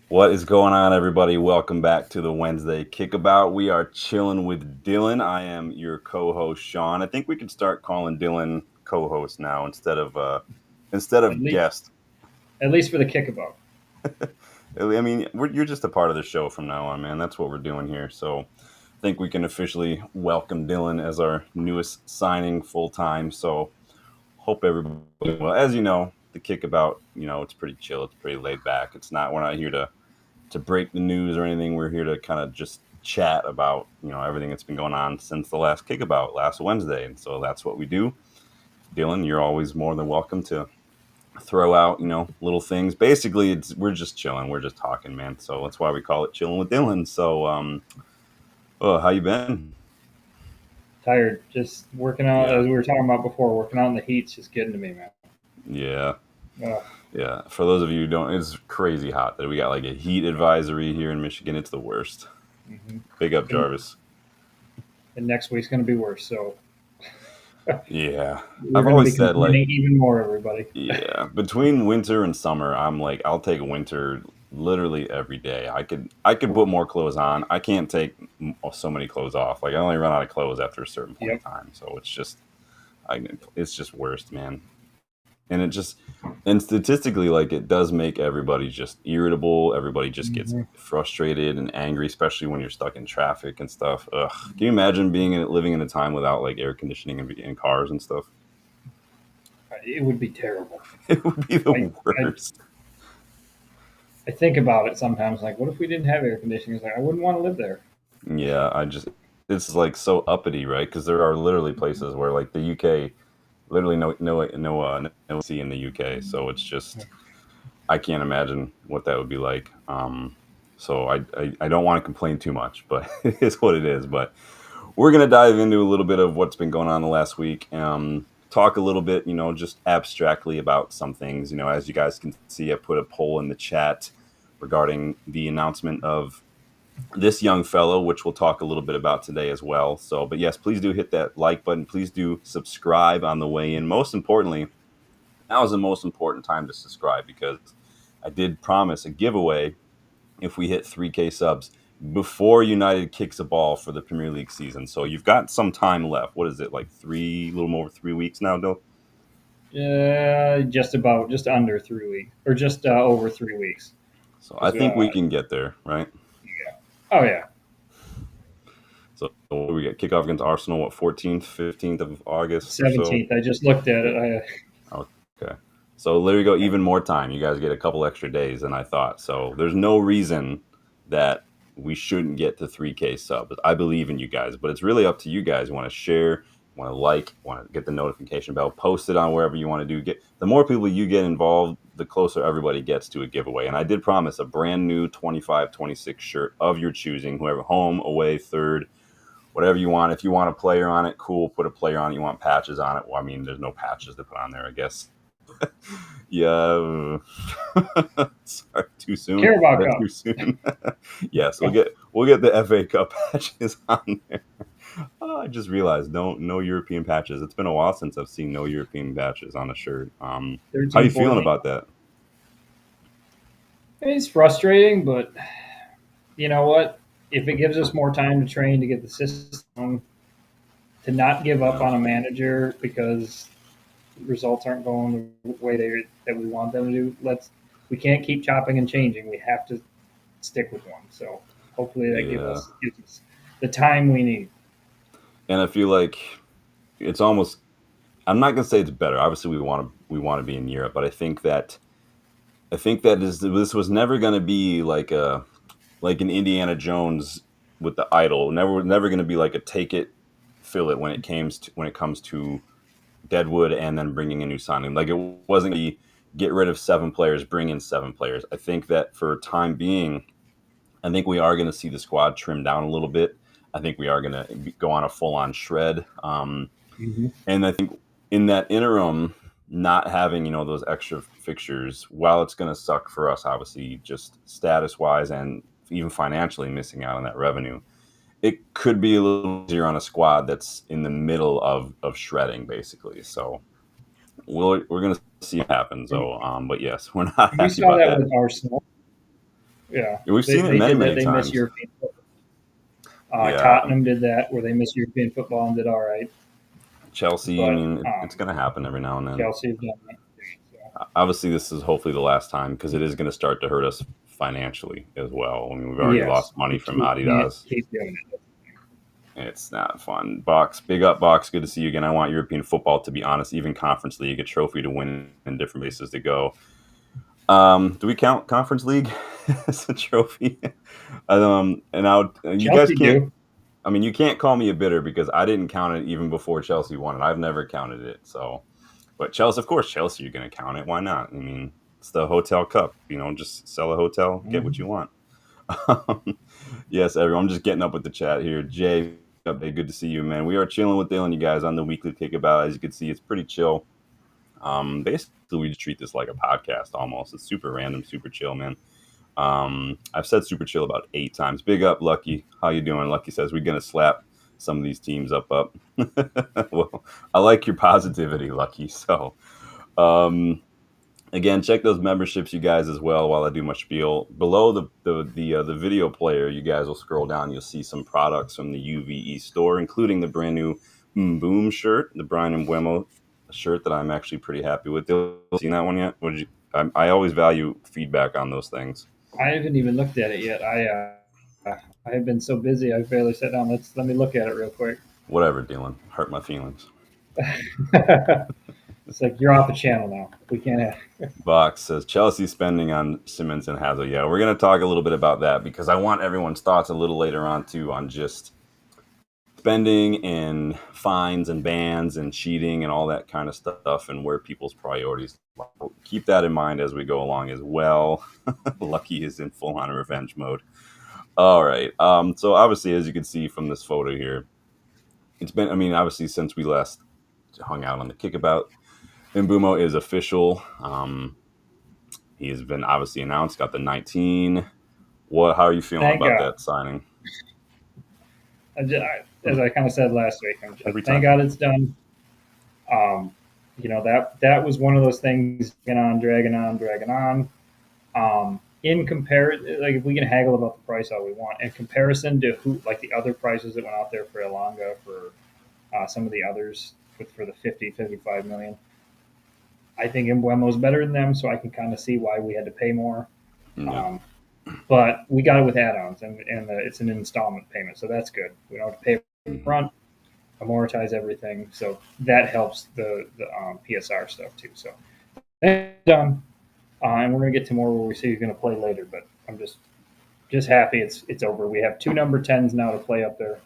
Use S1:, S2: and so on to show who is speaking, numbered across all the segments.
S1: What is going on, everybody? Welcome back to the Wednesday Kickabout. We are chilling with Dylan. I am your co-host, Sean. I think we can start calling Dylan co-host now instead of
S2: At least,
S1: guest.
S2: at least for the kickabout.
S1: I mean, you're just a part of the show from now on, man. That's what we're doing here. So, I think we can officially welcome Dylan as our newest signing full time. So, hope everybody. Well, as you know, the Kickabout, it's pretty chill. It's pretty laid back. We're not here to break the news or anything. We're here to kind of just chat about everything that's been going on since the last kickabout last Wednesday, and so that's what we do. Dylan, you're always more than welcome to throw out little things. Basically, we're just chilling, we're just talking, man. So that's why we call it chilling with Dylan. So, oh, how you been?
S2: Tired, just working out
S1: Yeah,
S2: as we were talking about before. Working out in the heat's just getting to me, man.
S1: yeah,
S2: Uh,
S1: yeah. For those of you who don't, it's crazy hot that we got like a heat advisory here in Michigan. It's the worst.
S2: hmm
S1: Big up,
S2: and,
S1: Jarvis.
S2: and next week's going to be worse. So
S1: Yeah,
S2: we're
S1: I've
S2: going to be
S1: always said like,
S2: complaining even more, everybody.
S1: yeah, between winter and summer, I'm like, I'll take winter literally every day. I could put more clothes on. I can't take so many clothes off. Like I only run out of clothes after a certain point
S2: Yep.
S1: in time. So it's just worst, man. And it just and statistically, like it does make everybody just irritable. Everybody just gets
S2: hmm
S1: frustrated and angry, especially when you're stuck in traffic and stuff. Ugh. Can you imagine living in a time without like air conditioning in cars and stuff?
S2: It would be terrible.
S1: It would be
S2: I,
S1: the
S2: I
S1: worst.
S2: I think about it sometimes. Like, what if we didn't have air conditioning? It's like I wouldn't want to live there.
S1: Yeah, it's like so uppity, right? Because there are literally places where like the UK, literally no sea in the UK, so it's just I can't imagine what that would be like. So I don't want to complain too much, but it is what it is. But we're gonna dive into a little bit of what's been going on the last week. Talk a little bit, just abstractly about some things. As you guys can see, I put a poll in the chat regarding the announcement of this young fellow, which we'll talk a little bit about today as well. So, but yes, please do hit that like button. Please do subscribe on the way in. Most importantly, now is the most important time to subscribe because I did promise a giveaway if we hit 3K subs before United kicks a ball for the Premier League season. So you've got some time left. What is it, like a little more over 3 weeks now, Dill?
S2: Just under 3 weeks, or just over 3 weeks.
S1: So I
S2: Because
S1: think we can get there, right?
S2: yeah. Oh yeah,
S1: So we get kickoff against Arsenal, what, 14th, 15th of August or so?
S2: 17th. I just looked at
S1: Yeah.
S2: it.
S1: Okay. So there you go. Even more time. You guys get a couple extra days than I thought. So there's no reason that we shouldn't get to 3K subs. I believe in you guys, but it's really up to you guys. You want to share, want to like, want to get the notification bell, post it on wherever you want to do. Get the more people you get involved, the closer everybody gets to a giveaway. And I did promise a brand new 25-26 shirt of your choosing, whoever, home, away, third, whatever you want. If you want a player on it, cool. Put a player on it. You want patches on it? Well, I mean, there's no patches to put on there, I guess. Yeah. Sorry, too soon. Is
S2: Carabao
S1: that
S2: Cup.
S1: too soon? Yes, we'll get the FA Cup patches on there. Oh, I just realized no European patches. It's been a while since I've seen no European patches on a shirt. How
S2: 13,
S1: you feeling
S2: 14.
S1: about that?
S2: It's frustrating, but you know what? If it gives us more time to train to get the system, to not give up
S1: Yeah,
S2: on a manager because results aren't going the way that we want them to do, we can't keep chopping and changing. We have to stick with one. So hopefully that
S1: yeah.
S2: gives us the time we need.
S1: And I feel like it's almost. I'm not gonna say it's better. Obviously, we want to be in Europe, but I think that this was never gonna be like an Indiana Jones with the idol. Never going to be like a take it, fill it when it comes to Deadwood and then bringing a new signing. Like it wasn't going to be get rid of 7 players, bring in 7 players. I think that for time being, I think we are going to see the squad trim down a little bit. I think we are going to go on a full on shred.
S2: Mm-hmm.
S1: And I think in that interim, not having those extra fixtures, while it's going to suck for us, obviously, just status wise and even financially missing out on that revenue, it could be a little easier on a squad that's in the middle of shredding, basically. So we're going to see what happens. So, but yes, we're not
S2: We
S1: happy
S2: saw
S1: about
S2: that
S1: that.
S2: with Arsenal. Yeah,
S1: We've seen it
S2: they
S1: many,
S2: did that.
S1: many
S2: They miss
S1: times.
S2: European football.
S1: Yeah,
S2: Tottenham did that where they missed European football and did all right,
S1: Chelsea. I
S2: but
S1: mean, it's going to happen every now and then.
S2: Chelsea have done that. So,
S1: Obviously, this is hopefully the last time because it is going to start to hurt us financially as well. I mean, we've already
S2: yes,
S1: lost money from
S2: we can't
S1: Adidas.
S2: keep doing it.
S1: It's not fun. Box, big up, Box. Good to see you again. I want European football, to be honest, even Conference League, a trophy to win and different places to go. Do we count Conference League as a trophy? And now you guys
S2: Chelsea
S1: can't.
S2: do.
S1: I mean, you can't call me a bitter because I didn't count it even before Chelsea won it. I've never counted it. So, but Chelsea, of course, Chelsea, you're going to count it. Why not? I mean, it's the Hotel Cup. You know, just sell a hotel, get what you
S2: Mhm.
S1: want. Yes, everyone. I'm just getting up with the chat here. Jay, good to see you, man. We are chilling with Dylan, you guys, on the weekly kickabout. As you can see, it's pretty chill. Basically, we just treat this like a podcast almost. It's super random, super chill, man. I've said super chill about 8 times. Big up, Lucky. How you doing? Lucky says we're gonna slap some of these teams up. Well, I like your positivity, Lucky. So, um, again, check those memberships, you guys, as well. While I do my spiel, below the video player, you guys will scroll down. You'll see some products from the UVE store, including the brand new Boom shirt, the Brian Mbeumo shirt that I'm actually pretty happy with. You seen that one yet? What did you? I always value feedback on those things.
S2: I haven't even looked at it yet. I have been so busy. I've barely sat down. Let me look at it real quick.
S1: Whatever, Dylan. Hurt my feelings.
S2: It's like you're off the channel now. We can't have.
S1: Box says Chelsea spending on Simmons and Hazard. Yeah, we're going to talk a little bit about that because I want everyone's thoughts a little later on too on just spending and fines and bans and cheating and all that kind of stuff and where people's priorities lie. Keep that in mind as we go along as well. Lucky is in full on revenge mode. All right. So obviously, as you can see from this photo here, it's been. I mean, obviously, since we last hung out on the kickabout, Mbeumo is official. He has been obviously announced. Got the 19. What? How are you feeling
S2: Thank
S1: about
S2: God.
S1: that signing?
S2: As I kind of said last week,
S1: Every
S2: thank
S1: time.
S2: God it's done. Um, that was one of those things dragging on, dragging on. In comparison, like if we can haggle about the price all we want, in comparison to who like the other prices that went out there for Elanga for some of the others for the 50, 55 million. I think Embuemo is better than them, so I can kind of see why we had to pay more.
S1: Yeah.
S2: Um, but we got it with add-ons, and it's an installment payment, so that's good. We don't have to pay up
S1: Mm-hmm.
S2: front, amortize everything, so that helps the PSR stuff too. So that's done, and we're gonna get to more where we see who's gonna play later. But I'm just happy it's over. We have two number 10s now to play up there.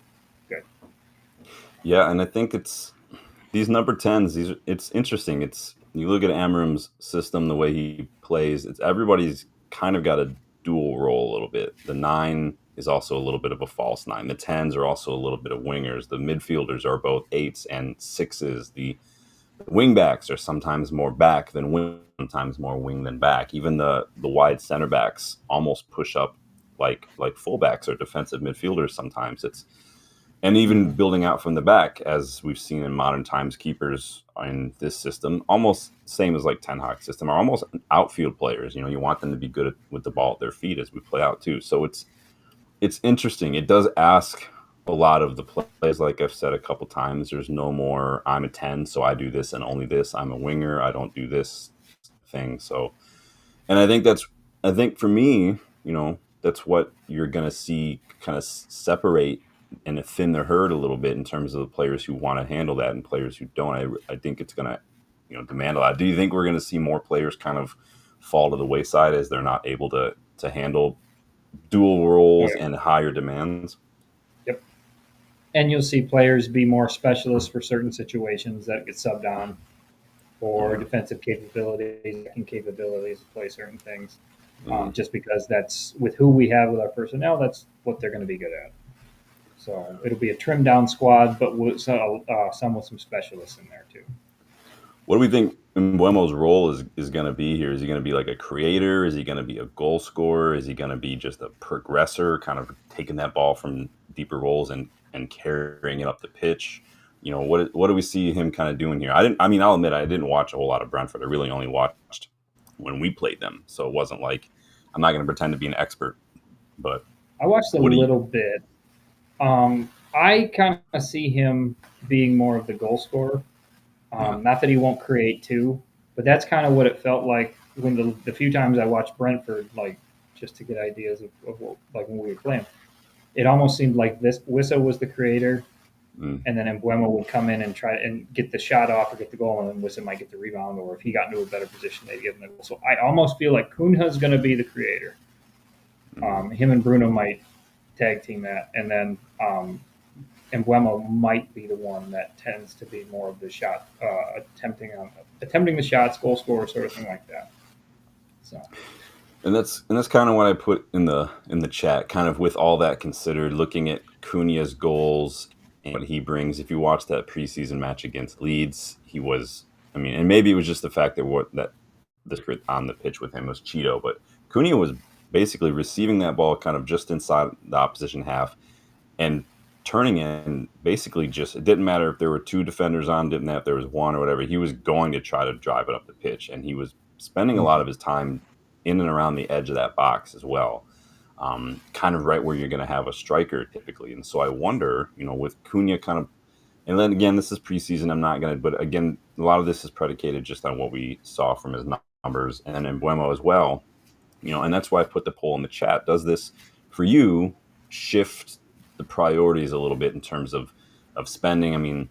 S2: Good.
S1: Yeah, and I think it's these number 10s. It's interesting. It's you look at Amorim's system, the way he plays. It's everybody's kind of got a dual role a little bit. The 9 is also a little bit of a false 9. The 10s are also a little bit of wingers. The midfielders are both 8s and 6s. The wing backs are sometimes more back than wing, sometimes more wing than back. Even the wide center backs almost push up like fullbacks or defensive midfielders sometimes. It's and even
S2: Mm-hmm.
S1: building out from the back, as we've seen in modern times, keepers in this system, almost same as like Ten Hag system, are almost outfield players. You know, you want them to be good with the ball at their feet as we play out too. So it's interesting. It does ask a lot of the players. Like I've said a couple times, there's no more I'm a 10, so I do this and only this. I'm a winger, I don't do this thing. So, and I think for me, you know, that's what you're gonna see kind of separate and thin the herd a little bit in terms of the players who want to handle that and players who don't. I think it's gonna, you know, demand a lot. Do you think we're gonna see more players kind of fall to the wayside as they're not able to handle dual
S2: Oh,
S1: roles
S2: yeah.
S1: and higher demands?
S2: Yep. And you'll see players be more specialists for certain situations that get subbed on, or
S1: Yeah,
S2: defensive capabilities and capabilities to play certain things.
S1: yeah.
S2: Just because that's with who we have with our personnel, that's what they're going to be good at. So it'll be a trimmed down squad, but with some with some specialists in there too.
S1: What do we think Mbuemo's role is going to be here? Is he going to be like a creator? Is he going to be a goal scorer? Is he going to be just a progressor, kind of taking that ball from deeper roles and carrying it up the pitch? You know, what do we see him kind of doing here? I didn't. I mean, I'll admit I didn't watch a whole lot of Brentford. I really only watched when we played them, so it wasn't like I'm not going to pretend to be an expert, but
S2: I watched a
S1: what do you?
S2: little bit. I kind of see him being more of the goal scorer.
S1: Yeah.
S2: Not that he won't create too, but that's kind of what it felt like when the few times I watched Brentford, like just to get ideas of what, like when we were playing. It almost seemed like this Wissa was the creator,
S1: Mm.
S2: and then Mbeumo would come in and try and get the shot off or get the goal, and then Wissa might get the rebound, or if he got into a better position, they'd give him the goal. So I almost feel like Cunha's going to be the creator.
S1: Mm.
S2: Him and Bruno might tag team that, and then Mbeumo might be the one that tends to be more of the shot attempting the shots, goal scorer, sort of thing like that. So
S1: And that's kind of what I put in the chat, kind of with all that considered, looking at Cunha's goals and what he brings. If you watch that preseason match against Leeds, he was, I mean, and maybe it was just the fact that what that this on the pitch with him was Cheeto, but Cunha was basically receiving that ball kind of just inside the opposition half and turning in basically just, it didn't matter if there were two defenders on, didn't matter if there was one or whatever. He was going to try to drive it up the pitch, and he was spending a lot of his time in and around the edge of that box as well, kind of right where you're going to have a striker typically. And so I wonder, with Cunha kind of, and then again, this is preseason. I'm not going to, but again, a lot of this is predicated just on what we saw from his numbers and then Mbeumo as well. And that's why I put the poll in the chat. Does this, for you, shift the priorities a little bit in terms of spending? I mean,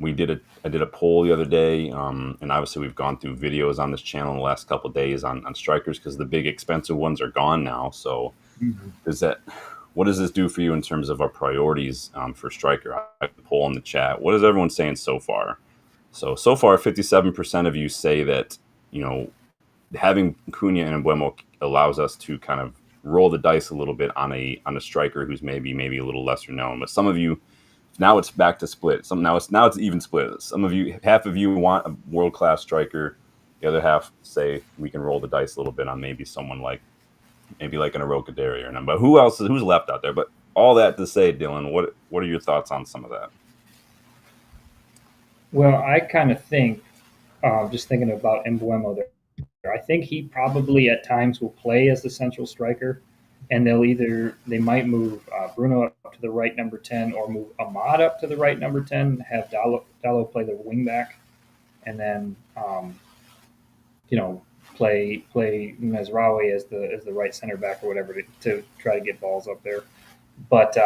S1: I did a poll the other day, and obviously we've gone through videos on this channel in the last couple of days on strikers because the big expensive ones are gone now. So is that, what does this do for you in terms of our priorities for striker? I put a poll in the chat. What is everyone saying so far? So far, 57% of you say that, having Cunha and Mbeumo allows us to kind of roll the dice a little bit on a striker who's maybe a little lesser known. But some of you, now it's back to split. Now it's even split. Some of you, half of you want a world class striker. The other half say we can roll the dice a little bit on maybe someone like an Aroka Dairy or none. But who's left out there? But all that to say, Dylan, what are your thoughts on some of that?
S2: well, I kind of think, just thinking about Mbeumo there, I think he probably at times will play as the central striker, and they might move Bruno up to the right number 10 or move Ahmad up to the right number 10, have Dallo play the wing back, and then you know play Mesraoui as the right center back or whatever to try to get balls up there. But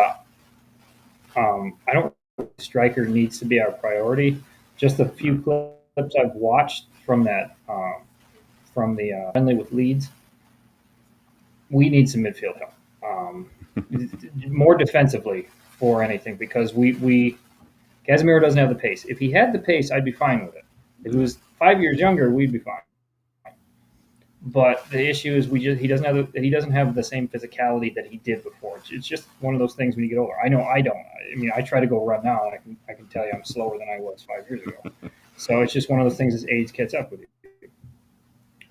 S2: I don't think striker needs to be our priority. Just a few clips I've watched from that from the friendly with Leeds, we need some midfield help, more defensively for anything because we Casemiro doesn't have the pace. If he had the pace, I'd be fine with it. If he was 5 years younger, we'd be fine. But the issue is he doesn't have the same physicality that he did before. It's just one of those things when you get older. I know I don't. I mean, I try to go run now, and I can tell you I'm slower than I was 5 years ago. So it's just one of those things as age catches up with you.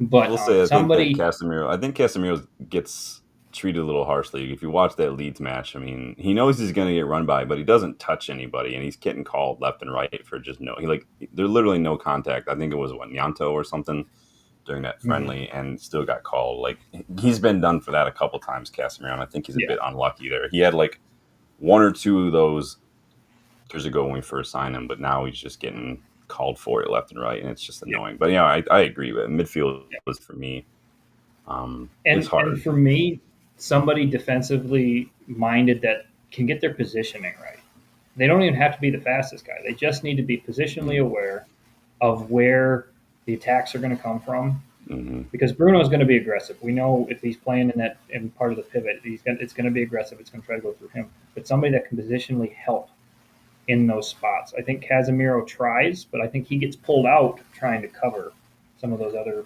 S1: I will
S2: But
S1: say,
S2: somebody,
S1: I think Casemiro gets treated a little harshly. If you watch that Leeds match, I mean, he knows he's going to get run by, but he doesn't touch anybody, and he's getting called left and right for just there's literally no contact. I think it was Nyanto or something during that friendly, and still got called. Like, he's been done for that a couple times, Casemiro, and I think he's a bit unlucky there. He had like one or two of those years ago when we first signed him, but now he's just getting called for it left and right, and it's just annoying. But yeah, I agree with it. Midfield was for me. It's hard.
S2: and for me, somebody defensively minded that can get their positioning right. They don't even have to be the fastest guy. They just need to be positionally aware of where the attacks are going to come from.
S1: Mm-hmm.
S2: Because Bruno is going to be aggressive. We know if he's playing in part of the pivot, it's going to be aggressive. It's going to try to go through him. But somebody that can positionally help in those spots. I think Casemiro tries, but I think he gets pulled out trying to cover some of those other.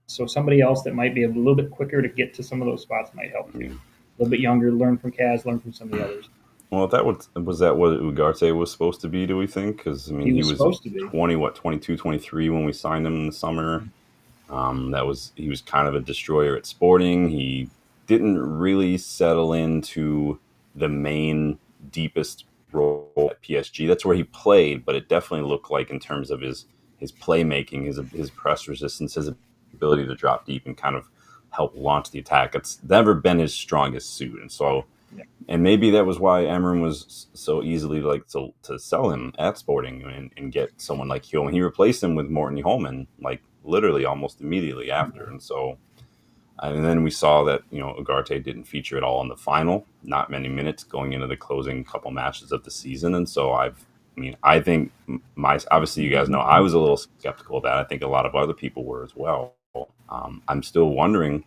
S2: So somebody else that might be a little bit quicker to get to some of those spots might help you. A little bit younger, learn from Kaz, learn from some of the others.
S1: Well, was that what Ugarte was supposed to be, do we think? Because, I mean, he was
S2: supposed to be
S1: 22, 23 when we signed him in the summer. He was kind of a destroyer at Sporting. He didn't really settle into the main deepest role at PSG. That's where he played, but it definitely looked like in terms of his playmaking, his press resistance, his ability to drop deep and kind of help launch the attack. It's never been his strongest suit, and so
S2: Yeah.
S1: and maybe that was why Amorim was so easily like to sell him at Sporting and get someone like Hillman. He replaced him with Morton Holman like literally almost immediately after, and so. And then we saw that Ugarte didn't feature at all in the final, not many minutes going into the closing couple matches of the season, and so I think obviously you guys know I was a little skeptical of that. I think a lot of other people were as well. I'm still wondering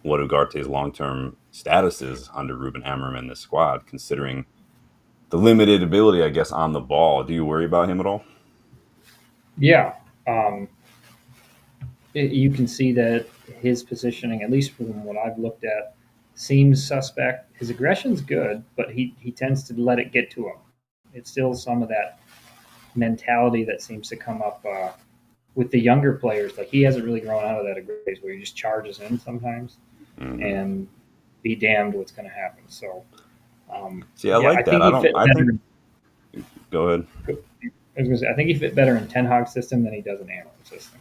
S1: what Ugarte's long-term status is under Ruben Amorim in this squad, considering the limited ability, I guess, on the ball. Do you worry about him at all?
S2: Yeah. You can see that his positioning, at least from what I've looked at, seems suspect. His aggression's good, but he tends to let it get to him. It's still some of that mentality that seems to come up with the younger players. Like he hasn't really grown out of that aggression where he just charges in sometimes, and be damned what's going to happen. So,
S1: see, I like that. Go ahead.
S2: I was going to say, I think he fit better in Ten Hag's system than he does in Amorim's system.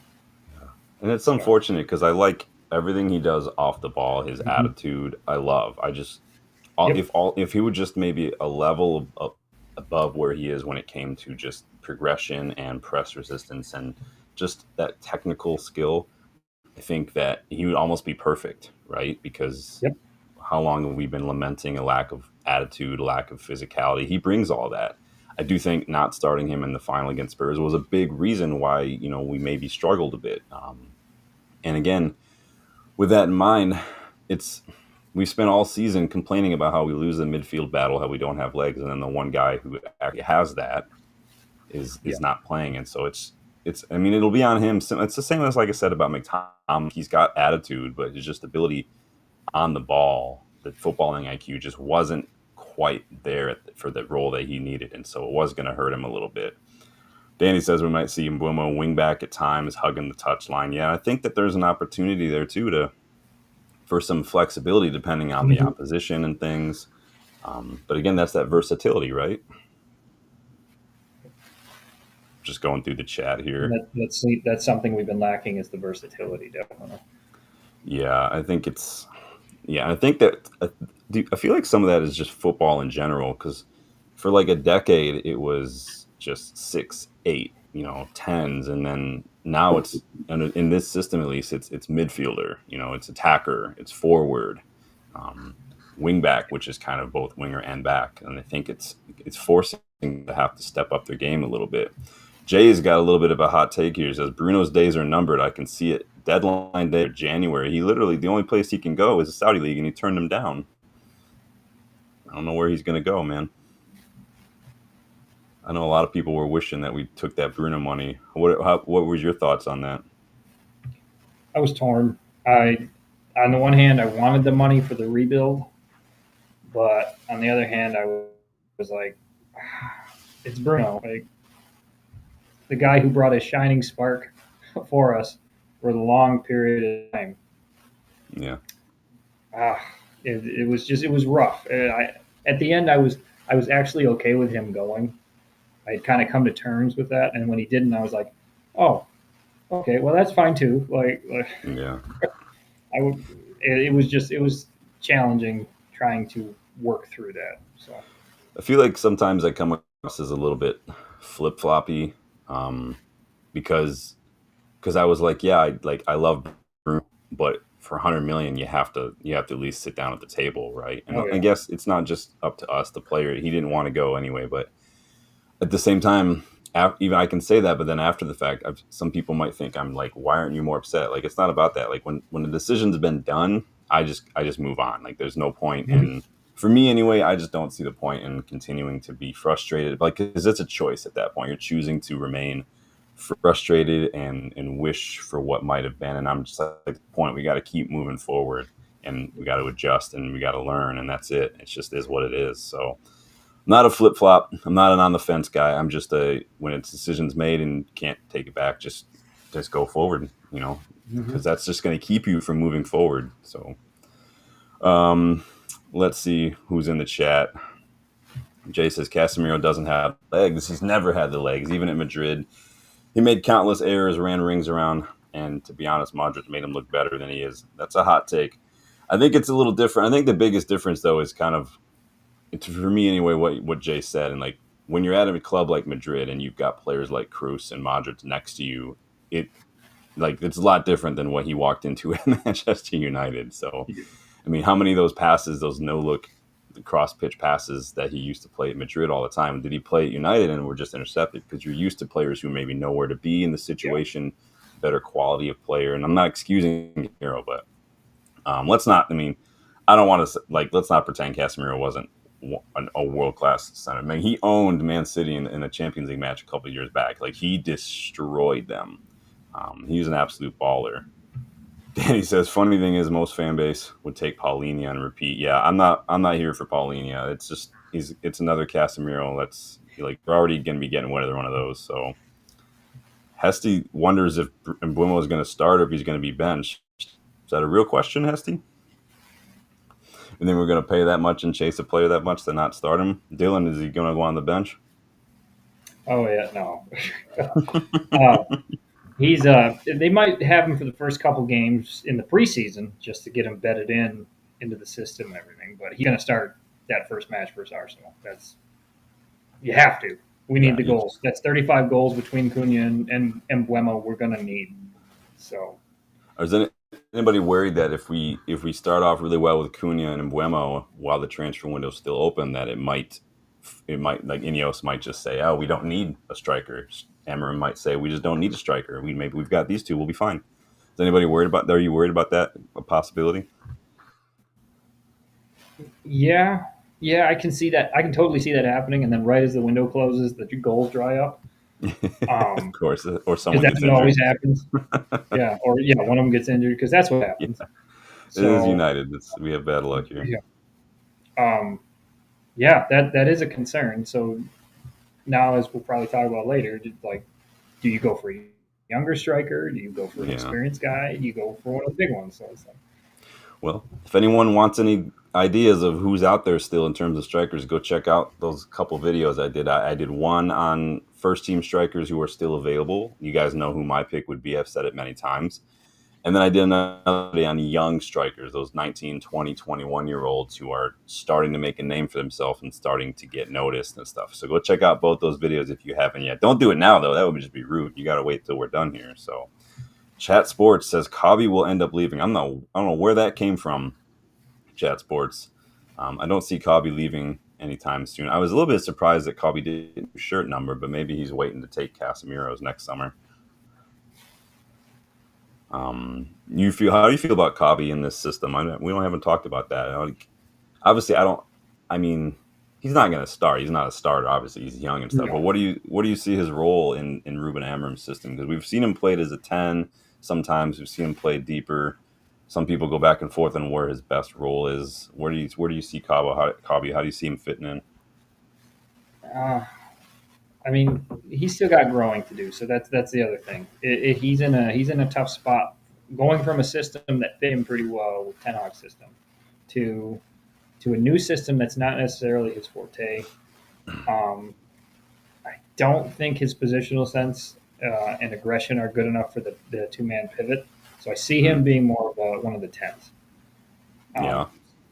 S1: And it's unfortunate because I like everything he does off the ball, his attitude. I love. I just if he would just maybe a level above where he is when it came to just progression and press resistance and just that technical skill, I think that he would almost be perfect, right? Because how long have we been lamenting a lack of attitude, a lack of physicality? He brings all that. I do think not starting him in the final against Spurs was a big reason why we maybe struggled a bit. And again, with that in mind, we spent all season complaining about how we lose the midfield battle, how we don't have legs, and then the one guy who actually has that is not playing, and so it's. I mean, it'll be on him. It's the same as like I said about McTominay. He's got attitude, but his just ability on the ball, the footballing IQ just wasn't quite there for the role that he needed, and so it was going to hurt him a little bit. Danny says we might see Mbeumo wing back at times, hugging the touchline. Yeah, I think that there's an opportunity there too for some flexibility depending on the opposition and things. But again, that's that versatility, right? Just going through the chat here.
S2: That's something we've been lacking is the versatility, definitely.
S1: Yeah, I think it's. Yeah, I think that I feel like some of that is just football in general because for like a decade it was just 6, 8, 10s, and then now it's in this system at least it's midfielder, it's attacker, it's forward, wing back, which is kind of both winger and back, and I think it's forcing to have to step up their game a little bit. Jay's got a little bit of a hot take here. He says Bruno's days are numbered. I can see it. Deadline day, January. He literally, the only place he can go is the Saudi League, and he turned him down. I don't know where he's going to go, man. I know a lot of people were wishing that we took that Bruno money. What was your thoughts on that?
S2: I was torn. On the one hand, I wanted the money for the rebuild, but on the other hand, I was like, it's Bruno. Like, the guy who brought a shining spark for us for the long period of time.
S1: Yeah.
S2: It was rough. At the end, I was actually okay with him going. I had kind of come to terms with that, and when he didn't, I was like, oh, okay, well that's fine too.
S1: Yeah.
S2: It was challenging trying to work through that. So
S1: I feel like sometimes I come across as a little bit flip floppy. Because I was like, yeah, I love Bruno, but for 100 million, you have to at least sit down at the table, right? And I guess it's not just up to us, the player. He didn't want to go anyway, but at the same time, even I can say that, but then after the fact, some people might think I'm like, why aren't you more upset? Like, it's not about that. Like when the decision's been done, I just move on. Like there's no point in. For me, anyway, I just don't see the point in continuing to be frustrated. Like, because it's a choice at that point. You're choosing to remain frustrated and wish for what might have been. And I'm just like, at the point, we got to keep moving forward and we got to adjust and we got to learn. And that's it. It just is what it is. So I'm not a flip flop. I'm not an on the fence guy. I'm just when a decision's made and can't take it back, just go forward, because that's just going to keep you from moving forward. So, let's see who's in the chat. Jay says Casemiro doesn't have legs. He's never had the legs, even at Madrid. He made countless errors, ran rings around And to be honest, Modric made him look better than he is. That's a hot take. I think it's a little different. I think the biggest difference though is kind of, for me anyway, what Jay said, and like when you're at a club like Madrid and you've got players like Kroos and Modric next to you, it like it's a lot different than what he walked into at Manchester United. So, I mean, how many of those passes, those no look cross pitch passes that he used to play at Madrid all the time, did he play at United and were just intercepted? Because you're used to players who maybe know where to be in the situation, better quality of player. And I'm not excusing Hero, but let's not. I mean, I don't want to like. Let's not pretend Casemiro wasn't a world class center. I mean, he owned Man City in a Champions League match a couple of years back. Like he destroyed them. He was an absolute baller. Danny says, funny thing is, most fan base would take Paulinho and repeat. Yeah, I'm not. I'm not here for Paulinho. It's just it's another Casemiro. Let's like we're already going to be getting one of those. So Hesty wonders if Mbeumo is going to start or if he's going to be benched. Is that a real question, Hesty? And then we're going to pay that much and chase a player that much to not start him. Dylan, is he going to go on the bench?
S2: Oh yeah, no. He's they might have him for the first couple games in the preseason just to get him bedded into the system and everything. But he's going to start that first match versus Arsenal. That's you have to. We need the goals. That's 35 goals between Cunha and Mbeumo. We're going to need. So,
S1: is anybody worried that if we start off really well with Cunha and Mbeumo while the transfer window is still open, that it might like Ineos might just say, oh, we don't need a striker. Amorim might say, we just don't need a striker. We've got these two. We'll be fine. Is anybody worried about that? Are you worried about that a possibility?
S2: Yeah, I can see that. I can totally see that happening. And then right as the window closes, the goals dry up.
S1: Of course, or someone
S2: gets injured. That always happens. Yeah, or one of them gets injured because that's what happens.
S1: Yeah. So, it is United. We have bad luck here.
S2: Yeah. That is a concern. So now, as we'll probably talk about later, like, do you go for a younger striker? Do you go for an experienced guy? Do you go for one of the big ones? So it's like,
S1: well, if anyone wants any ideas of who's out there still in terms of strikers, go check out those couple videos I did. I did one on first team strikers who are still available. You guys know who my pick would be. I've said it many times. And then I did another video on young strikers, those 19, 20, 21-year-olds who are starting to make a name for themselves and starting to get noticed and stuff. So go check out both those videos if you haven't yet. Don't do it now, though. That would just be rude. You got to wait till we're done here. So Chat Sports says Cobby will end up leaving. I don't know where that came from, Chat Sports. I don't see Cobby leaving anytime soon. I was a little bit surprised that Cobby didn't do shirt number, but maybe he's waiting to take Casemiro's next summer. How do you feel about Cobby in this system? We haven't talked about that. Obviously, I mean, he's not going to start. He's not a starter. Obviously, he's young and stuff. Yeah. But what do you see his role in Ruben Amorim's system? Because we've seen him played as a 10. Sometimes we've seen him play deeper. Some people go back and forth on where his best role is. Where do you see Cobby? How do you see him fitting in?
S2: I mean, he's still got growing to do. So that's the other thing. He's in a tough spot, going from a system that fit him pretty well with Ten Hag's system to a new system that's not necessarily his forte. I don't think his positional sense and aggression are good enough for the two-man pivot. So I see him being more of one of the 10s.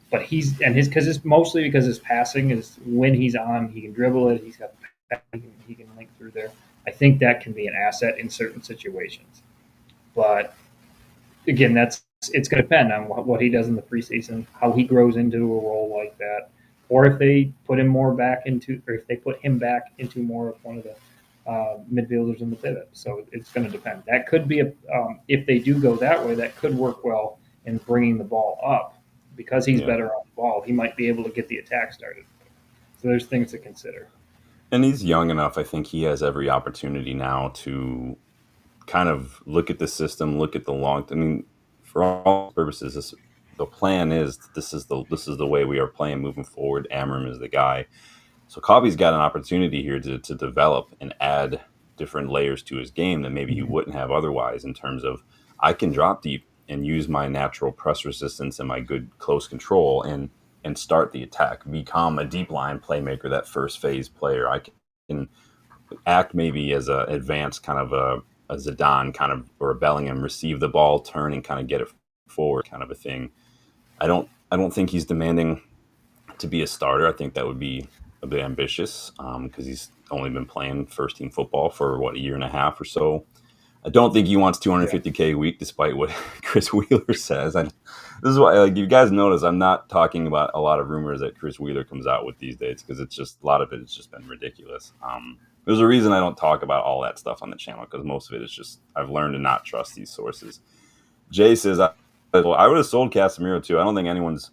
S2: But it's mostly because his passing is when he's on, he can dribble it. He's got he can link through there. I think that can be an asset in certain situations. But again, it's going to depend on what he does in the preseason, how he grows into a role like that, or if they put him back into more of one of the midfielders in the pivot. So it's going to depend. That could be if they do go that way, that could work well in bringing the ball up because he's better on the ball. He might be able to get the attack started. So there's things to consider.
S1: And he's young enough. I think he has every opportunity now to kind of look at the system, look at the long. I mean, for all purposes, the plan is this is the way we are playing moving forward. Amorim is the guy. So Cobby's got an opportunity here to develop and add different layers to his game that maybe he wouldn't have otherwise. In terms of I can drop deep and use my natural press resistance and my good close control and start the attack, become a deep line playmaker, that first phase player. I can act maybe as an advanced kind of a Zidane kind of or a Bellingham receive the ball, turn and kind of get it forward kind of a thing. I don't think he's demanding to be a starter. I think that would be a bit ambitious because he's only been playing first team football for what, a year and a half or so. I don't think he wants
S2: Yeah.
S1: 250K a week, despite what Chris Wheeler says. This is why, like, you guys notice, I'm not talking about a lot of rumors that Chris Wheeler comes out with these days because it's just a lot of it has just been ridiculous. There's a reason I don't talk about all that stuff on the channel because most of it is just I've learned to not trust these sources. Jay says, well, I would have sold Casemiro too. I don't think anyone's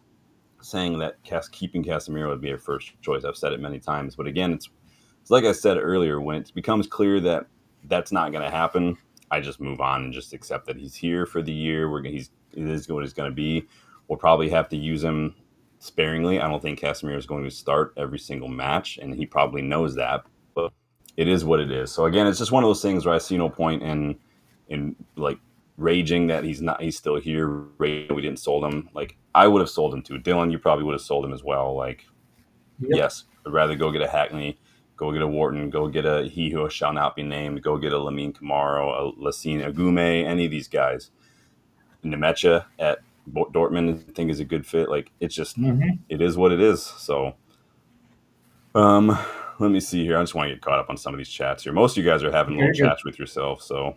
S1: saying that keeping Casemiro would be a first choice. I've said it many times, but again, it's like I said earlier. When it becomes clear that that's not going to happen, I just move on and just accept that he's here for the year. It is what he's going to be. We'll probably have to use him sparingly. I don't think Casemiro is going to start every single match, and he probably knows that. But it is what it is. So again, it's just one of those things where I see no point in like raging that he's still here. We didn't sold him. Like, I would have sold him too. Dylan, you probably would have sold him as well. Like,
S2: Yep.
S1: yes, I'd rather go get a Hackney, go get a Wharton, go get a he who shall not be named, go get a Lamine Kamara, a Lassine Agume, any of these guys. Nemecha at Dortmund, I think, is a good fit. Like, it's just,
S2: Mm-hmm.
S1: it is what it is. So, um, let me see here. I just want to get caught up on some of these chats here. Most of you guys are having little
S2: Very good.
S1: chats with yourself. So,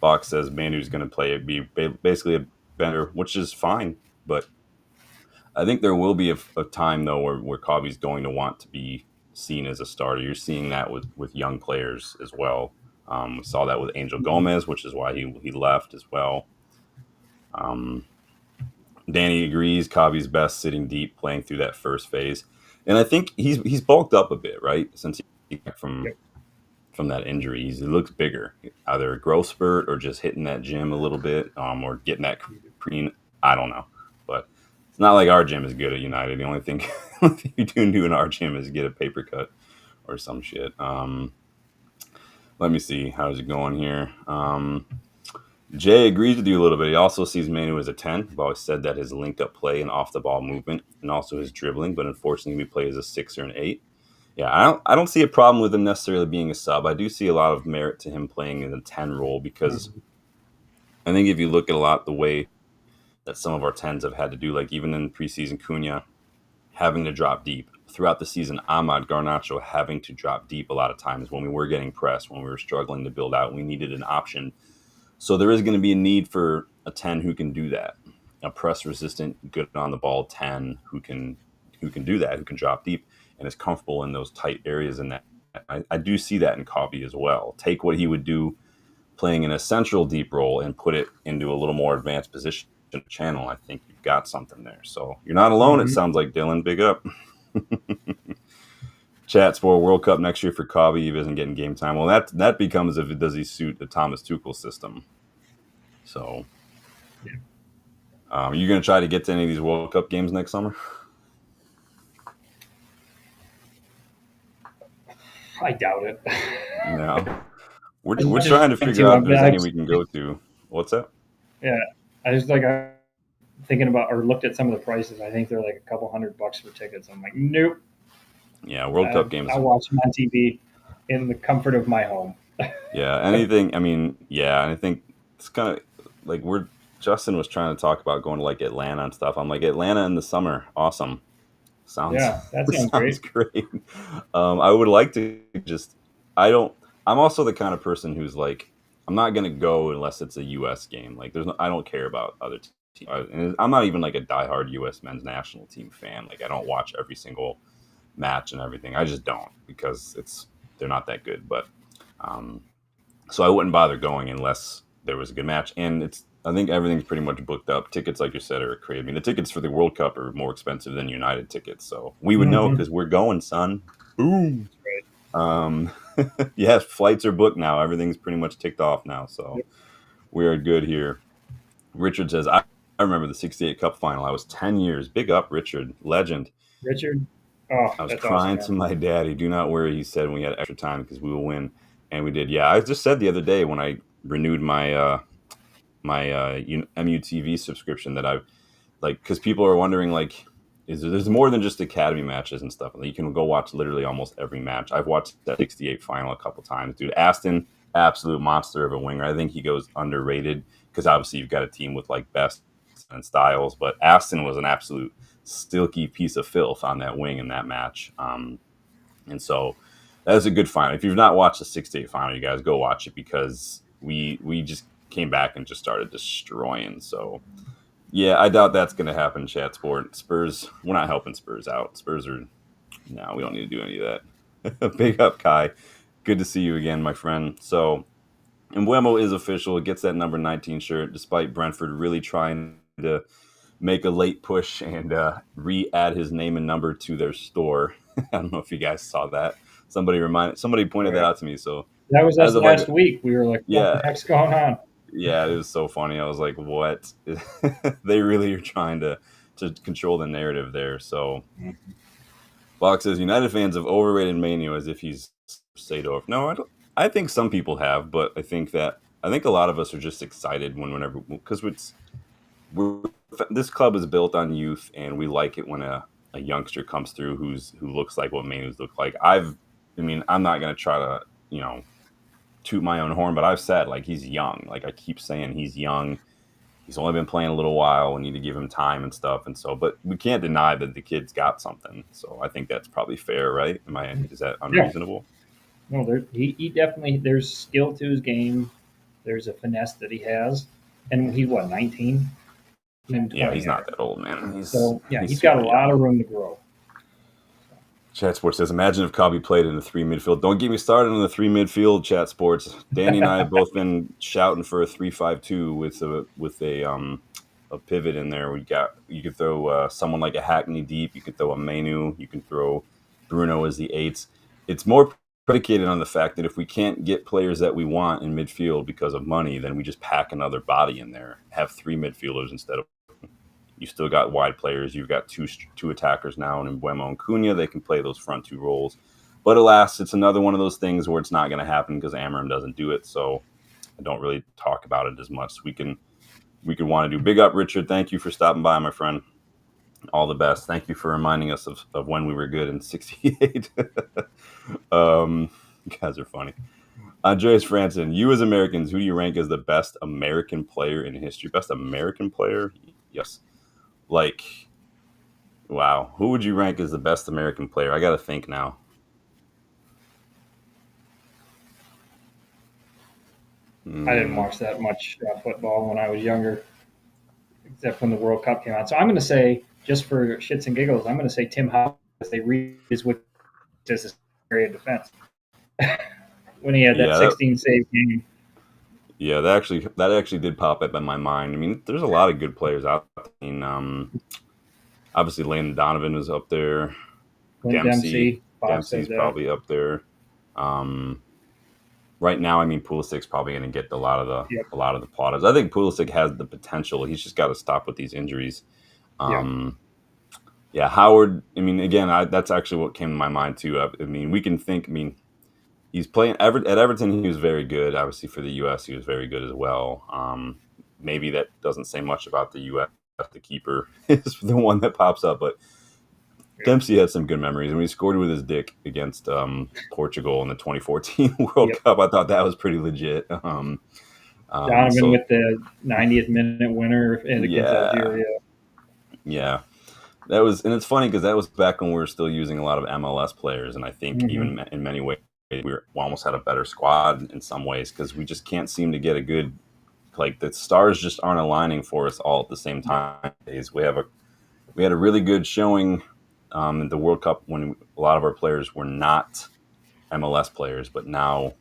S1: Fox says Manu's going to be basically a bender, which is fine. But I think there will be a time, though, where Kobe's going to want to be seen as a starter. You're seeing that with young players as well. We saw that with Angel Gomez, which is why he left as well. Danny agrees. Kobe's best sitting deep, playing through that first phase, and I think he's bulked up a bit, right? Since he back
S2: Yep.
S1: from that injury, he looks bigger, either a growth spurt or just hitting that gym a little bit, or getting that cream. I don't know, but it's not like our gym is good at United. The only thing, you do in our gym is get a paper cut or some shit. Let me see. How's it going here? Jay agrees with you a little bit. He also sees Manu as a 10. I've always said that his linked up play and off the ball movement and also his dribbling, but unfortunately, we play as a 6 or an 8. Yeah, I don't see a problem with him necessarily being a sub. I do see a lot of merit to him playing in the 10 role because
S2: Mhm.
S1: I think if you look at a lot the way that some of our 10s have had to do, like even in preseason, Cunha having to drop deep. Throughout the season, Ahmad, Garnacho having to drop deep a lot of times when we were getting pressed, when we were struggling to build out, we needed an option. So there is going to be a need for a 10 who can do that. A press resistant, good on the ball 10 who can do that, who can drop deep and is comfortable in those tight areas. And that I do see that in Coffee as well. Take what he would do playing in a central deep role and put it into a little more advanced position channel. I think you've got something there. So you're not alone. It
S2: Mhm.
S1: sounds like, Dylan. Big up. Chats for a World Cup next year for Cobbie. He isn't getting game time. Well, that becomes if it does he suit the Thomas Tuchel system. So,
S2: Yeah.
S1: you're going to try to get to any of these World Cup games next summer?
S2: I doubt it.
S1: No. We're
S2: I just
S1: trying to
S2: think
S1: figure
S2: too.
S1: out
S2: I
S1: if
S2: mean,
S1: there's any we can go to. What's that?
S2: yeah, I just like I'm thinking about or looked at some of the prices. I think they're like a couple $100 for tickets. I'm like, nope.
S1: Yeah, World Cup
S2: I
S1: games.
S2: watch them on TV in the comfort of my home.
S1: Yeah, anything. I mean, yeah, and I think it's kind of like Justin was trying to talk about going to like Atlanta and stuff. I'm like, Atlanta in the summer, awesome. Sounds
S2: Yeah, that sounds
S1: sounds
S2: great.
S1: great. I would like to just. I don't. I'm also the kind of person who's like, I'm not gonna go unless it's a U.S. game. Like, there's no. I don't care about other teams. And I'm not even like a diehard U.S. men's national team fan. Like, I don't watch every single match and everything. I just don't because they're not that good. But um, so I wouldn't bother going unless there was a good match. And I think everything's pretty much booked up. Tickets, like you said, are crazy. I mean, the tickets for the World Cup are more expensive than United tickets. So we would know
S2: Mm-hmm.
S1: because we're going, son. Boom.
S2: Right.
S1: Um, yes, flights are booked now. Everything's pretty much ticked off now. So
S2: Yep.
S1: we are good here. Richard says, I remember the 68 Cup final. I was 10 years. Big up, Richard. Legend.
S2: Richard. Oh,
S1: I was
S2: that's awesome,
S1: crying
S2: man.
S1: to my daddy. Do not worry, he said when we had extra time because we will win. And we did. Yeah, I just said the other day when I renewed my MUTV subscription that I've like because people are wondering like there's more than just academy matches and stuff. Like, you can go watch literally almost every match. I've watched that 68 final a couple times, dude. absolute monster of a winger. I think he goes underrated because obviously you've got a team with like Best and Styles, but Aston was an absolute stilky piece of filth on that wing in that match. And so that was a good final. If you've not watched the 6-8 final, you guys go watch it because we just came back and just started destroying. So yeah, I doubt that's going to happen. Chat Sport Spurs. We're not helping Spurs out. Spurs are no. We don't need to do any of that. Big up, Kai. Good to see you again, my friend. So Mbeumo is official. Gets that number 19 shirt, despite Brentford really trying to make a late push and re-add his name and number to their store. I don't know if you guys saw that. Somebody pointed that
S2: Right.
S1: out to me. So
S2: That was
S1: as
S2: us
S1: of like
S2: last week. We were like, "What the
S1: yeah,
S2: heck's going on?"
S1: yeah, it was so funny. I was like, what? They really are trying to control the narrative there. So Fox says United fans have overrated Manu as if he's Sadorf. No, I don't. I think some people have, but I think a lot of us are just excited whenever because we're this club is built on youth, and we like it when a youngster comes through who looks like what Manu's look like. I mean, I'm not gonna try to toot my own horn, but I've said like he's young. Like I keep saying he's young. He's only been playing a little while. We need to give him time and stuff. And so, but we can't deny that the kid's got something. So I think that's probably fair, right? Is that
S2: Yeah.
S1: unreasonable?
S2: No, he definitely there's skill to his game. There's a finesse that he has, and he's what 19 and
S1: Yeah,
S2: 20
S1: he's not
S2: there.
S1: that old, man.
S2: So yeah,
S1: He's
S2: he's got a
S1: super
S2: lot
S1: young.
S2: of room to grow.
S1: Chat Sports says, imagine if Cobby played in the three midfield. Don't get me started on the three midfield, Chat Sports. Danny and I have both been shouting for a 3-5-2 with a pivot in there. You could throw someone like a Hackney deep. You could throw a Manu. You can throw Bruno as the eights. It's more predicated on the fact that if we can't get players that we want in midfield because of money, then we just pack another body in there. Have three midfielders instead of you still got wide players. You've got two attackers now, and in Mbeumo and Cunha, they can play those front two roles. But alas, it's another one of those things where it's not going to happen because Amorim doesn't do it. So I don't really talk about it as much. We can want to do. Big up, Richard. Thank you for stopping by, my friend. All the best. Thank you for reminding us of when we were good in '68. You guys are funny. Andreas Franson, you as Americans, who do you rank as the best American player in history? Best American player? Yes. Like, wow. Who would you rank as the best American player? I got to think now.
S2: I didn't
S1: Mm,
S2: watch that much football when I was younger, except when the World Cup came out. So I'm going to say, just for shits and giggles, I'm going to say Tim Howard. They read his which is his area of defense when he had that
S1: yeah,
S2: 16 save game.
S1: yeah. That actually did pop up in my mind. I mean, there's a lot of good players out there. I mean, obviously, Landon Donovan is up there.
S2: Clint
S1: Dempsey,
S2: Dempsey, Bob said
S1: Dempsey's
S2: that.
S1: probably up there. Um, right now, I mean, Pulisic's probably going to get
S2: Yep,
S1: a lot of the plaudits. I think Pulisic has the potential. He's just got to stop with these injuries.
S2: yep,
S1: Um, yeah, Howard. I mean, again, that's actually what came to my mind too. I mean, we can think. I mean, he's playing at Everton. He was very good. Obviously, for the U.S., he was very good as well. Maybe that doesn't say much about the U.S. The keeper is the one that pops up, but
S2: yep,
S1: Dempsey had some good memories. And when he scored with his dick against Portugal in the 2014 World
S2: yep.
S1: Cup, I thought that was pretty legit.
S2: Donovan
S1: So
S2: with the 90th minute winner against
S1: yeah,
S2: Algeria.
S1: yeah, that was, and it's funny because that was back when we were still using a lot of MLS players, and I think
S2: Mm-hmm.
S1: even in many ways we almost had a better squad in some ways because we just can't seem to get a good like the stars just aren't aligning for us all at the same time. We had a really good showing in the World Cup when a lot of our players were not MLS players, but now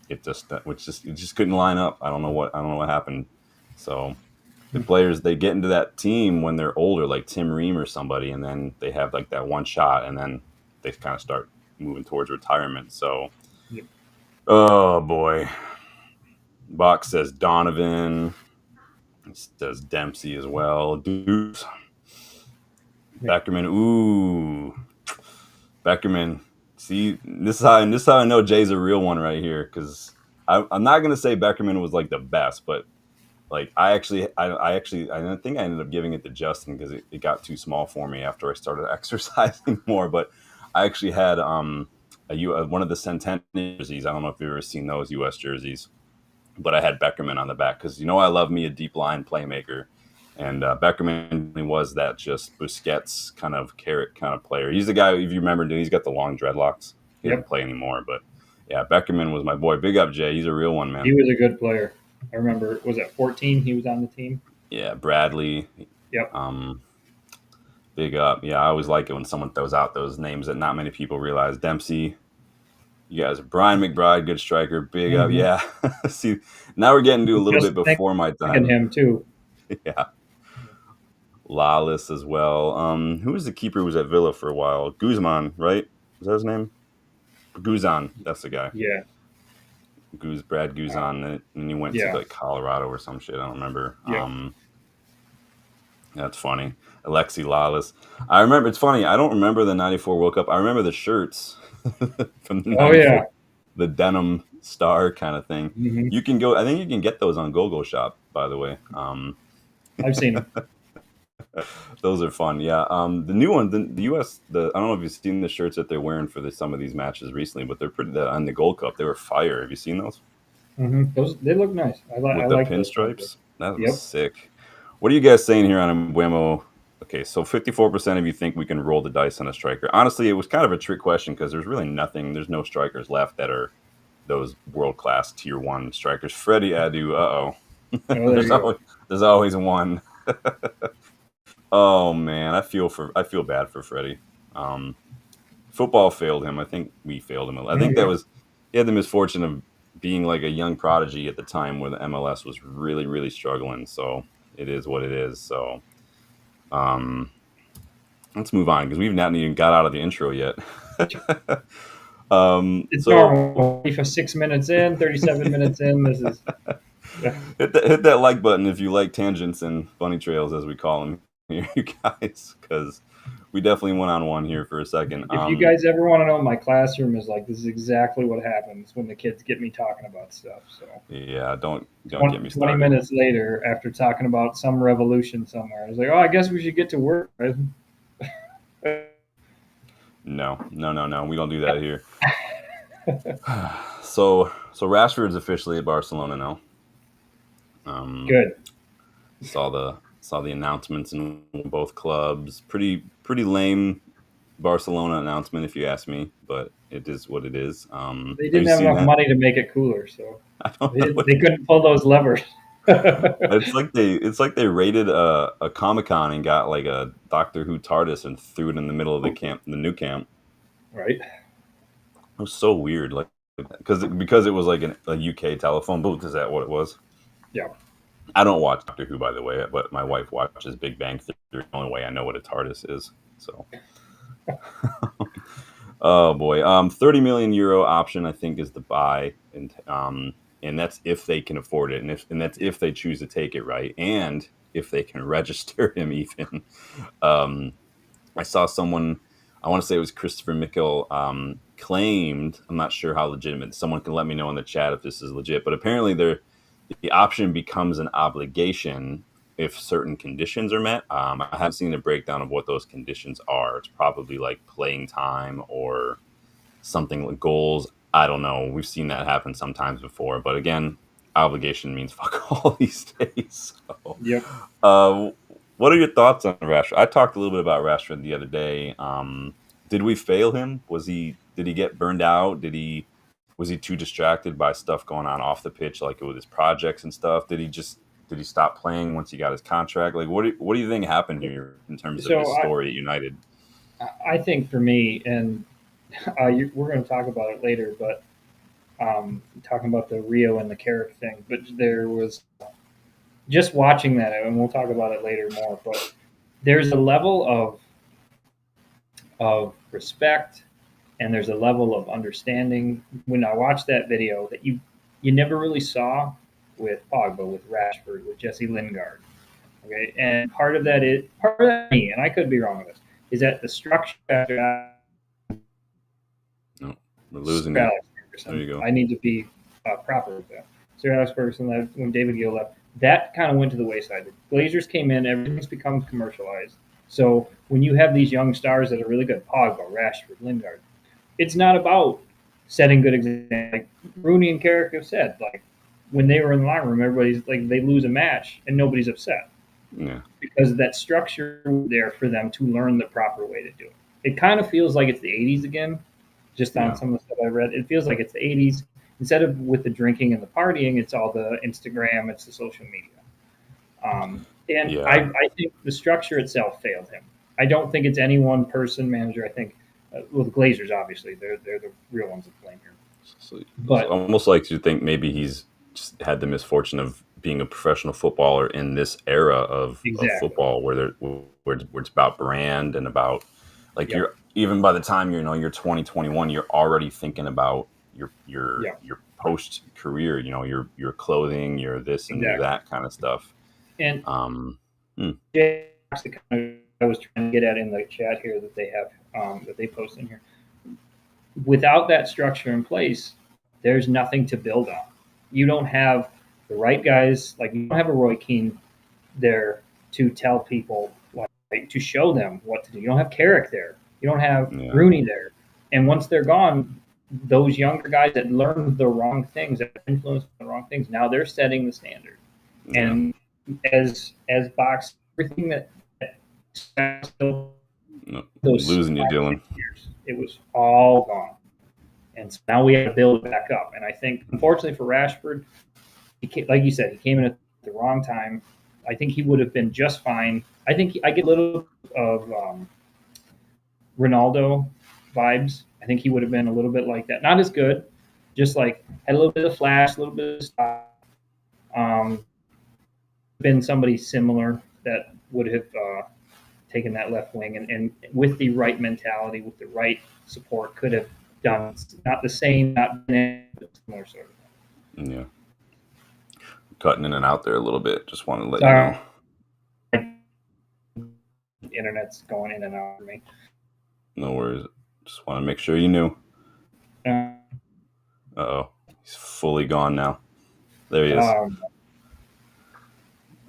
S1: it just couldn't line up. I don't know what happened. So the players they get into that team when they're older, like Tim Ream or somebody, and then they have like that one shot, and then they kind of start moving towards retirement. So,
S2: Yep.
S1: oh boy, Box says Donovan. He says Dempsey as well. Deuce.
S2: Yep.
S1: Beckerman. Ooh, Beckerman. See, this is how I know Jay's a real one right here because I'm not gonna say Beckerman was like the best, but like I think I ended up giving it to Justin because it got too small for me after I started exercising more. But I actually had one of the Centennial jerseys. I don't know if you've ever seen those U.S. jerseys, but I had Beckerman on the back because I love me a deep line playmaker, and Beckerman was that just Busquets kind of carrot kind of player. He's the guy, if you remember, he's got the long dreadlocks. He doesn't
S2: Yep.
S1: play anymore, but yeah, Beckerman was my boy. Big up, Jay. He's a real one, man.
S2: He was a good player. I remember, was at 14 he was on the team?
S1: Yeah, Bradley.
S2: Yep.
S1: Big up. Yeah, I always like it when someone throws out those names that not many people realize. Dempsey. You guys, Brian McBride, good striker. Big up. Yeah. See, now we're getting to a little bit before my time.
S2: Him too.
S1: Yeah. Lawless as well. Who was the keeper who was at Villa for a while? Guzman, right? Is that his name? Guzan. That's the guy.
S2: Yeah.
S1: Brad Guzan. And he went to like Colorado or some shit. I don't remember.
S2: Yeah.
S1: That's funny. Alexi Lawless. I remember. It's funny. I don't remember the '94 World Cup. I remember the shirts from the '94, the denim star kind of thing.
S2: Mm-hmm.
S1: You can go. I think you can get those on GoGoalShop. By the way,
S2: I've seen them.
S1: Those are fun. Yeah. The new one, the U.S. I don't know if you've seen the shirts that they're wearing for some of these matches recently, but they're pretty. On the Gold Cup, they were fire. Have you seen those?
S2: Mm-hmm. They look nice. I
S1: With
S2: like
S1: the pinstripes. That was
S2: Yep.
S1: sick. What are you guys saying here on Mbeumo? Okay, so 54% of you think we can roll the dice on a striker. Honestly, it was kind of a trick question because there's really nothing. There's no strikers left that are those world-class tier 1 strikers. Freddie Adu, there's always one. Oh man, I feel bad for Freddie. Football failed him. I think we failed him. I think he had the misfortune of being like a young prodigy at the time where the MLS was really, really struggling. So it is what it is. So let's move on because we've not even got out of the intro yet.
S2: It's normal. 6 minutes in, 37 minutes in. This is
S1: hit that like button if you like tangents and bunny trails, as we call them here, you guys, because we definitely went on one here for a second.
S2: If you guys ever want to know, my classroom is like, this is exactly what happens when the kids get me talking about stuff. So
S1: yeah, don't get me started.
S2: 20 minutes later, after talking about some revolution somewhere, I was like, oh, I guess we should get to work. Right?
S1: No, we don't do that here. So Rashford's officially at Barcelona now.
S2: Good.
S1: Saw the announcements in both clubs. Pretty lame Barcelona announcement, if you ask me, but it is what it is.
S2: They didn't have enough money to make it cooler, so they couldn't pull those levers.
S1: It's like they raided a Comic-Con and got like a Doctor Who TARDIS and threw it in the middle of the new camp.
S2: Right.
S1: It was so weird, like because it was like a UK telephone booth. Is that what it was?
S2: Yeah.
S1: I don't watch Doctor Who, by the way, but my wife watches Big Bang Theory. The only way I know what a TARDIS is. So, oh boy, 30 million euro option I think is the buy, and that's if they can afford it, and that's if they choose to take it, right, and if they can register him even. I saw someone, I want to say it was Christopher Mickle, claimed. I'm not sure how legitimate. Someone can let me know in the chat if this is legit, but apparently the option becomes an obligation if certain conditions are met. I haven't seen a breakdown of what those conditions are. It's probably like playing time or something like goals. I don't know. We've seen that happen sometimes before. But again, obligation means fuck all these days. So,
S2: yep.
S1: What are your thoughts on Rashford? I talked a little bit about Rashford the other day. Did we fail him? Did he get burned out? Was he too distracted by stuff going on off the pitch, like with his projects and stuff? Did he stop playing once he got his contract? Like, what do you think happened here in terms of his story at United?
S2: I think for me, and we're going to talk about it later, but talking about the Rio and the Carrick thing, but there was just watching that, and we'll talk about it later more, but there's a level of respect and there's a level of understanding when I watched that video that you never really saw with Pogba, with Rashford, with Jesse Lingard. Okay, and part of that, me, and I could be wrong with this, is that the structure after that.
S1: No, we're losing it. There you go.
S2: I need to be proper with that. Sir Alex Ferguson left when David Gill left. That kind of went to the wayside. The Glazers came in, everything's become commercialized. So when you have these young stars that are really good, Pogba, Rashford, Lingard, it's not about setting good examples. Like Rooney and Carrick have said, like when they were in the locker room, everybody's like they lose a match and nobody's upset
S1: Yeah.
S2: because that structure was there for them to learn the proper way to do it. It kind of feels like it's the '80s again, just on
S1: Yeah.
S2: some of the stuff I read. It feels like it's the '80s. Instead of with the drinking and the partying, it's all the Instagram, it's the social media. And
S1: Yeah.
S2: I think the structure itself failed him. I don't think it's any one person manager. I think, well, the Glazers obviously they're the real ones to blame here.
S1: So it's
S2: But
S1: almost like to think maybe he's just had the misfortune of being a professional footballer in this era of
S2: exactly,
S1: football where it's about brand and about like
S2: yep,
S1: you're even by the time you're 2021 you're already thinking about
S2: yep,
S1: your post career, your clothing, your this and your
S2: exactly.
S1: that kind of stuff.
S2: And
S1: um hmm,
S2: Jay, the kind of I was trying to get at in the chat here that they have that they post in here. Without that structure in place, there's nothing to build on. You don't have the right guys. Like you don't have a Roy Keane there to tell people, like to show them what to do. You don't have Carrick there. You don't have
S1: yeah,
S2: Rooney there. And once they're gone, those younger guys that learned the wrong things, that influenced the wrong things, now they're setting the standard.
S1: yeah,
S2: And as box everything that
S1: no,
S2: those
S1: losing you,
S2: five,
S1: Dylan.
S2: 6 years, it was all gone. And so now we have to build it back up. And I think, unfortunately for Rashford, like you said, he came in at the wrong time. I think he would have been just fine. I think I get a little of Ronaldo vibes. I think he would have been a little bit like that. Not as good, just like had a little bit of flash, a little bit of style. Been somebody similar that would have taken that left wing and with the right mentality, with the right support, could have done not the same, not similar sort of
S1: Yeah, cutting in and out there a little bit. Just wanted to let you know.
S2: thing. The internet's going in and out for me.
S1: No worries. Just want to make sure you knew.
S2: Uh,
S1: Uh-oh. He's fully gone now. There he is.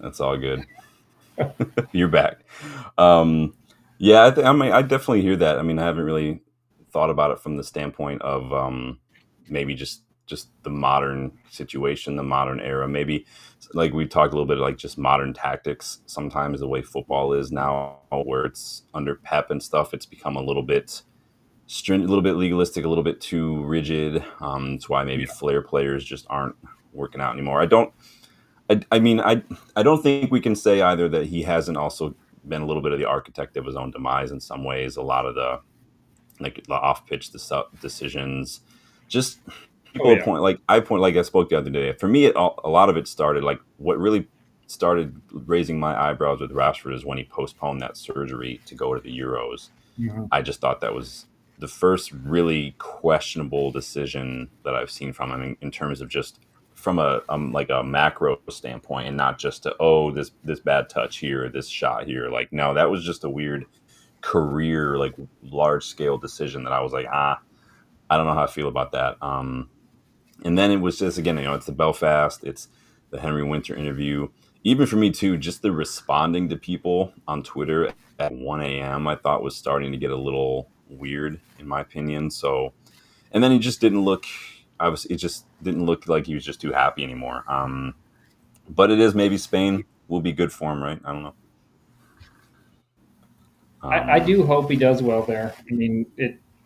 S1: That's all good. You're back. Yeah, I definitely hear that. I mean, I haven't really thought about it from the standpoint of maybe just the modern situation, the modern era. Maybe like we talked a little bit like just modern tactics. Sometimes the way football is now, where it's under Pep and stuff, it's become a little bit stringent, a little bit legalistic, a little bit too rigid. That's why maybe
S2: yeah.
S1: flair players just aren't working out anymore. I mean, I don't think we can say either that he hasn't also been a little bit of the architect of his own demise in some ways. A lot of the like the off pitch decisions, just
S2: Oh
S1: people
S2: yeah.
S1: point like I point like I spoke the other day. For me, a lot of it started like what really started raising my eyebrows with Rashford is when he postponed that surgery to go to the Euros.
S2: Mm-hmm.
S1: I just thought that was the first really questionable decision that I've seen from him in terms of just from a like a macro standpoint and not just to this bad touch here, this shot here. Like no, that was just a weird career like large scale decision that I was like I don't know how I feel about that. And then it was just again, it's the Belfast, it's the Henry Winter interview. Even for me too, just the responding to people on Twitter at 1 a.m. I thought was starting to get a little weird, in my opinion. So, and then he just didn't look. It just didn't look like he was just too happy anymore. But it is maybe Spain will be good for him, right? I don't know.
S2: I do hope he does well there. I mean,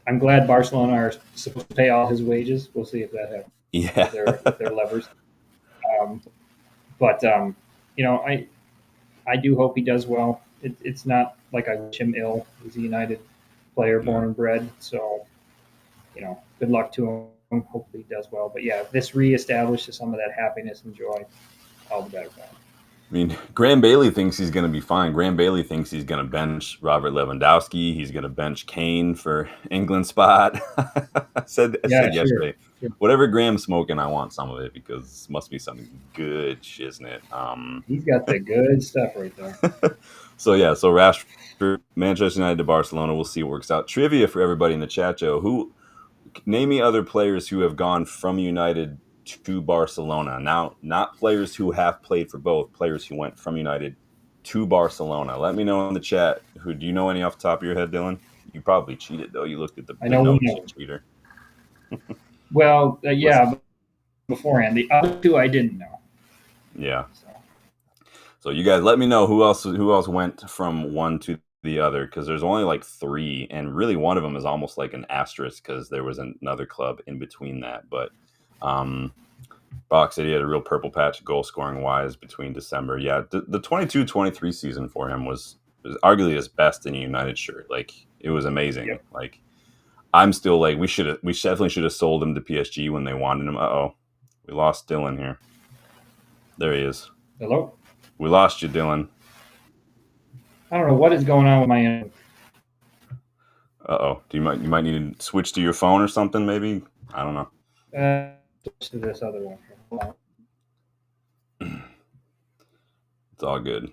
S2: I'm glad Barcelona are supposed to pay all his wages. We'll see if that happens
S1: Yeah,
S2: with their levers. Um, but I do hope he does well. It's not like I wish him ill. He's a United player,
S1: yeah.
S2: born and bred. So good luck to him. Hopefully he does well. But yeah, this reestablishes some of that happiness and joy. All the better for him.
S1: I mean, Graham Bailey thinks he's going to be fine. Graham Bailey thinks he's going to bench Robert Lewandowski. He's going to bench Kane for England spot. I said
S2: Yeah, sure.
S1: yesterday, whatever Graham's smoking, I want some of it because it must be something good, shiznit.
S2: He's got the good stuff right there.
S1: So Rashford, Manchester United to Barcelona. We'll see what works out. Trivia for everybody in the chat, Joe. Name me other players who have gone from United to Barcelona. Now, not players who have played for both, players who went from United to Barcelona. Let me know in the chat. Do you know any off the top of your head, Dylan? you probably cheated though. You looked at
S2: I
S1: the
S2: know one
S1: notes,
S2: of
S1: you
S2: them.
S1: cheater.
S2: Well,
S1: Listen,
S2: yeah, beforehand. The other two I didn't know.
S1: yeah.
S2: So
S1: So you guys, let me know who else went from one to the other because there's only like three, and really one of them is almost like an asterisk because there was another club in between that. But um, Box City had a real purple patch goal scoring wise between December. Yeah, the 22-23 season for him was arguably his best in a United shirt. Like it was amazing.
S2: yep.
S1: Like I'm still like we definitely should have sold him to PSG when they wanted him. We lost Dylan here. There he is.
S2: Hello.
S1: We lost you, Dylan.
S2: I don't know what is going on with my end.
S1: You might need to switch to your phone or something? Maybe I don't know.
S2: To this other one. Hold on.
S1: It's all good.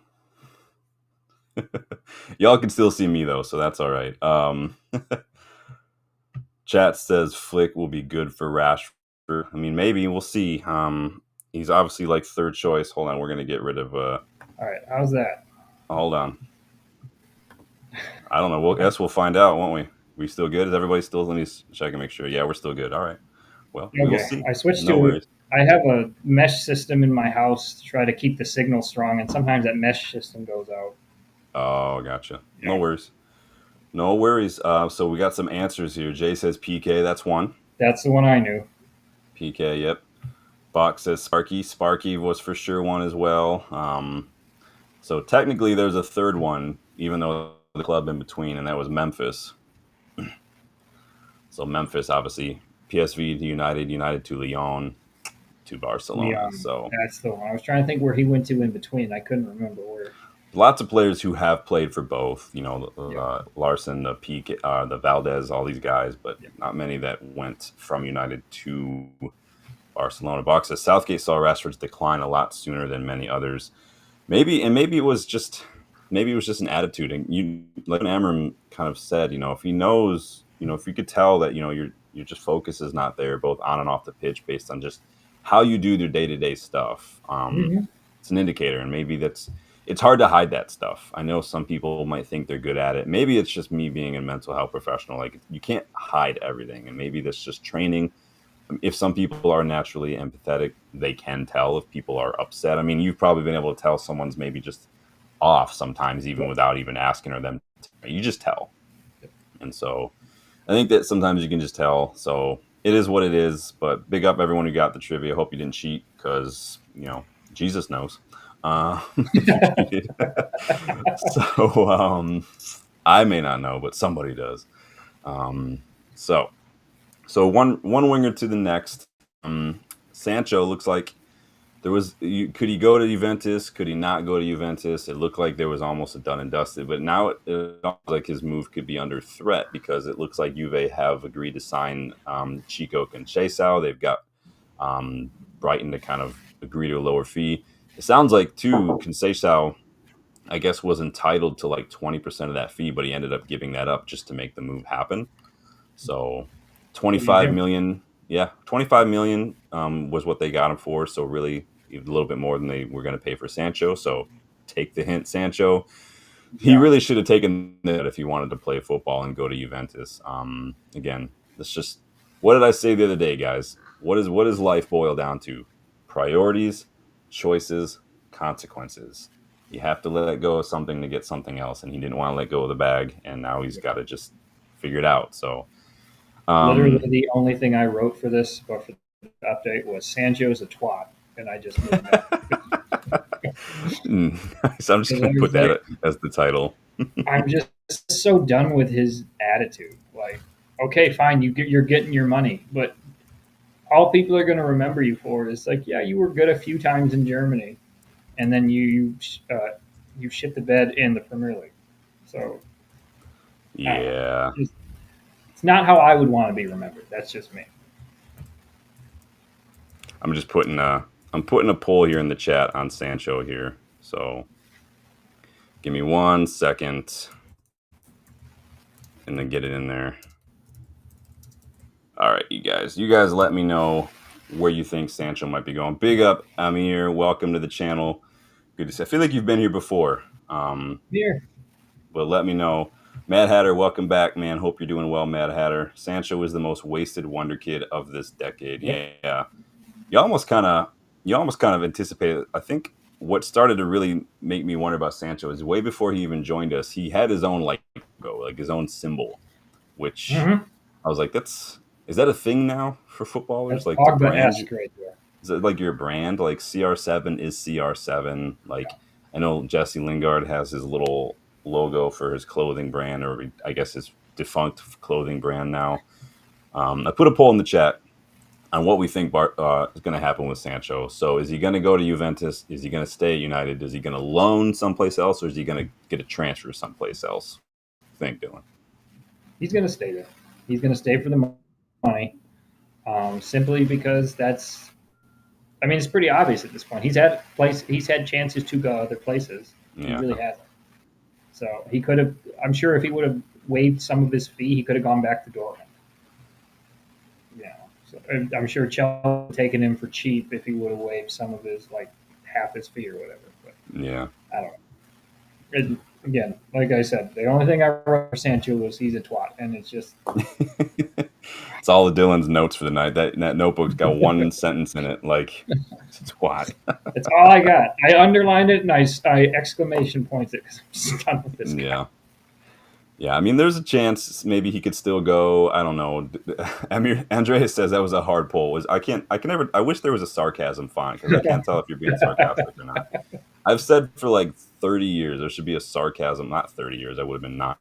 S1: Y'all can still see me though, so that's all right. Chat says Flick will be good for Rashford. I mean, maybe we'll see. He's obviously like third choice. Hold on, we're gonna get rid of.
S2: All right. How's that?
S1: Hold on. I don't know. Guess we'll find out, won't we? We still good? Is everybody still? Let me check and make sure. Yeah, we're still good. All right. Well, we will
S2: Okay.
S1: see.
S2: I switched
S1: No
S2: to.
S1: worries.
S2: I have a mesh system in my house to try to keep the signal strong, and sometimes that mesh system goes out.
S1: Oh, gotcha. No
S2: Yeah.
S1: worries. No worries. So we got some answers here. Jay says PK. That's one.
S2: That's the one I knew.
S1: PK. Yep. Box says Sparky. Sparky was for sure one as well. So technically, there's a third one, even though the club in between, and that was Memphis. So Memphis, obviously, PSV to United, United to Lyon, to Barcelona. So
S2: That's the one. I was trying to think where he went to in between. I couldn't remember where.
S1: lots of players who have played for both. You know,
S2: Yep.
S1: Larson, the Peak, the Valdez, all these guys, but
S2: Yep.
S1: not many that went from United to Barcelona. Box says Southgate saw Rashford's decline a lot sooner than many others. Maybe it was just an attitude. And you, like Amorim kind of said, if he knows, if you could tell that your just focus is not there, both on and off the pitch, based on just how you do their day to day stuff.
S2: Mm-hmm.
S1: It's an indicator, and maybe it's hard to hide that stuff. I know some people might think they're good at it. Maybe it's just me being a mental health professional. Like you can't hide everything, and maybe that's just training. If some people are naturally empathetic, they can tell if people are upset. I mean, you've probably been able to tell someone's maybe just off sometimes, even
S2: Yep.
S1: without even asking or them. You just tell.
S2: Yep.
S1: And so I think that sometimes you can just tell. So it is what it is. But big up everyone who got the trivia. Hope you didn't cheat because, Jesus knows if you cheated. So I may not know, but somebody does. Um, so one winger to the next. Sancho looks like could he go to Juventus? Could he not go to Juventus? It looked like there was almost a done and dusted, but now it looks like his move could be under threat because it looks like Juve have agreed to sign Chico Conceição. They've got Brighton to kind of agree to a lower fee. It sounds like too Conceição, I guess, was entitled to like 20% of that fee, but he ended up giving that up just to make the move happen. So
S2: What do you
S1: 25
S2: do?
S1: million. Yeah, 25 million was what they got him for. So really a little bit more than they were going to pay for Sancho. So take the hint, Sancho. He
S2: Yeah.
S1: really should have taken that if he wanted to play football and go to Juventus. Again, that's just what did I say the other day, guys? What is life boil down to? Priorities, choices, consequences. You have to let go of something to get something else, and he didn't want to let go of the bag, and now he's got to just figure it out. So,
S2: Literally,
S1: um,
S2: the only thing I wrote for this, but for the update, was Sancho's a twat, and I just moved that
S1: so I'm just
S2: because I
S1: gonna put
S2: was like,
S1: that as the title.
S2: I'm just so done with his attitude. Like, okay, fine, you're getting your money, but all people are going to remember you for is like, yeah, you were good a few times in Germany, and then you shit the bed in the Premier League. So I don't know.
S1: Yeah,
S2: It's not how I would want to be remembered. That's just me.
S1: I'm just putting a poll here in the chat on Sancho here. So give me 1 second and then get it in there. All right, you guys let me know where you think Sancho might be going. Big up, Amir. Welcome to the channel. Good to see. I feel like you've been here before.
S2: Here,
S1: But let me know. Mad Hatter, welcome back, man. Hope you're doing well, Mad Hatter. Sancho is the most wasted wonder kid of this decade.
S2: Yep.
S1: Yeah, you almost kind of, you almost kind of anticipated. I think what started to really make me wonder about Sancho is way before he even joined us, he had his own like logo, like his own symbol, which
S2: Mm-hmm.
S1: I was like, is that a thing now for
S2: That's
S1: footballers? Like to brand,
S2: Pogba-esque right there.
S1: is it like your brand? Like CR7 is CR7. Like I know Jesse Lingard has his little logo for his clothing brand, or I guess his defunct clothing brand now. I put a poll in the chat on what we think is going to happen with Sancho. So is he going to go to Juventus? Is he going to stay at United? Is he going to loan someplace else, or is he going to get a transfer someplace else? Think, Dylan.
S2: He's going to stay there. He's going to stay for the money, simply because that's. I mean, it's pretty obvious at this point. He's had chances to go other places. He
S1: Yeah.
S2: really hasn't. So he could have. I'm sure if he would have waived some of his fee, he could have gone back to Dortmund. Yeah. So I'm sure Chelsea would have taken him for cheap if he would have waived some of his like half his fee or whatever. But
S1: Yeah.
S2: I don't know. Again, like I said, the only thing I wrote for Sancho was he's a twat, and it's just
S1: It's all of Dylan's notes for the night. That notebook's got one sentence in it. Like, it's a twat.
S2: that's all I got. I underlined it and I exclamation points it because I'm just done with this guy.
S1: Yeah. Yeah, I mean, there's a chance maybe he could still go. I don't know. Andreas says that was a hard pull. I can never. I wish there was a sarcasm font because I can't tell if you're being sarcastic or not. I've said for like 30 years there should be a sarcasm. Not 30 years. I would have been 9.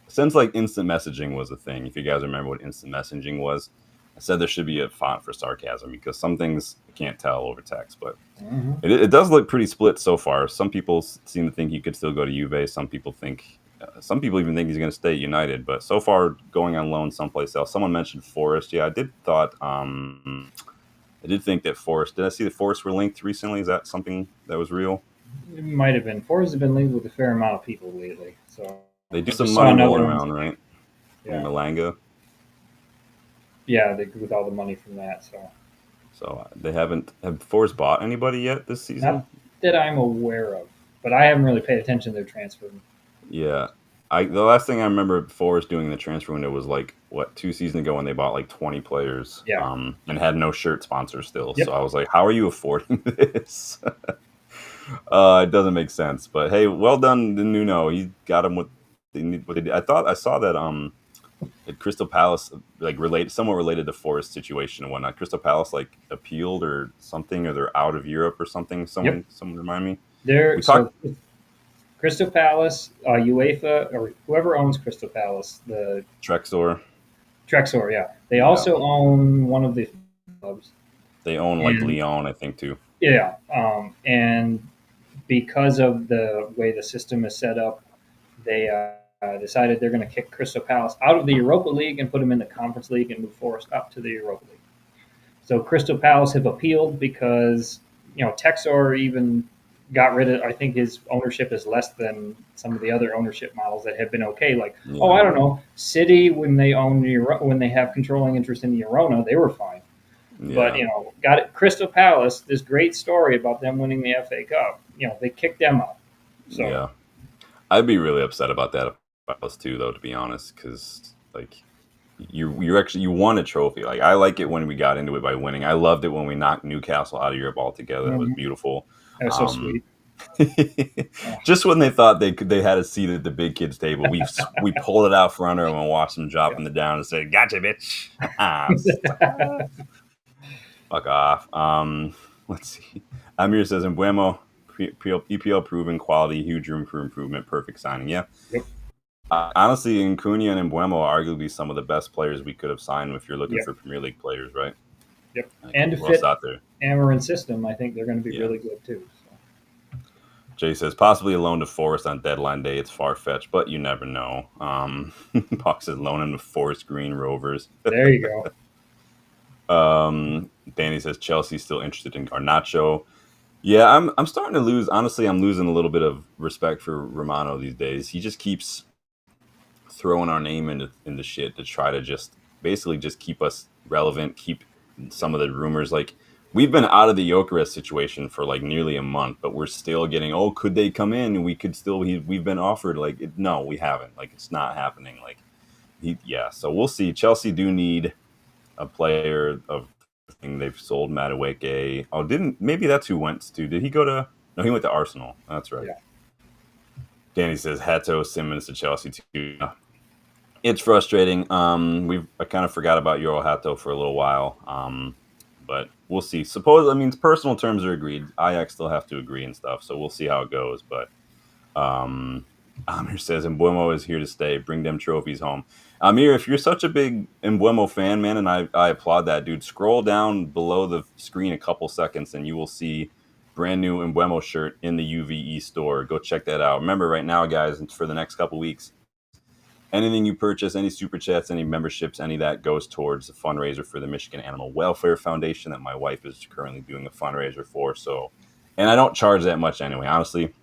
S1: Since like instant messaging was a thing. If you guys remember what instant messaging was, I said there should be a font for sarcasm because some things I can't tell over text, but
S2: Mm-hmm.
S1: it does look pretty split so far. Some people seem to think he could still go to Juve. Some people even think he's going to stay at United. But so far, going on loan someplace else. Someone mentioned Forest. Yeah, I did think that Forest. Did I see that Forest were linked recently? Is that something that was real?
S2: It might have been. Forrest has been linked with a fair amount of people lately, so
S1: They do
S2: I
S1: some
S2: just saw
S1: money
S2: another
S1: rolling
S2: one.
S1: around, right? From
S2: Yeah,
S1: Malanga.
S2: yeah, with all the money from that. So
S1: So they haven't. Have Forest bought anybody yet this season?
S2: not that I'm aware of, but I haven't really paid attention to their transfer.
S1: Yeah. The last thing I remember Forest doing in the transfer window was like what 2 seasons ago when they bought like 20 players,
S2: Yeah.
S1: and had no shirt sponsor still.
S2: Yep.
S1: So I was like, how are you affording this? It doesn't make sense. But hey, well done to Nuno. He got him what they need. What they did. I thought I saw that at Crystal Palace, like somewhat related to Forest situation and whatnot. Crystal Palace like appealed or something, or they're out of Europe or something. Someone remind me.
S2: There,
S1: We
S2: so
S1: talked.
S2: Crystal Palace, UEFA, or whoever owns Crystal Palace, the
S1: Trexor.
S2: Trexor, yeah. They
S1: Yeah.
S2: also own one of the clubs.
S1: They own like
S2: And-
S1: Lyon, I think, too.
S2: Yeah, and because of the way the system is set up, they decided they're going to kick Crystal Palace out of the Europa League and put them in the Conference League and move Forest up to the Europa League. So Crystal Palace have appealed because Texor even got rid of. I think his ownership is less than some of the other ownership models that have been okay. Like,
S1: Yeah.
S2: I don't know, City when they own when they have controlling interest in the Arona, they were fine.
S1: Yeah.
S2: But got it. Crystal Palace, this great story about them winning the FA Cup. They kicked them out. So
S1: Yeah. I'd be really upset about that if I was too, though, to be honest, because like you won a trophy. Like I like it when we got into it by winning. I loved it when we knocked Newcastle out of Europe altogether. That was beautiful.
S2: that was so sweet.
S1: Just when they thought they had a seat at the big kids table, we pulled it out from under them and watched them dropping it down and say, "Gotcha, bitch." Fuck off. Let's see. Amir says, Mbeumo, EPL proven quality, huge room for improvement, perfect signing. Yeah.
S2: Yep.
S1: Honestly, Nkunku and Mbeumo are arguably some of the best players we could have signed if you're looking for Premier League players, right?
S2: Yep.
S1: Like,
S2: And to
S1: who
S2: fit
S1: else out there?
S2: Amorim system, I think they're going to be really good too. So.
S1: Jay says, possibly a loan to Forest on deadline day. It's far-fetched, but you never know. Buck says, loan him to Forest Green Rovers.
S2: There you
S1: go. Danny says, Chelsea's still interested in Garnacho. Yeah, I'm starting to lose. Honestly, I'm losing a little bit of respect for Romano these days. He just keeps throwing our name into shit to try to just basically just keep us relevant, keep some of the rumors. Like we've been out of the Gyökeres situation for like nearly a month, but we're still getting, oh, could they come in? We could still, we've been offered. Like, no, we haven't. Like, it's not happening. Like, yeah. So we'll see. Chelsea do need a player of the thing. They've sold Madueke. Oh, maybe that's who went to? Did he go to? No, he went to Arsenal. That's right.
S2: Yeah.
S1: Danny says Hato Simmons to Chelsea too. It's frustrating. I kind of forgot about Euro Hato for a little while. But we'll see. Personal terms are agreed. Ajax still have to agree and stuff, so we'll see how it goes. But Amir says Mbeumo is here to stay. Bring them trophies home. Amir, if you're such a big Mbeumo fan, man, and I applaud that, dude, scroll down below the screen a couple seconds and you will see brand new Mbeumo shirt in the UVE store. Go check that out. Remember, right now, guys, for the next couple weeks, anything you purchase, any super chats, any memberships, any of that goes towards the fundraiser for the Michigan Animal Welfare Foundation that my wife is currently doing a fundraiser for. So, and I don't charge that much anyway. Honestly,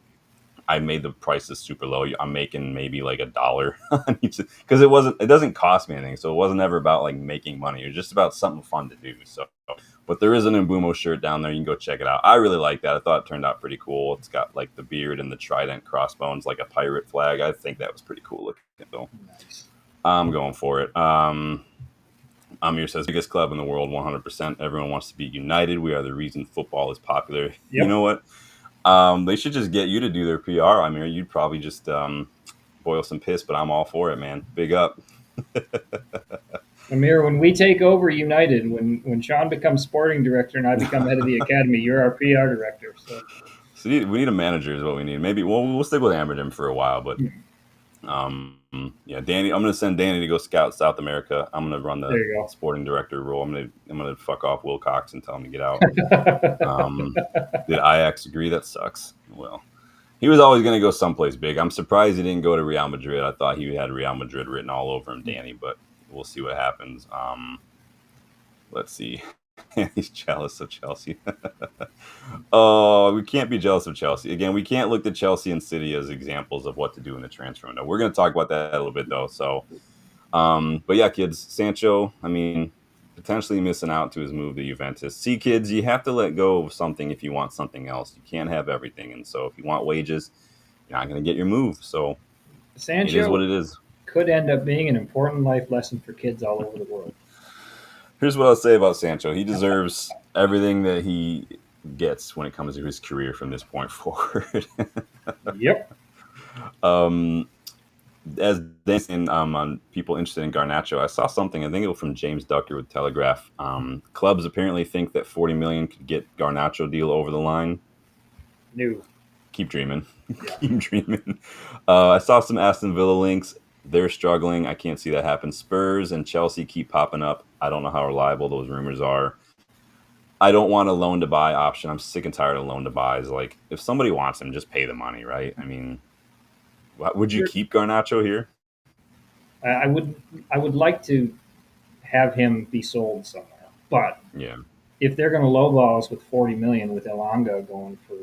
S1: I made the prices super low. I'm making maybe like $1 on each, because it doesn't cost me anything. So it wasn't ever about like making money. It was just about something fun to do. So, but there is an Mbeumo shirt down there. You can go check it out. I really like that. I thought it turned out pretty cool. It's got like the beard and the trident crossbones, like a pirate flag. I think that was pretty cool looking. So
S2: Nice.
S1: I'm going for it. Amir says, biggest club in the world, 100%. Everyone wants to be united. We are the reason football is popular.
S2: Yep.
S1: You know what? They should just get you to do their PR. Amir, you'd probably just boil some piss, but I'm all for it, man. Big up.
S2: Amir, when we take over United, when Sean becomes sporting director and I become head of the academy, you're our PR director. So
S1: we need a manager is what we need. Maybe we'll stick with Amerdin for a while, but yeah, Danny. I'm gonna send Danny to go scout South America. I'm gonna run the sporting director role. I'm gonna fuck off Will Cox and tell him to get out. Did Ajax agree? That sucks. Well, he was always gonna go someplace big. I'm surprised he didn't go to Real Madrid. I thought he had Real Madrid written all over him, Danny. But we'll see what happens. Let's see. He's jealous of Chelsea. Oh, we can't be jealous of Chelsea. Again, we can't look to Chelsea and City as examples of what to do in the transfer window. We're going to talk about that a little bit, though. So, but yeah, kids, Sancho, potentially missing out to his move to Juventus. See, kids, you have to let go of something if you want something else. You can't have everything. And so if you want wages, you're not going to get your move. So
S2: Sancho
S1: it is what it is.
S2: Could end up being an important life lesson for kids all over the world.
S1: Here's what I'll say about Sancho. He deserves everything that he gets when it comes to his career from this point forward.
S2: Yep.
S1: As dancing on people interested in Garnacho, I saw something, I think it was from James Ducker with Telegraph. Clubs apparently think that $40 million could get Garnacho deal over the line.
S2: No.
S1: Keep dreaming. Yeah. Keep dreaming. I saw some Aston Villa links. They're struggling. I can't see that happen. Spurs and Chelsea keep popping up. I don't know how reliable those rumors are. I don't want a loan to buy option. I'm sick and tired of loan to buys. Like, if somebody wants him, just pay the money, right? Would you keep Garnacho here?
S2: I would like to have him be sold somewhere, but
S1: yeah,
S2: if they're going to lowball us with $40 million with Elanga going for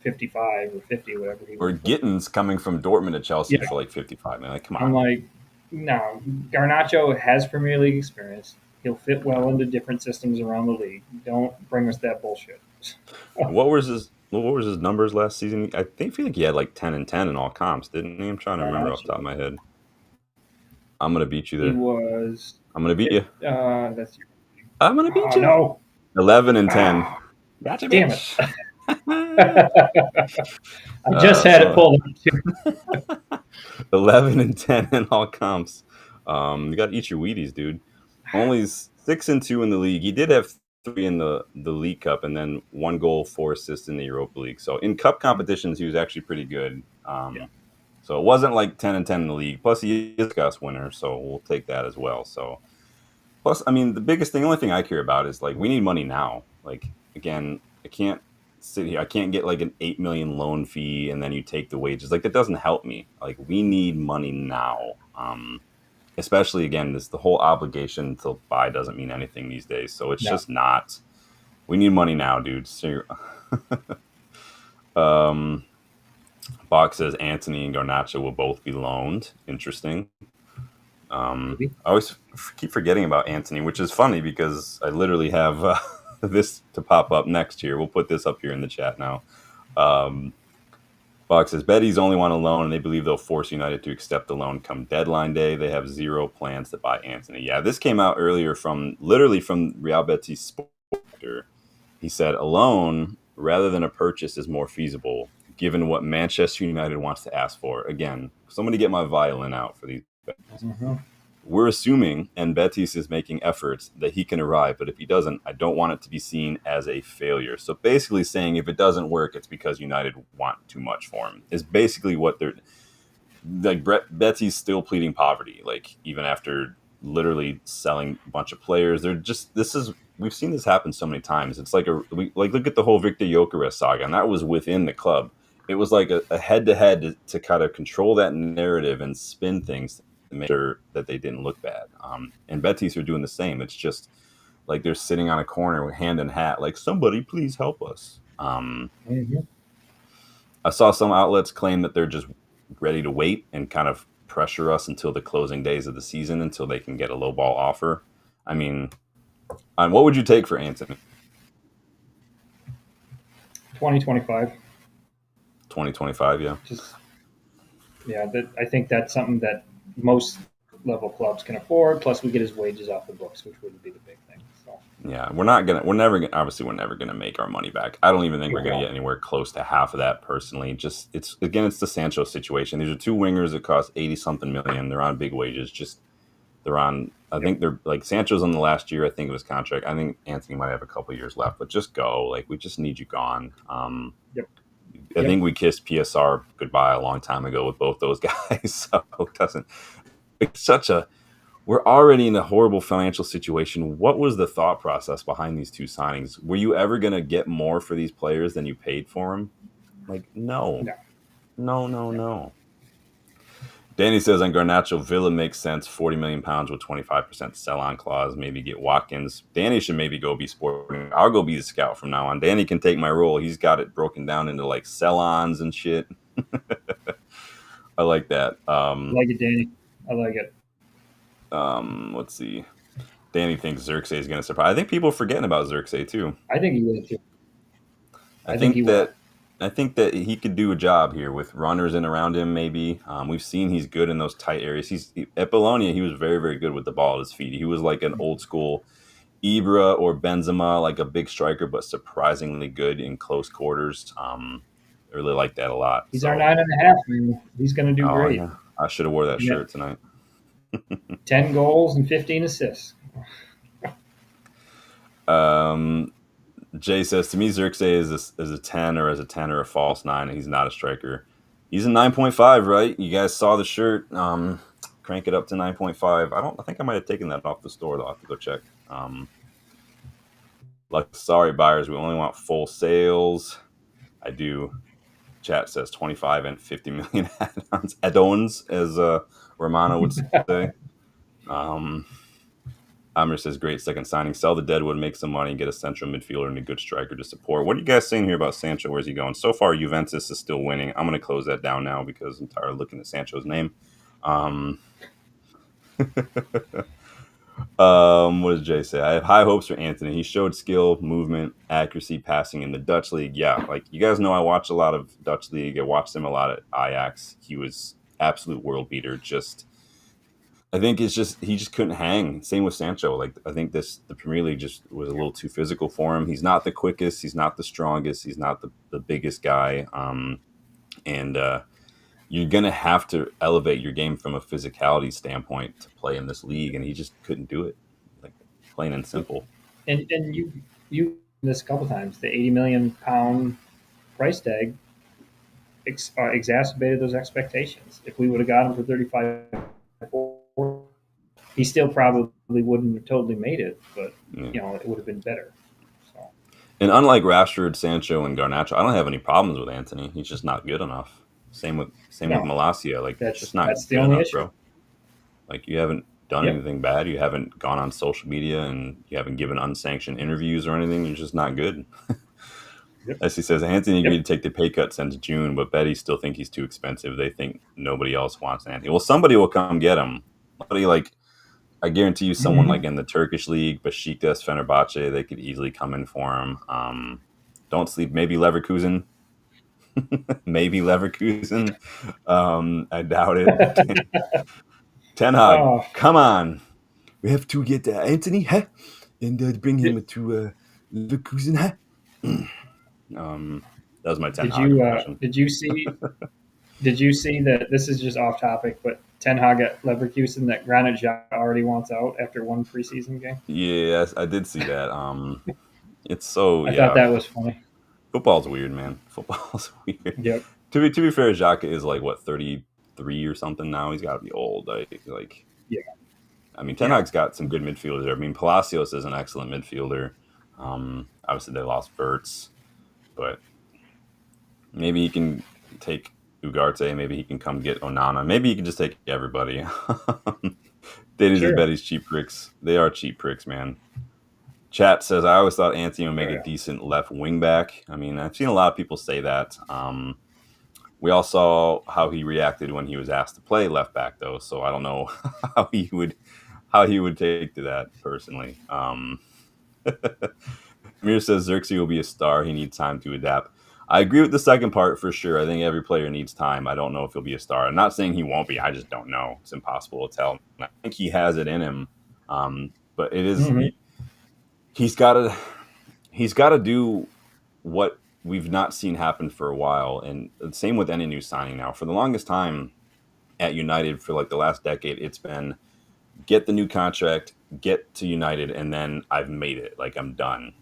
S2: 55 or 50, whatever.
S1: Or Gittins coming from Dortmund to Chelsea for like 55 million. Like, come on.
S2: I'm like, no. Garnacho has Premier League experience. He'll fit well into different systems around the league. Don't bring us that bullshit.
S1: What was his numbers last season? I feel like he had like 10 and 10 in all comps, didn't he? I'm trying to remember off the top of my head. I'm gonna beat you there.
S2: He was.
S1: I'm gonna beat you.
S2: That's your.
S1: I'm gonna beat you.
S2: No.
S1: 11 and 10. Gotcha,
S2: damn
S1: bitch.
S2: it. I just had it pulled up.
S1: 11 and 10 in all comps. You got to eat your Wheaties, dude. Only 6 and 2 in the league. He did have 3 in the League Cup, and then 1 goal, 4 assists in the Europa League. So in cup competitions, he was actually pretty good. So it wasn't like 10 and 10 in the league. Plus, he is a Gus winner, so we'll take that as well. So, plus, the only thing I care about is like we need money now. Like, again, I can't sit here. I can't get like an $8 million loan fee and then you take the wages. Like, that doesn't help me. Like, we need money now. Especially again, the whole obligation to buy doesn't mean anything these days. So it's just not. We need money now, dude. So Box says Anthony and Garnacho will both be loaned. Interesting. I always keep forgetting about Anthony, which is funny because I literally have this to pop up next here. We'll put this up here in the chat now. Fox says Betty's only want a loan, and they believe they'll force United to accept the loan come deadline day. They have zero plans to buy Antony. Yeah, this came out earlier from Real Betis Sport. He said a loan rather than a purchase is more feasible, given what Manchester United wants to ask for. Again, somebody get my violin out for these. We're assuming, and Betis is making efforts, that he can arrive, but if he doesn't, I don't want it to be seen as a failure. So basically saying if it doesn't work, it's because United want too much for him, is basically what they're... Like, Betis still pleading poverty, like, even after literally selling a bunch of players. They're just... We've seen this happen so many times. It's like look at the whole Victor Gyökeres saga, and that was within the club. It was like a head-to-head to kind of control that narrative and spin things to make sure that they didn't look bad. And Betis are doing the same. It's just like they're sitting on a corner with hand in hat, like, somebody please help us. I saw some outlets claim that they're just ready to wait and kind of pressure us until the closing days of the season until they can get a lowball offer. I mean, what would you take for Antony?
S2: 2025.
S1: 2025, yeah.
S2: I think that's something that most level clubs can afford. Plus, we get his wages off the books, which would be the big thing. So.
S1: Yeah, we're never gonna make our money back. I don't even think we're gonna get anywhere close to half of that personally. Just it's the Sancho situation. These are two wingers that cost 80-something million. They're on big wages. I think they're like Sancho's on the last year, I think, of his contract. I think Antony might have a couple years left, but just go. Like, we just need you gone. I think we kissed PSR goodbye a long time ago with both those guys. So we're already in a horrible financial situation. What was the thought process behind these two signings? Were you ever going to get more for these players than you paid for them? Like, no. Danny says on Garnacho, Villa makes sense. 40 million pounds with 25% sell-on clause. Maybe get Watkins. Danny should maybe go be sporting. I'll go be the scout from now on. Danny can take my role. He's got it broken down into like sell-ons and shit. I like that.
S2: I like it, Danny. I like it.
S1: Let's see. Danny thinks Xerxes is going to surprise. I think people are forgetting about Xerxes too.
S2: I think he will too.
S1: I think that he could do a job here with runners in around him. Maybe we've seen he's good in those tight areas. At Bologna, he was very, very good with the ball at his feet. He was like an old school Ibra or Benzema, like a big striker, but surprisingly good in close quarters. I really like that a lot.
S2: He's our 9.5. Man. He's going to do great.
S1: Yeah. I should have wore that shirt tonight.
S2: 10 goals and 15 assists.
S1: Jay says, to me, Xerxes is a 10 or as a 10 or a false 9, and he's not a striker. He's a 9.5, right? You guys saw the shirt. Crank it up to 9.5. I think I might have taken that off the store, though. I'll have to go check. Sorry, buyers, we only want full sales. I do. Chat says 25 and 50 million add-ons, as Romano would say. Amir says, great second signing. Sell the Deadwood, make some money, get a central midfielder and a good striker to support. What are you guys saying here about Sancho? Where's he going? So far, Juventus is still winning. I'm going to close that down now because I'm tired of looking at Sancho's name. What does Jay say? I have high hopes for Antony. He showed skill, movement, accuracy, passing in the Dutch league. Yeah, like you guys know, I watch a lot of Dutch league. I watched him a lot at Ajax. He was absolute world beater. I think he just couldn't hang. Same with Sancho. Like, I think the Premier League just was a little too physical for him. He's not the quickest. He's not the strongest. He's not the biggest guy. You're going to have to elevate your game from a physicality standpoint to play in this league, and he just couldn't do it. Like, plain and simple.
S2: And you this a couple times. The 80 million pound price tag exacerbated those expectations. If we would have got him for 35, he still probably wouldn't have totally made it, but it would have been better. So.
S1: And unlike Rashford, Sancho, and Garnacho, I don't have any problems with Antony. He's just not good enough. Same with Malacia. Like, that's just not
S2: that's
S1: good
S2: the only
S1: enough,
S2: issue.
S1: bro. Like, you haven't done anything bad. You haven't gone on social media, and you haven't given unsanctioned interviews or anything. You're just not good. As he says, Antony agreed to take the pay cut since June, but Betty still think he's too expensive. They think nobody else wants Antony. Well, somebody will come get him. Somebody like I guarantee you, someone like
S2: Mhm.
S1: in the Turkish league, Besiktas, Fenerbahce, they could easily come in for him. Don't sleep. Maybe Leverkusen. Maybe Leverkusen. I doubt it. Ten Hag,
S2: Oh,
S1: come on. We have to get Anthony, huh? And bring
S2: did,
S1: him to Leverkusen, huh? That was my Ten
S2: did
S1: Hag
S2: you
S1: impression.
S2: did you see did you see that this is just off topic, but Ten Hag at Leverkusen that Granit Xhaka already wants out after one preseason game?
S1: Yes, I did see that. It's so
S2: I thought
S1: yeah.
S2: that was funny.
S1: Football's weird, man. Football's weird.
S2: Yep.
S1: To be fair, Xhaka is like what 33 or something now. He's got to be old. Like
S2: Yeah.
S1: I mean, Ten
S2: Yeah.
S1: Hag's got some good midfielders. I mean, Palacios is an excellent midfielder. Obviously, they lost Verts, but maybe he can take Ugarte. Maybe he can come get Onana. Maybe he can just take everybody. They just
S2: Sure.
S1: bet he's cheap pricks. They are cheap pricks, man. Chat says I always thought Anthony would
S2: Oh
S1: make a
S2: yeah.
S1: decent left wing back. I mean, I've seen a lot of people say that. We all saw how he reacted when he was asked to play left back, though. So I don't know how he would take to that personally. Amir says Xerxes will be a star. He needs time to adapt. I agree with the second part for sure. I think every player needs time. I don't know if he'll be a star. I'm not saying he won't be. I just don't know. It's impossible to tell. I think he has it in him, but it is
S2: Hmm.
S1: he's got to he's got to do what we've not seen happen for a while. And the same with any new signing now. For the longest time at United, for like the last decade, it's been get the new contract, get to United, and then I've made it. Like I'm done.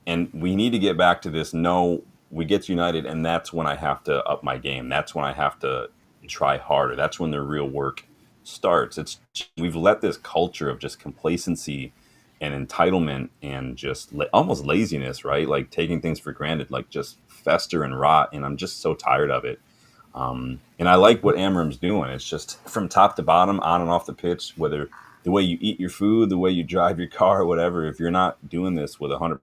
S1: And we need to get back to this. No, we get to United, and that's when I have to up my game. That's when I have to try harder. That's when the real work starts. It's we've let this culture of just complacency and entitlement and just almost laziness, right? Like taking things for granted, like just fester and rot. And I'm just so tired of it. And I like what Amorim's doing. It's just from top to bottom, on and off the pitch, whether the way you eat your food, the way you drive your car, whatever. If you're not doing this with 100%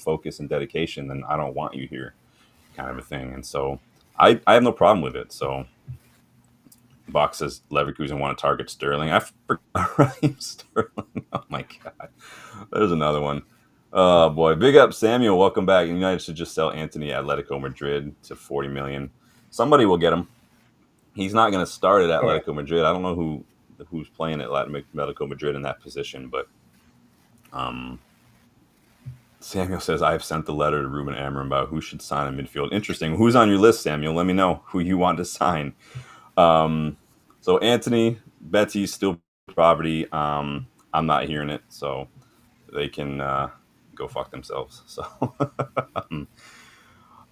S1: focus and dedication, then I don't want you here, kind of a thing. And so I have no problem with it. So Box says Leverkusen want to target Sterling. I forgot Raheem Sterling. Oh my god, there's another one. Oh boy, big up Samuel. Welcome back. United should just sell Anthony at Atletico Madrid to 40 million. Somebody will get him. He's not going to start at
S2: Oh yeah.
S1: Atletico Madrid. I don't know who's playing at Atletico Madrid in that position, but um, Samuel says I've sent the letter to Ruben Amorim about who should sign in midfield. Interesting. Who's on your list, Samuel? Let me know who you want to sign. Um, so Anthony, Betty's still poverty. I'm not hearing it, so they can go fuck themselves. So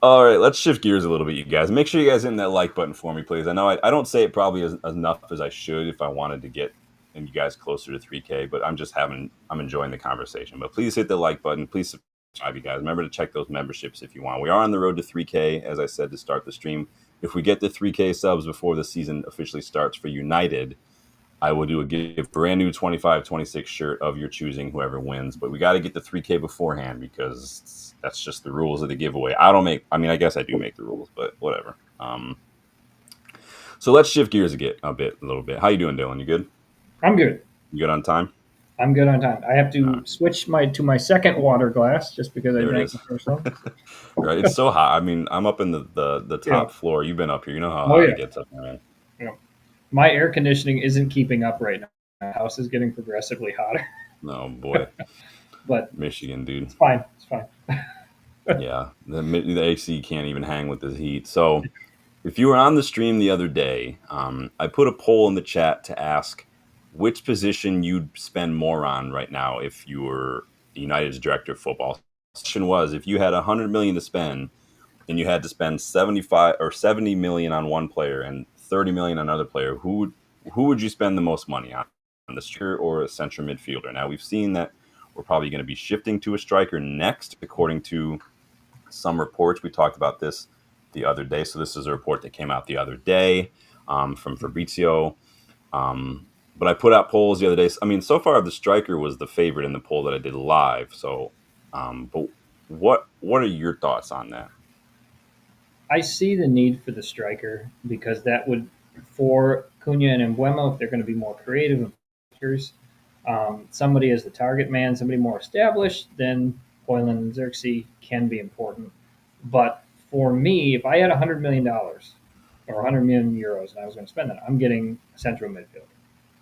S1: all right, let's shift gears a little bit, you guys. Make sure you guys hit that like button for me, please. I know I don't say it probably as enough as I should if I wanted to get you guys closer to 3K, but I'm enjoying the conversation. But please hit the like button. Please subscribe, you guys. Remember to check those memberships if you want. We are on the road to 3K, as I said to start the stream. If we get to 3K subs before the season officially starts for United, I will do a give brand new 25-26 shirt of your choosing, whoever wins. But we got to get the 3K beforehand because that's just the rules of the giveaway. I mean, I guess I do make the rules, but whatever. So let's shift gears a little bit. How you doing, Dylan? You good?
S2: I'm good.
S1: You good on time?
S2: I'm good on time. I have to
S1: Right,
S2: switch my second water glass just because I
S1: there it
S2: drank
S1: is.
S2: the first one.
S1: Right, it's so hot. I mean, I'm up in the
S2: Yeah.
S1: top floor. You've been up here. You know how
S2: Oh
S1: hot it
S2: yeah.
S1: gets up here, man.
S2: Yeah. My air conditioning isn't keeping up right now. My house is getting progressively hotter,
S1: Oh boy,
S2: but
S1: Michigan, dude.
S2: it's fine. It's fine.
S1: Yeah, the AC can't even hang with this heat. So if you were on the stream the other day, I put a poll in the chat to ask which position you'd spend more on right now if you were United's director of football. The question was if you had 100 million to spend and you had to spend 75 or 70 million on one player and 30 million on another player, who would you spend the most money on the striker or a central midfielder? Now we've seen that we're probably going to be shifting to a striker next, according to some reports. We talked about this the other day. So this is a report that came out the other day from Fabrizio. But I put out polls the other day. I mean, so far the striker was the favorite in the poll that I did live. So, but what are your thoughts on that?
S2: I see the need for the striker because that would, for Cunha and Mbeumo, if they're going to be more creative and playmakers, Somebody as the target man, somebody more established, then Hoyland and Xerxes can be important. But for me, if I had $100 million or 100 million euros and I was going to spend that, I'm getting a central midfielder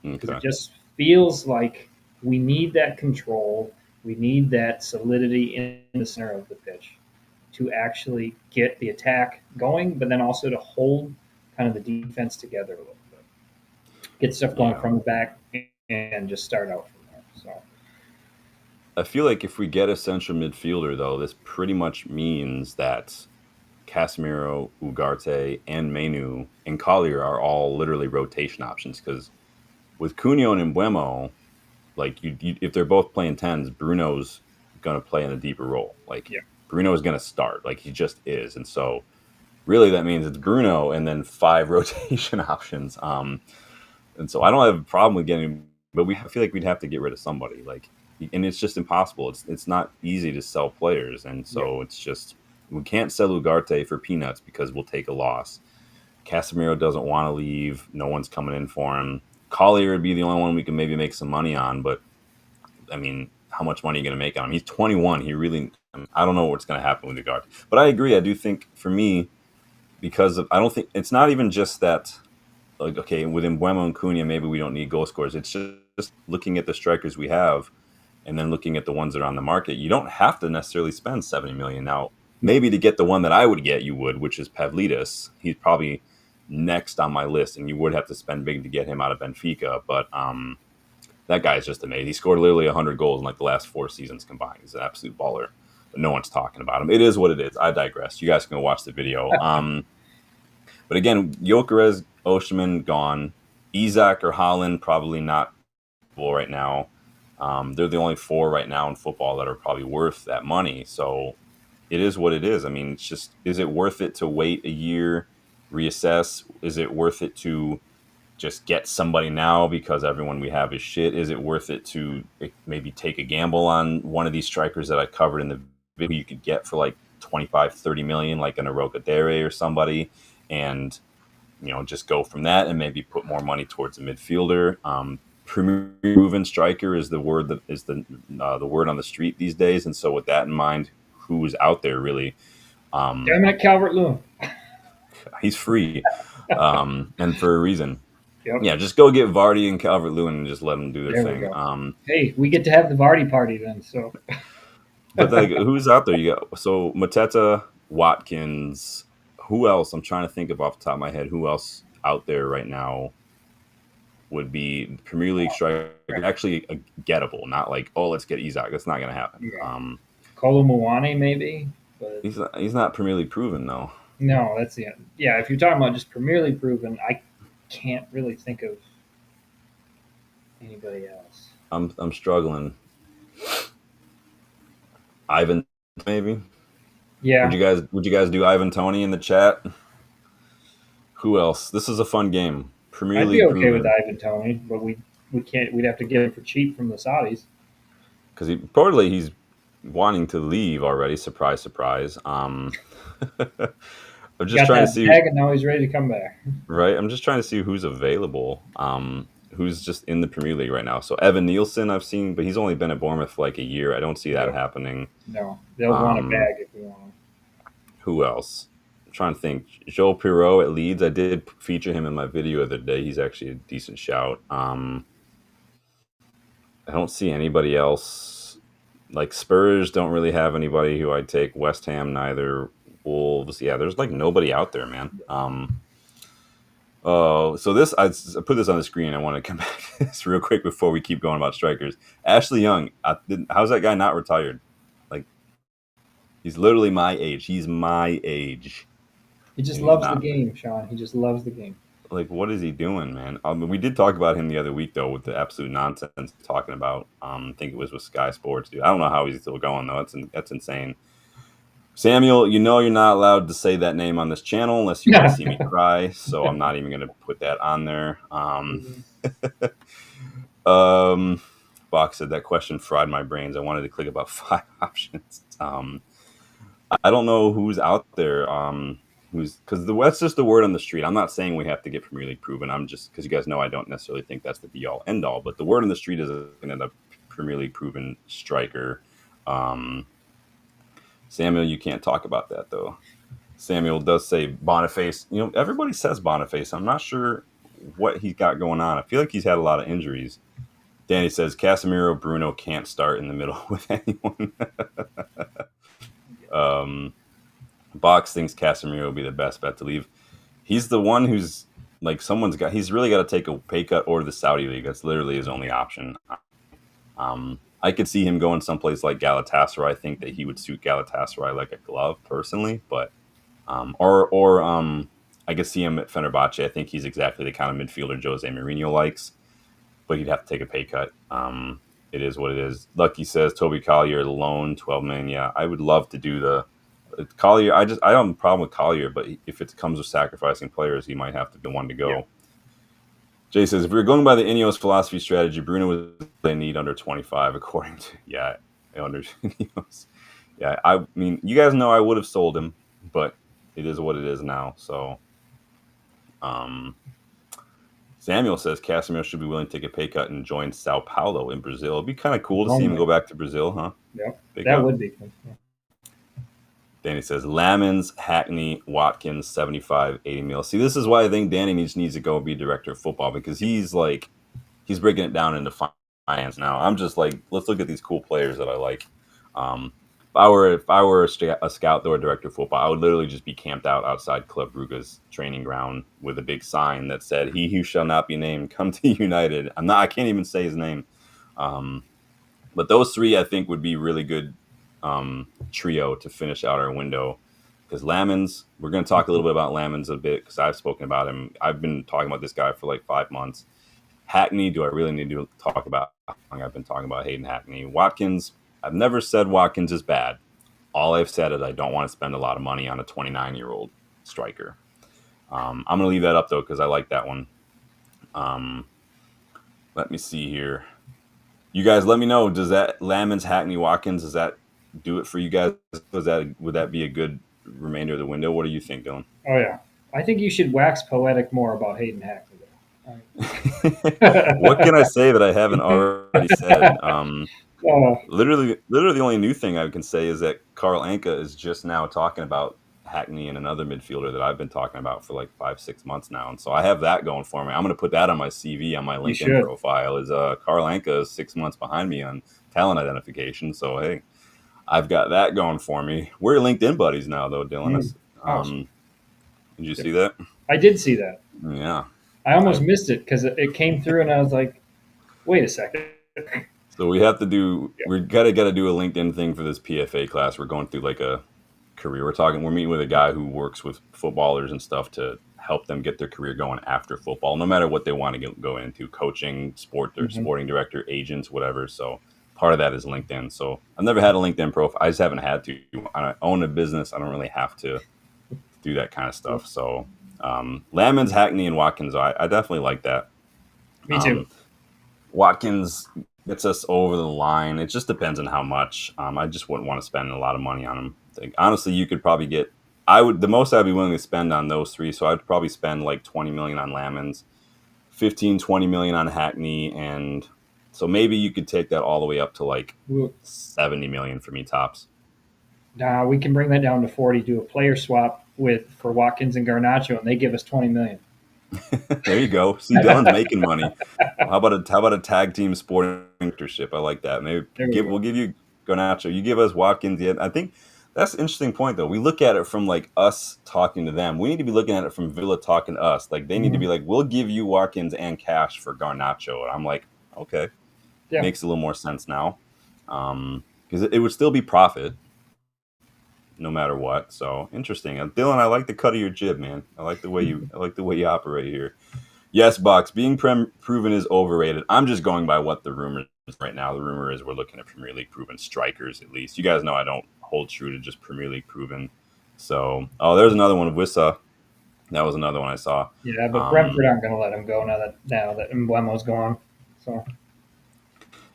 S2: because
S1: Okay.
S2: it just feels like we need that control. We need that solidity in the center of the pitch to actually get the attack going, but then also to hold kind of the defense together a little bit, get stuff going
S1: Yeah.
S2: from the back, and just start out from there. So
S1: I feel like if we get a central midfielder, though, this pretty much means that Casemiro, Ugarte, and Menu and Collier are all literally rotation options because with Cunha and Mbeumo, like if they're both playing tens, Bruno's going to play in a deeper role. Like
S2: yeah,
S1: Bruno is going to start, like he just is, and so really that means it's Bruno and then five rotation options. And so I don't have a problem with getting, but I feel like we'd have to get rid of somebody. Like, and it's just impossible. It's not easy to sell players, and
S2: yeah,
S1: so it's just we can't sell Ugarte for peanuts because we'll take a loss. Casemiro doesn't want to leave. No one's coming in for him. Collier would be the only one we can maybe make some money on, but I mean, how much money are you going to make on him? He's 21. He really, I don't know what's going to happen with Ugarte. But I agree. I do think for me, because I don't think it's not even just that like okay, within Mbeumo and Cunha, maybe we don't need goal scorers. It's just looking at the strikers we have, and then looking at the ones that are on the market. You don't have to necessarily spend 70 million now.
S2: no,
S1: Maybe to get the one that I would get, you would, which is Pavlidis. He's probably next on my list, and you would have to spend big to get him out of Benfica. But that guy is just amazing. He scored literally 100 goals in like the last 4 seasons combined. He's an absolute baller. But no one's talking about him. It is what it is. I digress. You guys can go watch the video. But again, Gyökeres, Osimhen gone. Isak or Holland probably not right now. They're the only four right now in football that are probably worth that money. So it is what it is. I mean, it's just is it worth it to wait a year, reassess? Is it worth it to just get somebody now because everyone we have is shit? Is it worth it to maybe take a gamble on one of these strikers that I covered in the video you could get for like 25, 30 million, like an Aroca Dere or somebody, and just go from that and maybe put more money towards a midfielder. Proven striker is the word that is the word on the street these days, and so with that in mind, who's out there really?
S2: Dominic Calvert-Lewin.
S1: He's free, and for a reason.
S2: Yep,
S1: Yeah, just go get Vardy and Calvert-Lewin and just let them do their
S2: there we
S1: thing.
S2: go. Hey, we get to have the Vardy party then. So
S1: But like, who's out there? You got so Mateta, Watkins. Who else? I'm trying to think of off the top of my head. Who else out there right now would be Premier League striker actually gettable? Not like let's get Isak. That's not going to happen.
S2: yeah, Kolo Muani maybe, but
S1: He's not Premier League proven though.
S2: no, that's the end. Yeah. If you're talking about just Premier League proven, I can't really think of anybody else.
S1: I'm struggling. Ivan maybe.
S2: Yeah,
S1: Would you guys do Ivan Tony in the chat? Who else? This is a fun game. Premier
S2: I'd be
S1: League
S2: okay with
S1: proven
S2: Ivan Tony, but we can't. We'd have to get him for cheap from the Saudis.
S1: because reportedly he's wanting to leave already. Surprise, surprise. I'm just
S2: Got
S1: trying to
S2: that
S1: see.
S2: bag, and now he's ready to come back.
S1: Right, I'm just trying to see who's available. Who's just in the Premier League right now? So Evan Nielsen, I've seen, but he's only been at Bournemouth for like a year. I don't see that
S2: Yep.
S1: happening.
S2: No, they'll want a
S1: Um,
S2: bag if we want him.
S1: who else? I'm trying to think. Joel Pirot at Leeds. I did feature him in my video the other day. He's actually a decent shout. I don't see anybody else. Like Spurs don't really have anybody who I'd take. West Ham neither. Wolves. Yeah, there's like nobody out there, man. Oh, so this I put this on the screen. I want to come back to this real quick before we keep going about strikers. Ashley Young, how's that guy not retired? Like he's literally my age. He's my age,
S2: He just
S1: and he's
S2: loves the
S1: not.
S2: game, Sean. He just loves the game.
S1: Like, what is he doing, man? We did talk about him the other week though, with the absolute nonsense talking about. I think it was with Sky Sports, dude. I don't know how he's still going though. That's insane. Samuel, you're not allowed to say that name on this channel unless you want to see me cry. So I'm not even going to put that on there. Fox said that question fried my brains. I wanted to click about 5 options. I don't know who's out there. who's because that's just the word on the street. I'm not saying we have to get Premier League proven. I'm just because you guys know I don't necessarily think that's the be all end all. But the word on the street is a Premier League proven striker. Um, Samuel, you can't talk about that though. Samuel does say Boniface. You know, everybody says Boniface. I'm not sure what he's got going on. I feel like he's had a lot of injuries. Danny says Casemiro, Bruno can't start in the middle with anyone. Box thinks Casemiro will be the best bet to leave. He's the one who's like he's really got to take a pay cut or the Saudi league. That's literally his only option. I could see him going someplace like Galatasaray. I think that he would suit Galatasaray like a glove personally, but I could see him at Fenerbahce. I think he's exactly the kind of midfielder Jose Mourinho likes, but he'd have to take a pay cut. It is what it is. Lucky says Toby Collier loan 12 million. Yeah, I would love to do the Collier. I don't have a problem with Collier, but if it comes with sacrificing players, he might have to be one to go. Yeah. Jay says, if we were going by the Ineos philosophy strategy, Bruno was they need under 25, according to under Ineos. Yeah, I mean, you guys know I would have sold him, but it is what it is now. So, Samuel says Casemiro should be willing to take a pay cut and join Sao Paulo in Brazil. It'd be kind of cool to see him go back to Brazil, huh?
S2: Yeah, that would be cool. Yeah.
S1: Danny says Lamens, Hackney, Watkins, 75, 80 mil. See, this is why I think Danny needs to go be director of football, because he's breaking it down into finance now. I'm just like, let's look at these cool players that I like. If I were a scout or a director of football, I would literally just be camped out outside Club Brugge's training ground with a big sign that said, "He who shall not be named, come to United." I can't even say his name. But those three, I think, would be really good trio to finish out our window. Because Lamens, we're going to talk a little bit about Lamens a bit because I've spoken about him. I've been talking about this guy for like 5 months. Hackney, do I really need to talk about how long I've been talking about Hayden Hackney? Watkins, I've never said Watkins is bad. All I've said is I don't want to spend a lot of money on a 29-year-old striker. I'm going to leave that up, though, because I like that one. Let me see here. You guys let me know, does that Lamens, Hackney, Watkins, does that do it for you guys? Would that be a good remainder of the window? What do you think, Dylan?
S2: Oh, yeah. I think you should wax poetic more about Hayden Hackney.
S1: What can I say that I haven't already said? Literally, the only new thing I can say is that Carl Anka is just now talking about Hackney and another midfielder that I've been talking about for like 5-6 months now, and so I have that going for me. I'm going to put that on my CV, on my LinkedIn profile. Is Carl Anka is 6 months behind me on talent identification, so hey, I've got that going for me. We're LinkedIn buddies now, though, Dylan. Awesome. Did you see that?
S2: I did see that.
S1: Yeah.
S2: I almost missed it because it came through, and I was like, "Wait a second."
S1: So we have to do. Yeah. We gotta do a LinkedIn thing for this PFA class. We're going through like a career. We're meeting with a guy who works with footballers and stuff to help them get their career going after football, no matter what they want to go into, coaching, sporting director, agents, whatever. So part of that is LinkedIn. So I've never had a LinkedIn profile. I just haven't had to. I own a business. I don't really have to do that kind of stuff. So Lamens, Hackney, and Watkins, I definitely like that.
S2: Me too.
S1: Watkins gets us over the line. It just depends on how much. I just wouldn't want to spend a lot of money on him. Honestly, you could probably get. The most I'd be willing to spend on those three. So I'd probably spend like 20 million on Lamens, 15, 20 million on Hackney, and so maybe you could take that all the way up to like 70 million for me tops.
S2: Nah, we can bring that down to 40. Do a player swap for Watkins and Garnacho, and they give us 20 million.
S1: There you go. See, Dylan's making money. How about a tag team sporting directorship? I like that. Maybe we'll give you Garnacho. You give us Watkins. Yeah, I think that's an interesting point, though. We look at it from like us talking to them. We need to be looking at it from Villa talking to us. Like they need to be like, we'll give you Watkins and cash for Garnacho. And I'm like, okay, makes a little more sense now, because it would still be profit no matter what. So interesting. Dylan, I like the cut of your jib, man. I like the way you operate here. Yes, Box, being proven is overrated. I'm just going by what the rumor is right now. The rumor is we're looking at Premier League proven strikers, at least. You guys know I don't hold true to just Premier League proven. So, there's another one, Wissa. That was another one I saw.
S2: Yeah, but Brentford aren't going to let him go now that Mbeumo's gone. So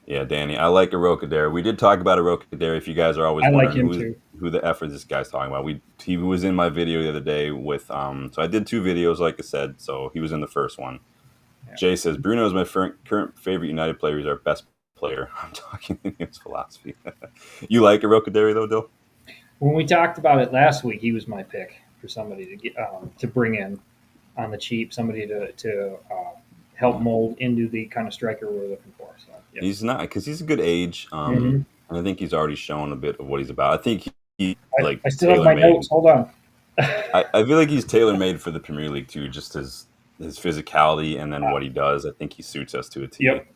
S1: Yeah, Danny, I like Arokadere. We did talk about Arokadere. If you guys are always
S2: I like
S1: wondering
S2: him too.
S1: who the F is this guy's talking about, he was in my video the other day with so I did 2 videos, like I said. So he was in the first one.
S2: Yeah.
S1: Jay says Bruno is my current favorite United player. He's our best player. I'm talking in his philosophy. You like Arokadere though, Dill?
S2: When we talked about it last week, he was my pick for somebody to get to bring in on the cheap, somebody to help mold into the kind of striker we're looking for. So, yep.
S1: He's not, because he's a good age,
S2: Mm-hmm.
S1: and I think he's already shown a bit of what he's about. I think he like
S2: I still have
S1: tailor
S2: my
S1: made.
S2: notes. Hold on.
S1: I feel like he's tailor made for the Premier League too, just his physicality and then what he does. I think he suits us to a T.
S2: Yep.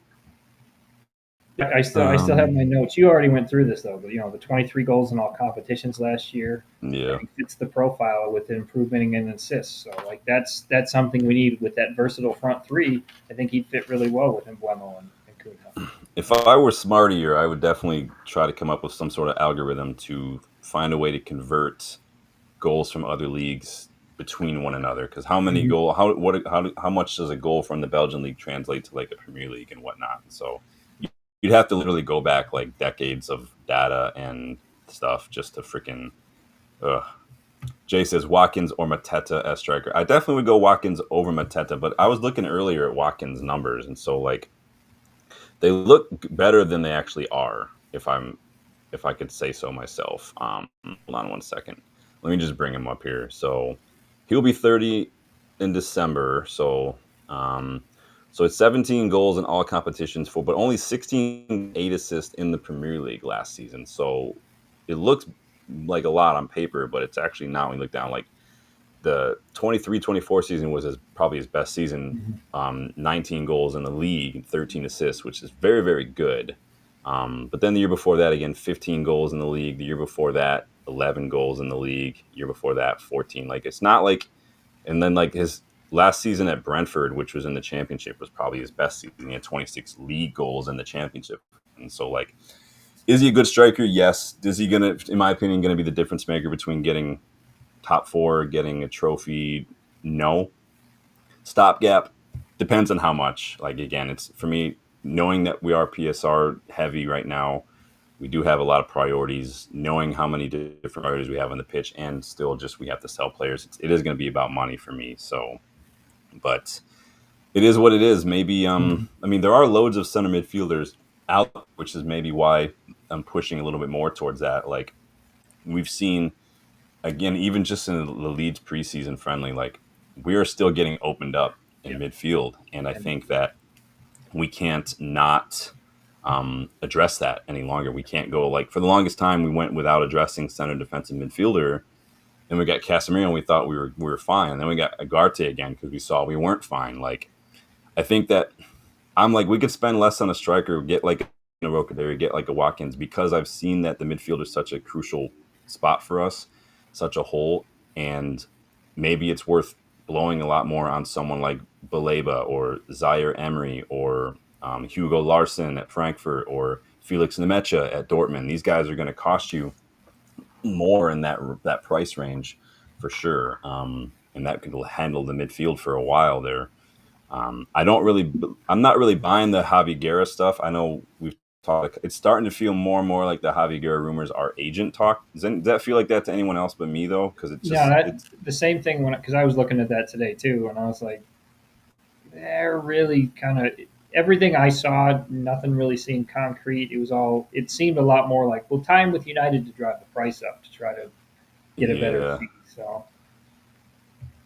S2: I still have my notes. You already went through this though, but the 23 goals in all competitions last year.
S1: Yeah,
S2: Fits the profile with improvement in assists. So like that's something we need with that versatile front three. I think he'd fit really well with Mbeumo and Cunha.
S1: if I were smarter, I would definitely try to come up with some sort of algorithm to find a way to convert goals from other leagues between one another. Because how many
S2: Mm-hmm.
S1: goal how much does a goal from the Belgian league translate to like a Premier League and whatnot? So you'd have to literally go back like decades of data and stuff just to freaking. Ugh. Jay says Watkins or Mateta as striker. I definitely would go Watkins over Mateta, but I was looking earlier at Watkins' numbers, and so like they look better than they actually are. If I could say so myself. Hold on one second. Let me just bring him up here. So he'll be 30 in December. So it's 17 goals in all competitions but only 16 8 assists in the Premier League last season. So it looks like a lot on paper, but it's actually not when you look down. Like the 23-24 season was probably his best season.
S2: Mm-hmm.
S1: 19 goals in the league and 13 assists, which is very, very good. But then the year before that, again, 15 goals in the league. The year before that, 11 goals in the league. Year before that, 14. Like it's not like, and then like his last season at Brentford, which was in the championship, was probably his best season. He had 26 league goals in the championship. And so like, is he a good striker? Yes. Is he gonna, in my opinion, gonna be the difference maker between getting top 4, getting a trophy? No. Stopgap depends on how much. Like again, it's for me knowing that we are PSR heavy right now. We do have a lot of priorities. Knowing how many different priorities we have on the pitch, and still just we have to sell players. It is going to be about money for me. So, but it is what it is. Maybe I mean there are loads of center midfielders out, which is maybe why I'm pushing a little bit more towards that. Like we've seen again, even just in the Leeds preseason friendly, like we are still getting opened up in
S2: Yep.
S1: midfield, and I
S2: And
S1: think that we can't not address that any longer. We can't go like for the longest time we went without addressing center defensive midfielder, and we got Casemiro and we thought we were fine, and then we got Agarte again because we saw we weren't fine. Like I think that I'm like we could spend less on a striker, get like a Rocadere, get like a Watkins, because I've seen that the midfield is such a crucial spot for us, such a hole, and maybe it's worth blowing a lot more on someone like Baleba or Zaire Emery or Hugo Larson at Frankfurt or Felix Nemecha at Dortmund. These guys are going to cost you more in that price range for sure, and that could handle the midfield for a while there. I'm not really buying the Javi Guerra stuff. I know we've talked. It's starting to feel more and more like the Javi Guerra rumors are agent talk. Does that feel like that to anyone else but me though? Because it's
S2: yeah,
S1: just
S2: that
S1: it's
S2: the same thing because I was looking at that today too, and I was like, they're really kind of everything I saw. Nothing really seemed concrete. It seemed a lot more like time with United to drive the price up to try to get a better
S1: yeah.
S2: fee. So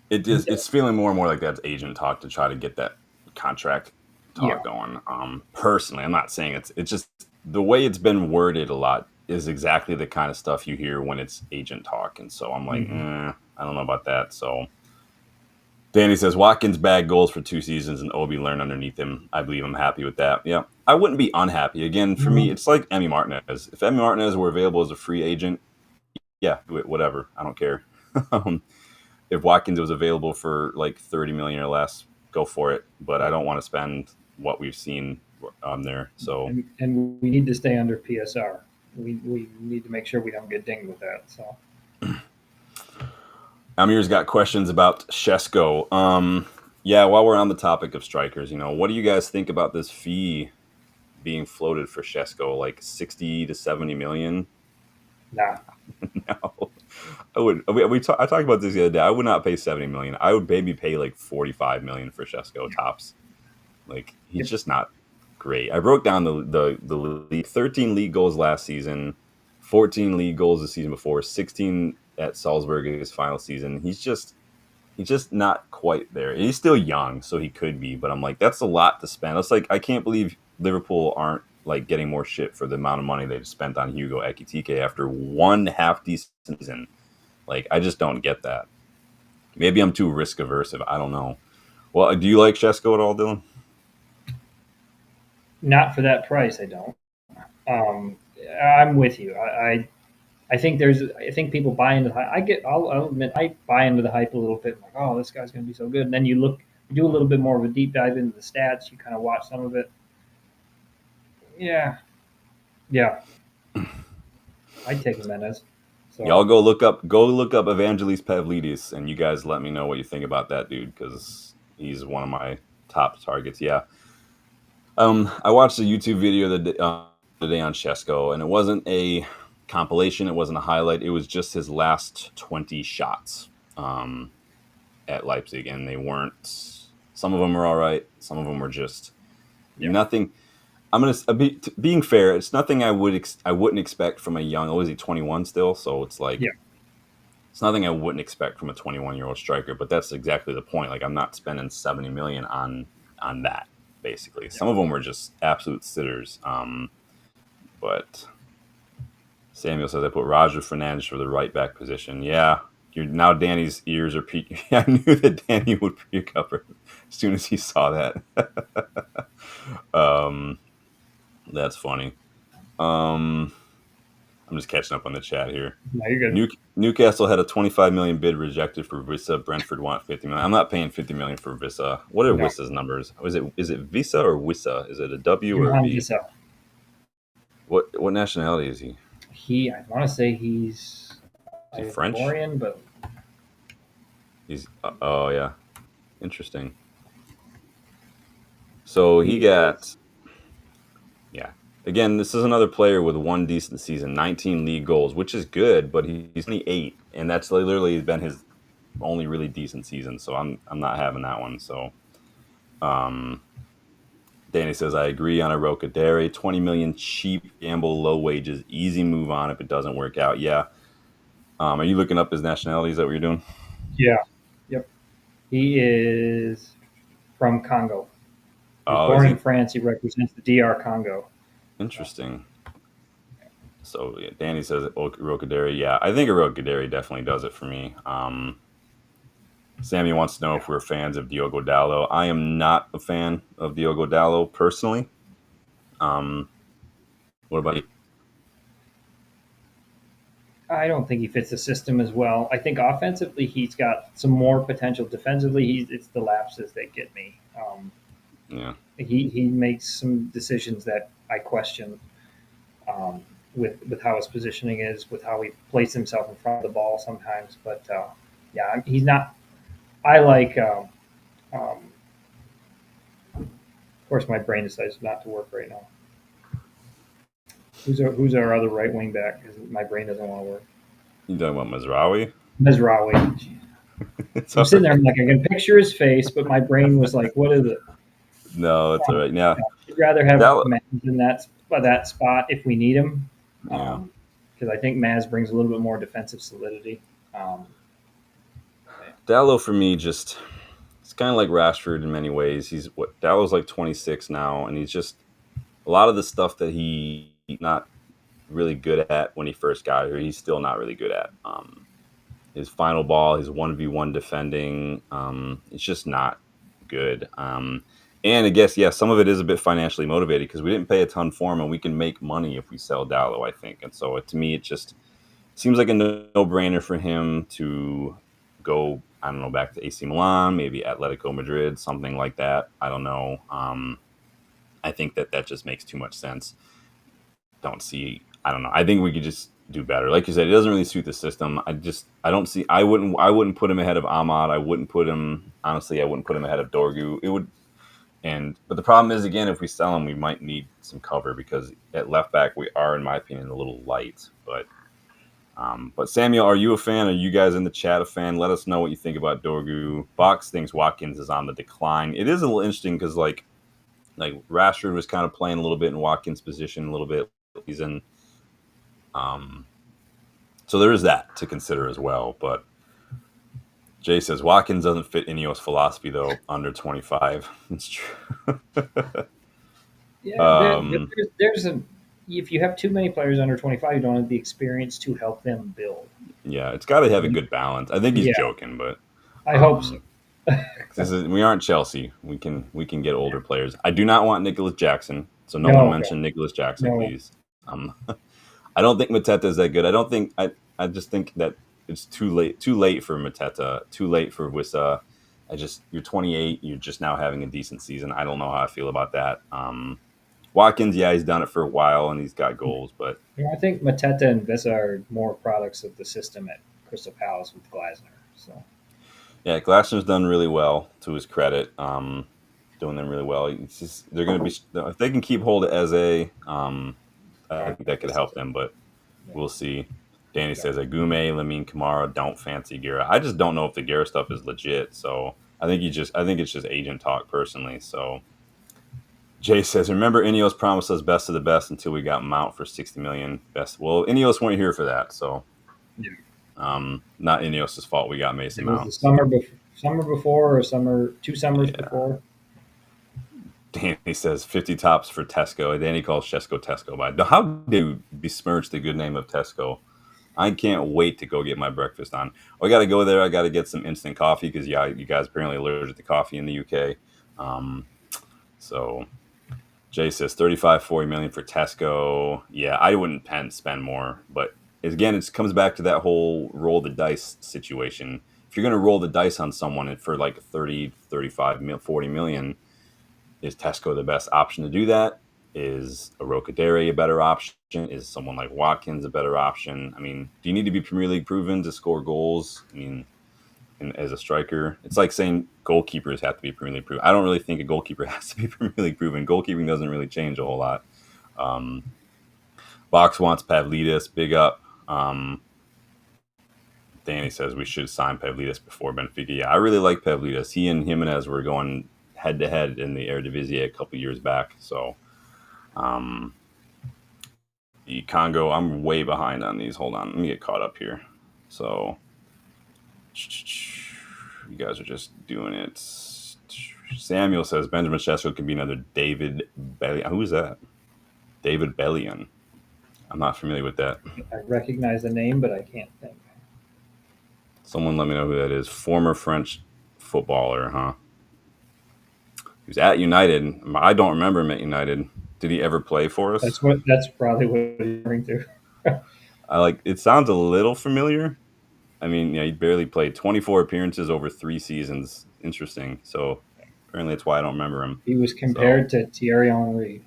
S1: It's feeling more and more like that's agent talk to try to get that contract
S2: yeah.
S1: talk going. Personally, I'm not saying it's just the way it's been worded a lot is exactly the kind of stuff you hear when it's agent talk, and so I'm like,
S2: Mm-hmm.
S1: I don't know about that. So Danny says Watkins bagged goals for 2 seasons and Obi learned underneath him. I believe I'm happy with that. Yeah, I wouldn't be unhappy. Again, for me,
S2: Mm-hmm.
S1: it's like Emi Martinez. If Emi Martinez were available as a free agent, yeah, do it, whatever. I don't care. If Watkins was available for like 30 million or less, go for it. But I don't want to spend what we've seen there. So
S2: And we need to stay under PSR. We need to make sure we don't get dinged with that. So
S1: Amir's got questions about Shesko. Yeah, while we're on the topic of strikers, what do you guys think about this fee being floated for Shesko, like 60 to 70 million.
S2: Nah.
S1: No, I would. I talked about this the other day. I would not pay 70 million. I would maybe pay like 45 million for Shesko tops. Like he's
S2: Yep.
S1: just not great. I broke down the league. 13 league goals last season, 14 league goals the season before, 16 at Salzburg in his final season. He's just not quite there. He's still young, so he could be. But I'm like, that's a lot to spend. It's like I can't believe Liverpool aren't like getting more shit for the amount of money they just spent on Hugo Ekitike after one half decent season. Like I just don't get that. Maybe I'm too risk averse. I don't know. Well, do you like Shesko at all, Dylan?
S2: Not for that price, I don't. Um, I'm with you. I think I think people buy into the hype. I'll admit, I buy into the hype a little bit. Like, oh, this guy's going to be so good. And then you do a little bit more of a deep dive into the stats. You kind of watch some of it. Yeah. Yeah. I'd take Jimenez. So
S1: Y'all go look up Evangelis Pavlidis, and you guys let me know what you think about that dude because he's one of my top targets. Yeah. I watched a YouTube video today on Shesko, and it wasn't a compilation. It wasn't a highlight. It was just his last 20 shots at Leipzig, and they weren't. Some of them were all right. Some of them were just nothing. I'm gonna being fair. It's nothing I wouldn't expect from a young. Oh, is he 21 still? So it's like it's nothing I wouldn't expect from a 21-year-old striker. But that's exactly the point. Like I'm not spending 70 million on that. Basically, some of them were just absolute sitters. But Samuel says I put Roger Fernandes for the right back position. Yeah, now Danny's ears are peaking. I knew that Danny would peak up as soon as he saw that. That's funny. I'm just catching up on the chat here.
S2: No, you're good.
S1: Newcastle had a 25 million bid rejected for Visa. Brentford want 50 million. I'm not paying 50 million for Visa. What are Visa's numbers? Is it Visa or Wissa? Is it a W or a V?
S2: Visa.
S1: What nationality is he?
S2: I want to say he's
S1: French?
S2: Ivorian, but
S1: he's oh yeah, interesting. So he got Again, this is another player with one decent season, 19 league goals, which is good, but he's only 8, and that's literally been his only really decent season. So I'm not having that one. So, Danny says I agree on Aroka Dere, 20 million cheap gamble, low wages, easy move on if it doesn't work out. Yeah. Are you looking up his nationality? Is that what you're doing?
S2: Yeah. Yep. He is from Congo. He's born in France. He represents the DR Congo.
S1: Interesting. So yeah, Danny says Rokaderi. Yeah, I think Rokaderi definitely does it for me. Sammy wants to know if we're fans of Diogo Dalot. I am not a fan of Diogo Dalot personally. What about you?
S2: I don't think he fits the system as well. I think offensively he's got some more potential. Defensively, it's the lapses that get me. He makes some decisions that I question with how his positioning is, with how he places himself in front of the ball sometimes. But he's not. I like. Of course, my brain decides not to work right now. Who's our other right wing back? Because my brain doesn't want to work.
S1: You talking about Mazraoui?
S2: Mazraoui. I'm sitting there, I'm like, I can picture his face, but my brain was like, what is it?
S1: No, it's all right. Yeah,
S2: I'd rather have Maz in that spot if we need him, because I think Maz brings a little bit more defensive solidity.
S1: Dalot for me it's kind of like Rashford in many ways. Dallow's like 26 now, and he's just a lot of the stuff that he's not really good at when he first got here. He's still not really good at his final ball, his 1v1 defending. It's just not good. And I guess, some of it is a bit financially motivated because we didn't pay a ton for him, and we can make money if we sell Dalot, I think. And so to me, it just seems like a no-brainer for him to go, I don't know, back to AC Milan, maybe Atletico Madrid, something like that. I don't know. I think that just makes too much sense. I don't know. I think we could just do better. Like you said, it doesn't really suit the system. I don't see. I wouldn't put him ahead of Ahmad. I wouldn't put him ahead of Dorgu. And but the problem is again, if we sell him, we might need some cover because at left back we are, in my opinion, a little light. But Samuel, are you a fan? Are you guys in the chat a fan? Let us know what you think about Dorgu. Box thinks Watkins is on the decline. It is a little interesting because like Rashford was kind of playing a little bit in Watkins' position, a little bit. He's in. Um, so there is that to consider as well. But Jay says Watkins doesn't fit Ineos' philosophy though. Under 25, it's true.
S2: Yeah,
S1: um,
S2: there's a if you have too many players under 25, you don't have the experience to help them build.
S1: yeah, it's got to have a good balance. I think he's
S2: Yeah,
S1: joking, but
S2: I hope so.
S1: we aren't Chelsea. We can get older players. I do not want Nicholas Jackson, so no one
S2: No,
S1: mentioned Nicholas Jackson,
S2: no.
S1: please. I don't think Mateta is that good. I just think that it's too late. Too late for Mateta. Too late for Wissa. You're 28. You're just now having a decent season. I don't know how I feel about that. Watkins, yeah, he's done it for a while and he's got goals, but
S2: Yeah, I think Mateta and Vissa are more products of the system at Crystal Palace with Glasner. So
S1: yeah, Glasner's done really well to his credit. Doing them really well. It's just, they're going to be if they can keep hold of Eze. I think that could help them, but
S2: yeah,
S1: we'll see. Danny
S2: yeah.
S1: says Agume, Lamine Kamara don't fancy Guerra. I just don't know if the Guerra stuff is legit. So I think it's just agent talk personally. So Jay says, remember Ineos promised us best of the best until we got Mount for 60 million. Best. Well, Ineos weren't here for that, so
S2: Yeah.
S1: not Ineos' fault we got Mason
S2: It was the
S1: Mount. So
S2: summer before, or 2 summers
S1: yeah.
S2: before.
S1: Danny says 50 tops for Tesco. Danny calls Chesco Tesco. By how do you besmirch the good name of Tesco? I can't wait to go get my breakfast on. I got to go there. I got to get some instant coffee because yeah, you guys apparently allergic to coffee in the UK. So Jay says 35, 40 million for Tesco. Yeah, I wouldn't spend more, but again, it comes back to that whole roll the dice situation. If you're going to roll the dice on someone for like 30, 35, 40 million, is Tesco the best option to do that? Is a Rocadere a better option? Is someone like Watkins a better option? I mean, do you need to be Premier League proven to score goals? I mean, as a striker, it's like saying goalkeepers have to be Premier League proven. I don't really think a goalkeeper has to be Premier League proven. Goalkeeping doesn't really change a whole lot. Um, Box wants Pavlidis, big up. Danny says we should sign Pavlidis before Benfica. Yeah, I really like Pavlidis. He and Jimenez were going head to head in the Eredivisie a couple years back. So, the Congo, I'm way behind on these. Hold on, let me get caught up here. So, you guys are just doing it. Samuel says Benjamin Sesko can be another David Bellion. Who is that? David Bellion. I'm not familiar with that.
S2: I recognize the name, but I can't think.
S1: Someone let me know who that is. Former French footballer, huh? He was at United. I don't remember him at United. Did he ever play for us?
S2: That's probably what you're referring to.
S1: I like it. Sounds a little familiar. I mean, yeah, he barely played 24 appearances over 3 seasons. Interesting. So apparently that's why I don't remember him.
S2: He was
S1: So,
S2: compared to Thierry Henry.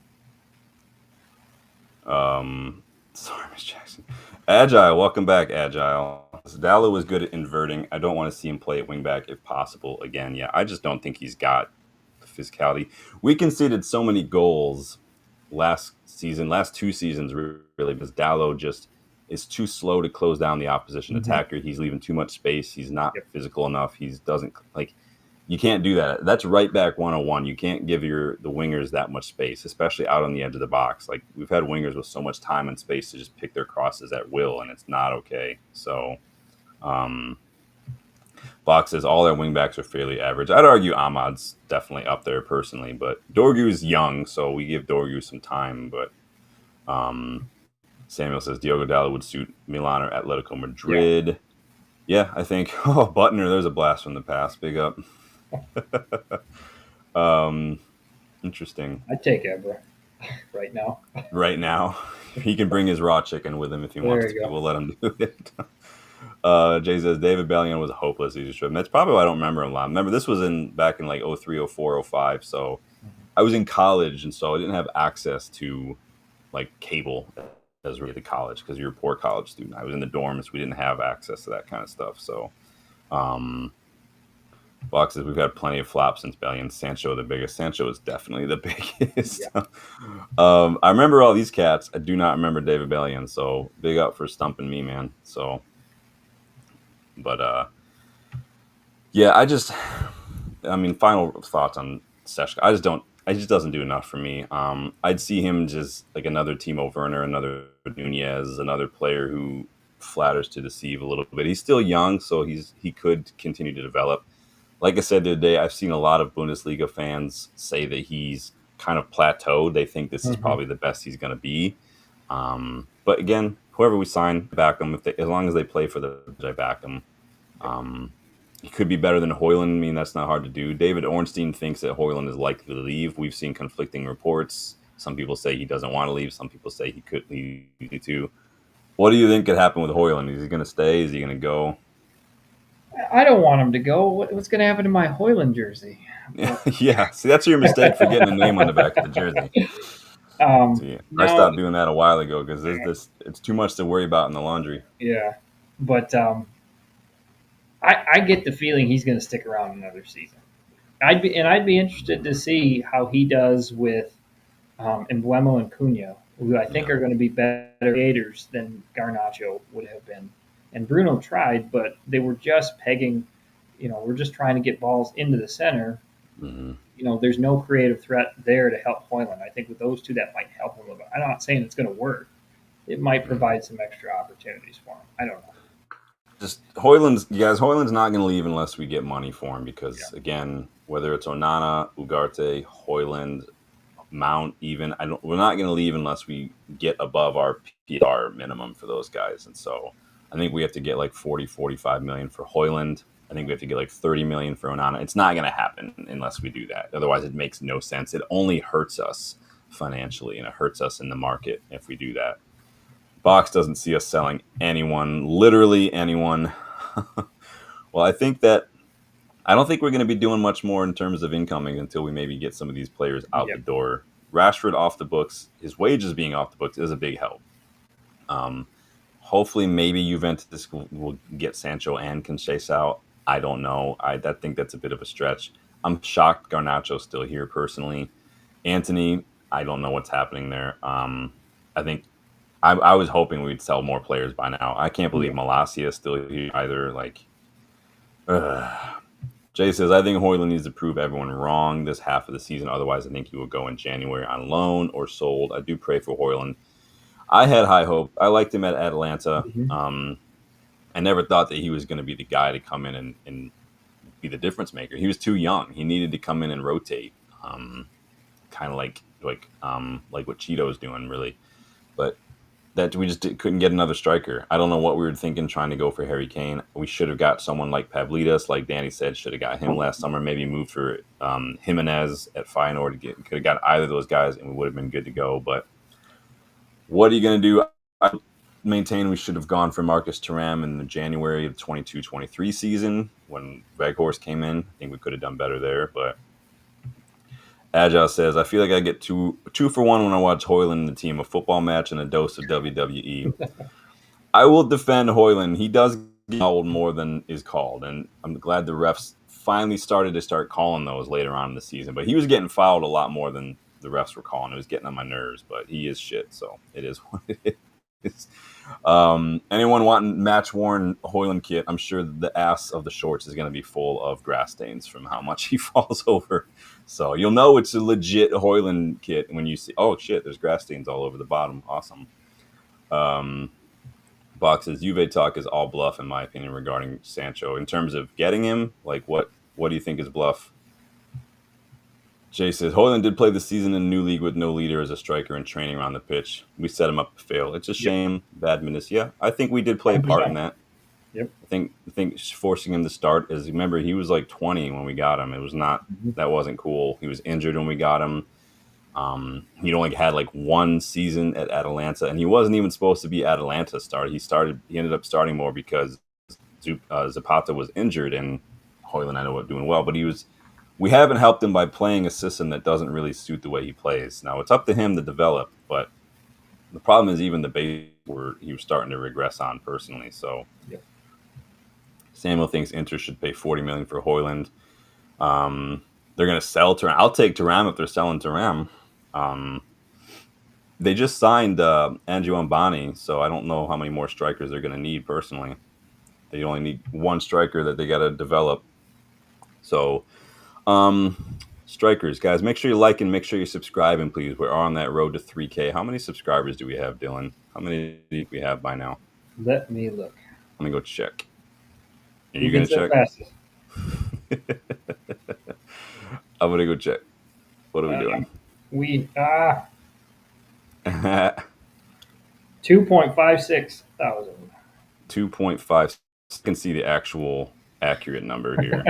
S1: sorry, Miss Jackson. Agile, welcome back, Agile. Dallo was good at inverting. I don't want to see him play at wingback if possible again. Yeah, I just don't think he's got the physicality. We conceded so many goals last 2 seasons, really, because Dallo just is too slow to close down the opposition
S2: Mm-hmm.
S1: attacker. He's leaving too much space. He's not
S2: Yep.
S1: physical enough. He doesn't like. You can't do that. That's right back 101. You can't give the wingers that much space, especially out on the edge of the box. Like we've had wingers with so much time and space to just pick their crosses at will, and it's not okay. So, um, Box says all their wingbacks are fairly average. I'd argue Ahmad's definitely up there personally, but Dorgu's young, so we give Dorgu some time. But Samuel says Diogo Dallo would suit Milan or Atletico
S2: Yeah,
S1: Madrid. Yeah, I think. Oh, Butner, there's a blast from the past. Big up. um, Interesting.
S2: I'd take Ebra right now.
S1: Right now, he can bring his raw chicken with him if he wants
S2: There
S1: to.
S2: you go.
S1: We'll let him do it. Jay says David Bellion was hopeless. He's just That's probably why I don't remember him a lot. Remember, this was back in like 03, 04, 05. So I was in college, and so I didn't have access to like cable as really college because you're a poor college student. I was in the dorms. We didn't have access to that kind of stuff. So, um, Boxes, we've had plenty of flops since Bellion. Sancho the biggest. Sancho is definitely the
S2: Yeah.
S1: biggest. I remember all these cats. I do not remember David Bellion. So big up for stumping me, man. So, but yeah, I mean, final thoughts on Seshko. I just don't. It just doesn't do enough for me. I'd see him just like another Timo Werner, another Nunez, another player who flatters to deceive a little bit. He's still young, so he could continue to develop. Like I said the other day, I've seen a lot of Bundesliga fans say that he's kind of plateaued. They think this is
S2: Hmm.
S1: probably the best he's going to be. But again, whoever we sign, back them. As long as they play for I back them. Um, he could be better than Hoyland. I mean, that's not hard to do. David Ornstein thinks that Hoyland is likely to leave. We've seen conflicting reports. Some people say he doesn't want to leave. Some people say he could leave too. What do you think could happen with Hoyland? Is he going to stay? Is he going to go?
S2: I don't want him to go. What's going to happen to my Hoyland jersey? But
S1: Yeah. See, that's your mistake for getting a name on the back of the jersey. See, I
S2: no,
S1: stopped doing that a while ago because it's too much to worry about in the laundry.
S2: yeah, but I get the feeling he's going to stick around another season. I'd be interested to see how he does with Mbeumo and Cunha, who I think
S1: Yeah.
S2: are going to be better creators than Garnacho would have been. And Bruno tried, but they were just pegging. We're just trying to get balls into the center.
S1: Hmm.
S2: There's no creative threat there to help Hoyland. I think with those two, that might help him a little bit. I'm not saying it's going to work. It might provide some extra opportunities for him. I don't know.
S1: Just Hoyland's, you guys. Hoyland's not going to leave unless we get money for him because
S2: Yeah.
S1: again, whether it's Onana, Ugarte, Hoyland, Mount, even we're not going to leave unless we get above our PR minimum for those guys. And so I think we have to get like 40, 45 million for Hoyland. I think we have to get like 30 million for Onana. It's not going to happen unless we do that. Otherwise, it makes no sense. It only hurts us financially and it hurts us in the market if we do that. Box doesn't see us selling anyone, literally anyone. Well, I don't think we're going to be doing much more in terms of incoming until we maybe get some of these players out the
S2: Yep.
S1: door. Rashford off the books, his wages being off the books is a big help. Um, Hopefully, maybe Juventus will get Sancho and Conceição out. I don't know. I think that's a bit of a stretch. I'm shocked Garnacho's still here personally. Anthony, I don't know what's happening there. I think I was hoping we'd sell more players by now. I can't believe
S2: Yep.
S1: Malacia is still here either. Like, Jay says, I think Hoyland needs to prove everyone wrong this half of the season. Otherwise, I think he will go in January on loan or sold. I do pray for Hoyland. I had high hope. I liked him at Atlanta.
S2: Hmm.
S1: I never thought that he was going to be the guy to come in and be the difference maker. He was too young. He needed to come in and rotate, kind of like what Cheeto's doing, really. But that we just couldn't get another striker. I don't know what we were thinking trying to go for Harry Kane. We should have got someone like Pavlidis, like Danny said, should have got him last summer. Maybe moved for Jimenez at Feyenoord. Could have got either of those guys, and we would have been good to go. But what are you going to do? I maintain we should have gone for Marcus Thuram in the January of 22-23 season when Weghorst came in. I think we could have done better there, but Agile says, I feel like I get two for one when I watch Hoyland and the team, a football match and a dose of WWE. I will defend Hoyland. He does get fouled more than is called, and I'm glad the refs finally started to start calling those later on in the season. But he was getting fouled a lot more than the refs were calling. It was getting on my nerves, but he is shit, so it is what it is. Anyone wanting match worn Hoyland kit? I'm sure the ass of the shorts is going to be full of grass stains from how much he falls over. So you'll know it's a legit Hoyland kit when you see. Oh shit, there's grass stains all over the bottom. Awesome. Um, Boxes Juve talk is all bluff in my opinion regarding Sancho in terms of getting him. Like what do you think is bluff? Jay says Hoyland did play the season in a new league with no leader as a striker and training around the pitch. We set him up to fail. It's a
S2: Yep.
S1: shame. Bad minutes. Yeah, I think we did play a part in
S2: 100%.
S1: that.
S2: Yep.
S1: I think forcing him to start is remember he was like 20 when we got him. It was not
S2: Hmm.
S1: that wasn't cool. He was injured when we got him. He only had like one season at Atalanta, and he wasn't even supposed to be Atalanta start. He ended up starting more because Zapata was injured, and Hoyland ended up doing well. But we haven't helped him by playing a system that doesn't really suit the way he plays. Now it's up to him to develop, but the problem is even the base where he was starting to regress on personally. So
S2: Yep.
S1: Samuel thinks Inter should pay 40 million for Hoyland. They're going to sell Thuram. I'll take Thuram if they're selling Thuram. Um, they just signed Andrew Mbani, so I don't know how many more strikers they're going to need personally. They only need one striker that they got to develop. So, strikers, guys, make sure you like and make sure you're subscribing, please. We're on that road to 3K. How many subscribers do we have, Dylan? How many do you think we have by now?
S2: Let me look.
S1: Let me go check. Are
S2: Who
S1: you going
S2: gets
S1: to
S2: there
S1: check?
S2: fastest?
S1: I'm going to go check. What are we doing?
S2: We 2.56,000.
S1: 2.5. You can see the actual accurate number here.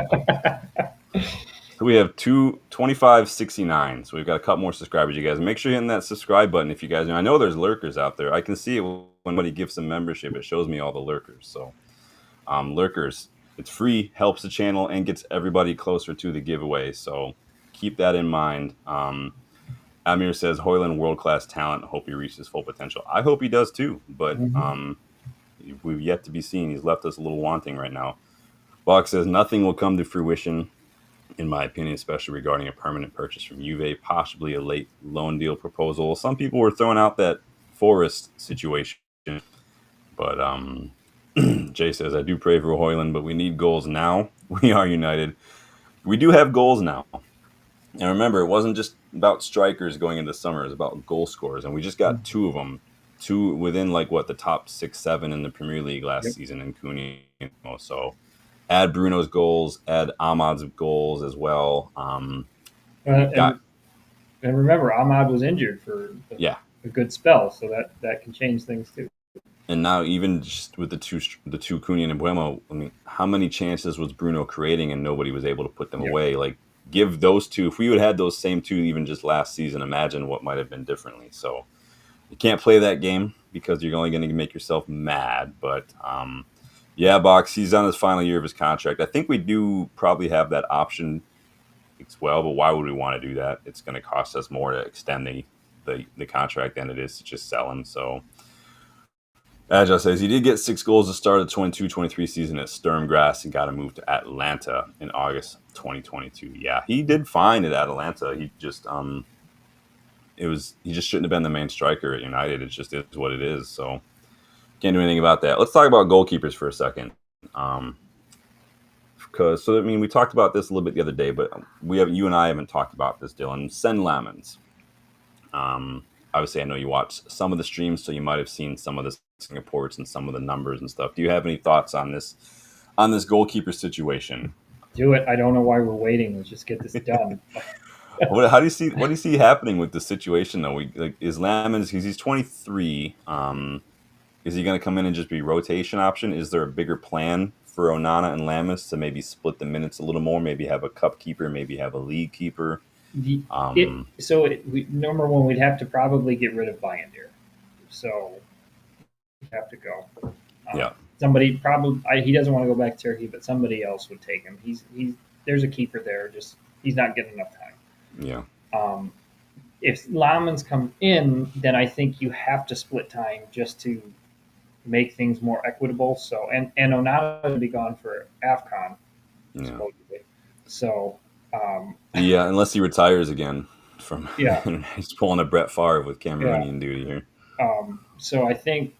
S1: So we have 2569. So we've got a couple more subscribers, you guys. Make sure you're hitting that subscribe button if you guys. I know there's lurkers out there. I can see it when somebody gives some membership. It shows me all the lurkers. So lurkers, it's free, helps the channel, and gets everybody closer to the giveaway. So keep that in mind. Amir says Hoyland, world-class talent. Hope he reaches full potential. I hope he does too, but we've yet to be seen. He's left us a little wanting right now. Bach says nothing will come to fruition, in my opinion, especially regarding a permanent purchase from Juve, possibly a late loan deal proposal. Some people were throwing out that Forest situation, but Jay says, I do pray for Hoyland, but we need goals now. We are united. We do have goals now. And remember, it wasn't just about strikers going into summer. It was about goal scorers. And we just got two of them. Two within, the top 6, 7 in the Premier League last season in Cooney. So add Bruno's goals, add Ahmad's goals as well.
S2: And remember, Ahmad was injured for a good spell, so that can change things too.
S1: And now, even just with the two Cooney and Mbeumo, I mean, how many chances was Bruno creating and nobody was able to put them away? Give those two. If we would have had those same two even just last season, imagine what might have been differently. So you can't play that game because you're only going to make yourself mad. But Box, he's on his final year of his contract. I think we do probably have that option as well. But why would we want to do that? It's going to cost us more to extend the contract than it is to just sell him. So Agile says he did get 6 goals to start the 22-23 season at Sturm Graz and got a move to Atlanta in August 2022. Yeah, he did fine at Atlanta. He just he just shouldn't have been the main striker at United. It just is what it is. So can't do anything about that. Let's talk about goalkeepers for a second. We talked about this a little bit the other day, but you and I haven't talked about this, Dylan. Sen Lamens. Obviously, I know you watched some of the streams, so you might have seen some of the reports and some of the numbers and stuff. Do you have any thoughts on this goalkeeper situation?
S2: Do it. I don't know why we're waiting. Let's just get this done.
S1: What do you see happening with the situation though? Is Lamens, he's 23. Is he going to come in and just be rotation option? Is there a bigger plan for Onana and Lamens to maybe split the minutes a little more? Maybe have a cup keeper, maybe have a league keeper.
S2: Number one, we'd have to probably get rid of Bayandir. So we have to go. Somebody probably he doesn't want to go back to Turkey, but somebody else would take him. He's there's a keeper there. Just he's not getting enough time.
S1: Yeah.
S2: If Lamens come in, then I think you have to split time just to make things more equitable. So and Onana will be gone for AFCON, supposedly. So.
S1: Unless he retires again from he's pulling a Brett Favre with Cameroonian duty here.
S2: So I think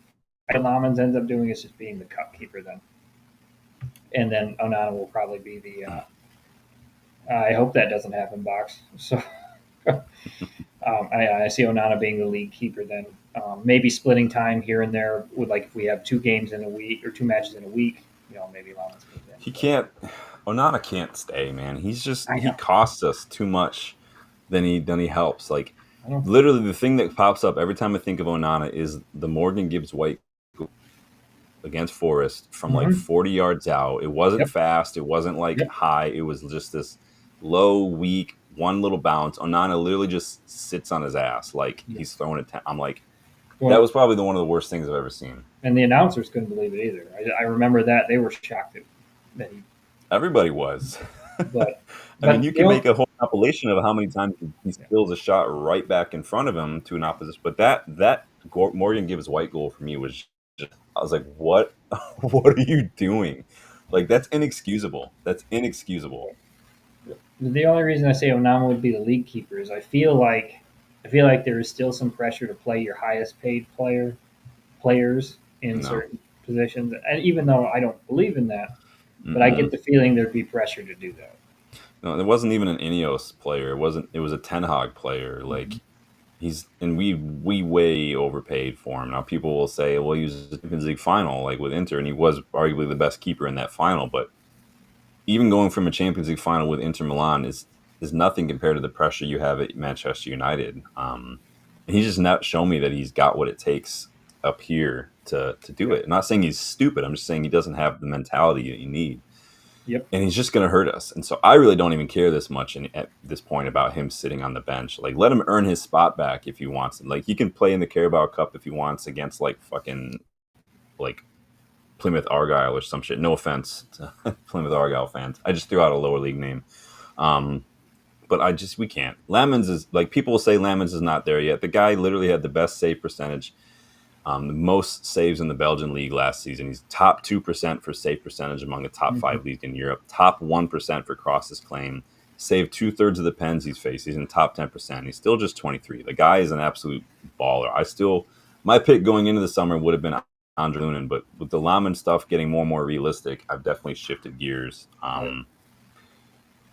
S2: Lamens ends up doing is just being the cup keeper then, and then Onana will probably be the. I hope that doesn't happen, Box. So I see Onana being the league keeper then. Maybe splitting time here and there with if we have 2 games in a week or 2 matches in a week. Maybe Lamens.
S1: He can't. Onana can't stay, man. He's just he costs us too much than he helps. Literally, the thing that pops up every time I think of Onana is the Morgan Gibbs White goal against Forest from 40 yards out. It wasn't fast. It wasn't high. It was just this low, weak, one little bounce. Onana literally just sits on his ass he's throwing it. I'm like, that was probably one of the worst things I've ever seen.
S2: And the announcers couldn't believe it either. I remember that they were shocked that he.
S1: Everybody was.
S2: But
S1: you can make a whole compilation of how many times he steals a shot right back in front of him to an opposition. But that Morgan Gibbs White goal for me was just, I was like, what? What are you doing? That's inexcusable. That's inexcusable.
S2: The only reason I say Onana would be the league keeper is I feel like there is still some pressure to play your highest paid players in
S1: No.
S2: certain positions, and even though I don't believe in that, but I
S1: Mm-mm.
S2: get the feeling there'd be pressure to do that.
S1: No, it wasn't even an Ineos player. It wasn't. It was a Ten Hag player.
S2: Mhm.
S1: Like we way overpaid for him. Now people will say, well, he was in the Champions League final like with Inter, and he was arguably the best keeper in that final. But even going from a Champions League final with Inter Milan is nothing compared to the pressure you have at Manchester United. And he's just not shown me that he's got what it takes up here to do
S2: Yep.
S1: it. I'm not saying he's stupid. I'm just saying he doesn't have the mentality that you need,
S2: Yep.
S1: and he's just going to hurt us. And so I really don't even care this much at this point about him sitting on the bench. Like, let him earn his spot back if he wants. Like, he can play in the Carabao Cup if he wants against like fucking like Plymouth Argyle or some shit. No offense to Plymouth Argyle fans. I just threw out a lower league name. Um, but we can't. Lamens is like people will say Lamens is not there yet. The guy literally had the best save percentage, the most saves in the Belgian league last season. He's top 2% for save percentage among the top
S2: Mhm.
S1: five leagues in Europe. Top 1% for crosses claim. Saved 2/3 of the pens he's faced. He's in the top 10%. He's still just 23. The guy is an absolute baller. My pick going into the summer would have been Andre Lunin, but with the Lamin stuff getting more and more realistic, I've definitely shifted gears.
S2: Right.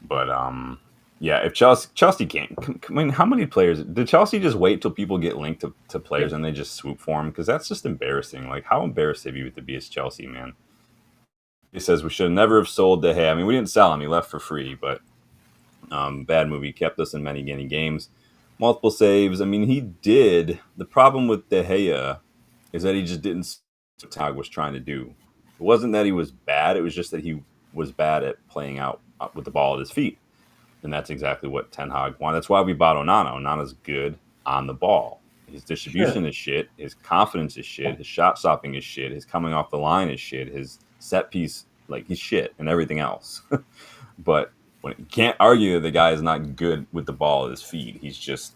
S1: But yeah, if Chelsea can't, I mean, how many players did Chelsea just wait till people get linked to players
S2: Yep.
S1: and they just swoop for them? Because that's just embarrassing. Like, how embarrassed have you to be as Chelsea, man? He says we should never have sold De Gea. I mean, we didn't sell him; he left for free. But bad movie kept us in many games, multiple saves. I mean, he did. The problem with De Gea is that he just didn't see what Tag was trying to do. It wasn't that he was bad; it was just that he was bad at playing out with the ball at his feet. And that's exactly what Ten Hag wanted. That's why we bought Onana. Onana's good on the ball. His
S2: Sure.
S1: distribution is shit. His confidence is shit. His shot stopping is shit. His coming off the line is shit. His set piece, like he's shit, and everything else. But when you can't argue that the guy is not good with the ball at his feet, he's just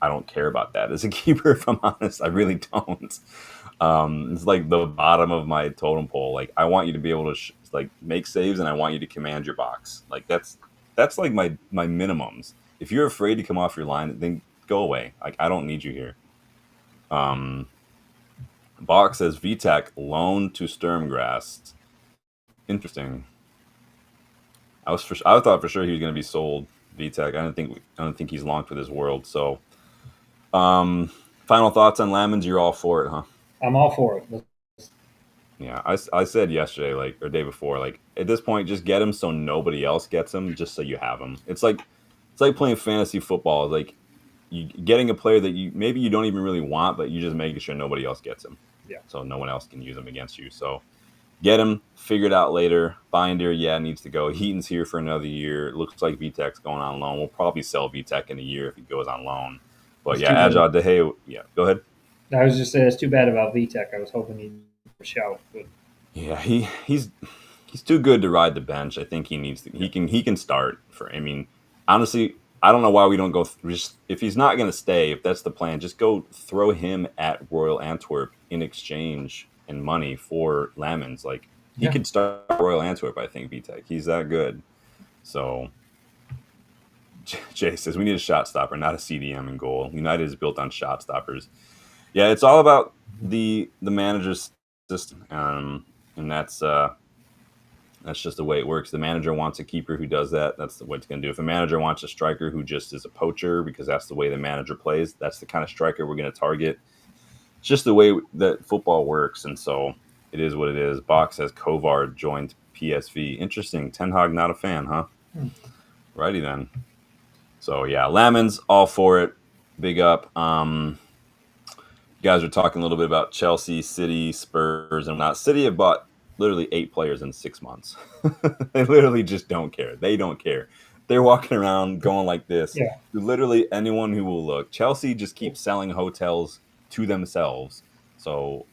S1: I don't care about that as a keeper. If I'm honest, I really don't. It's like the bottom of my totem pole. Like I want you to be able to like make saves, and I want you to command your box. Like that's like my minimums. If you're afraid to come off your line, then go away. Like I don't need you here. Um, Bach says VTech loaned to Sturmgrass. Interesting. I thought for sure he was going to be sold. VTech. I don't think he's long for this world. So, final thoughts on Lamens. You're all for it, huh?
S2: I'm all for it.
S1: Yeah, I said yesterday, like or day before, like at this point, just get him so nobody else gets him, just so you have him. It's like playing fantasy football. Like you getting a player that you maybe you don't even really want, but you just making sure nobody else gets him,
S2: Yeah.
S1: so no one else can use him against you. So get him, figure it out later. Binder, yeah, needs to go. Heaton's here for another year. It looks like VTech's going on loan. We'll probably sell VTech in a year if he goes on loan. But
S2: It's
S1: yeah,
S2: too bad.
S1: Agile Dehe, yeah, go ahead.
S2: I was just saying it's too bad about VTech. I was hoping he'd shout, but
S1: Yeah, he's too good to ride the bench. I think he needs to. He can start for. I mean, honestly, I don't know why we don't go. Just if he's not going to stay, if that's the plan, just go throw him at Royal Antwerp in exchange and money for Lamens. Like he
S2: yeah.
S1: could start Royal Antwerp. I think VTech. He's that good. So Jay says we need a shot stopper, not a CDM in goal. United is built on shot stoppers. Yeah, it's all about the manager's system, and that's just the way it works. The manager wants a keeper who does that. That's the way it's going to do. If a manager wants a striker who just is a poacher because that's the way the manager plays, that's the kind of striker we're going to target. It's just the way that football works, and so it is what it is. Box says Kovar joined PSV. Interesting. Ten Hag not a fan, huh?
S2: Hmm.
S1: Righty then. So yeah, Lamens all for it. Big up. You guys are talking a little bit about Chelsea, City, Spurs, and not. City have bought literally 8 players in 6 months. They literally just don't care. They don't care. They're walking around going like this.
S2: Yeah.
S1: Literally anyone who will look. Chelsea just keeps selling hotels to themselves. So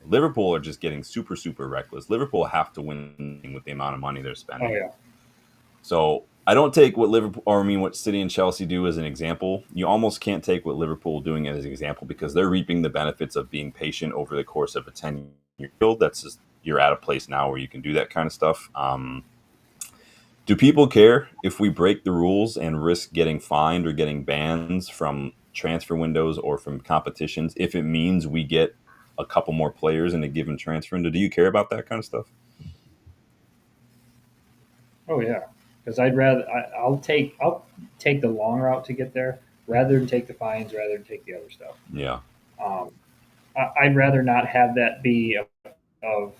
S1: Liverpool are just getting super, super reckless. Liverpool have to win with the amount of money they're
S2: Oh
S1: spending.
S2: yeah.
S1: So I don't take what Liverpool, or I mean, what City and Chelsea do as an example. You almost can't take what Liverpool doing as an example because they're reaping the benefits of being patient over the course of a 10-year build. That's just you're at a place now where you can do that kind of stuff. Do people care if we break the rules and risk getting fined or getting bans from transfer windows or from competitions if it means we get a couple more players in a given transfer window? Do you care about that kind of stuff?
S2: Oh yeah, because I'll take the long route to get there rather than take the fines, rather than take the other stuff.
S1: Yeah.
S2: Um, I'd rather not have that be of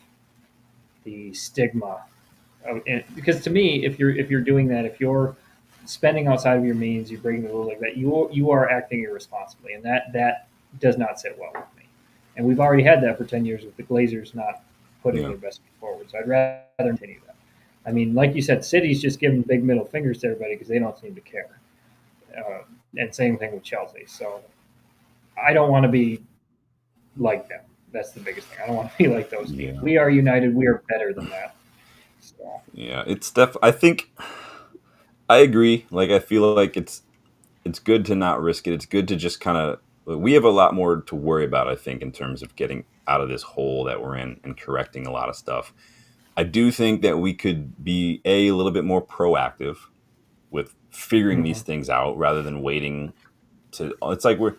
S2: the stigma because to me, if you're doing that, if you're spending outside of your means, you're breaking the rules like that. You are acting irresponsibly, and that does not sit well with me. And we've already had that for 10 years with the Glazers not putting
S1: Yeah.
S2: their best foot forward. So I'd rather continue that. I mean, like you said, City's just giving big middle fingers to everybody because they don't seem to care. Uh, and same thing with Chelsea. So I don't want to be like them. That's the biggest thing. I don't want to be like those teams.
S1: Yeah.
S2: We are united. We are better than that. So,
S1: Yeah. I think I agree. Like I feel like it's good to not risk it. It's good to just kind of we have a lot more to worry about, I think, in terms of getting out of this hole that we're in and correcting a lot of stuff. I do think that we could be a little bit more proactive with figuring these
S2: mhm.
S1: things out rather than waiting to it's like we're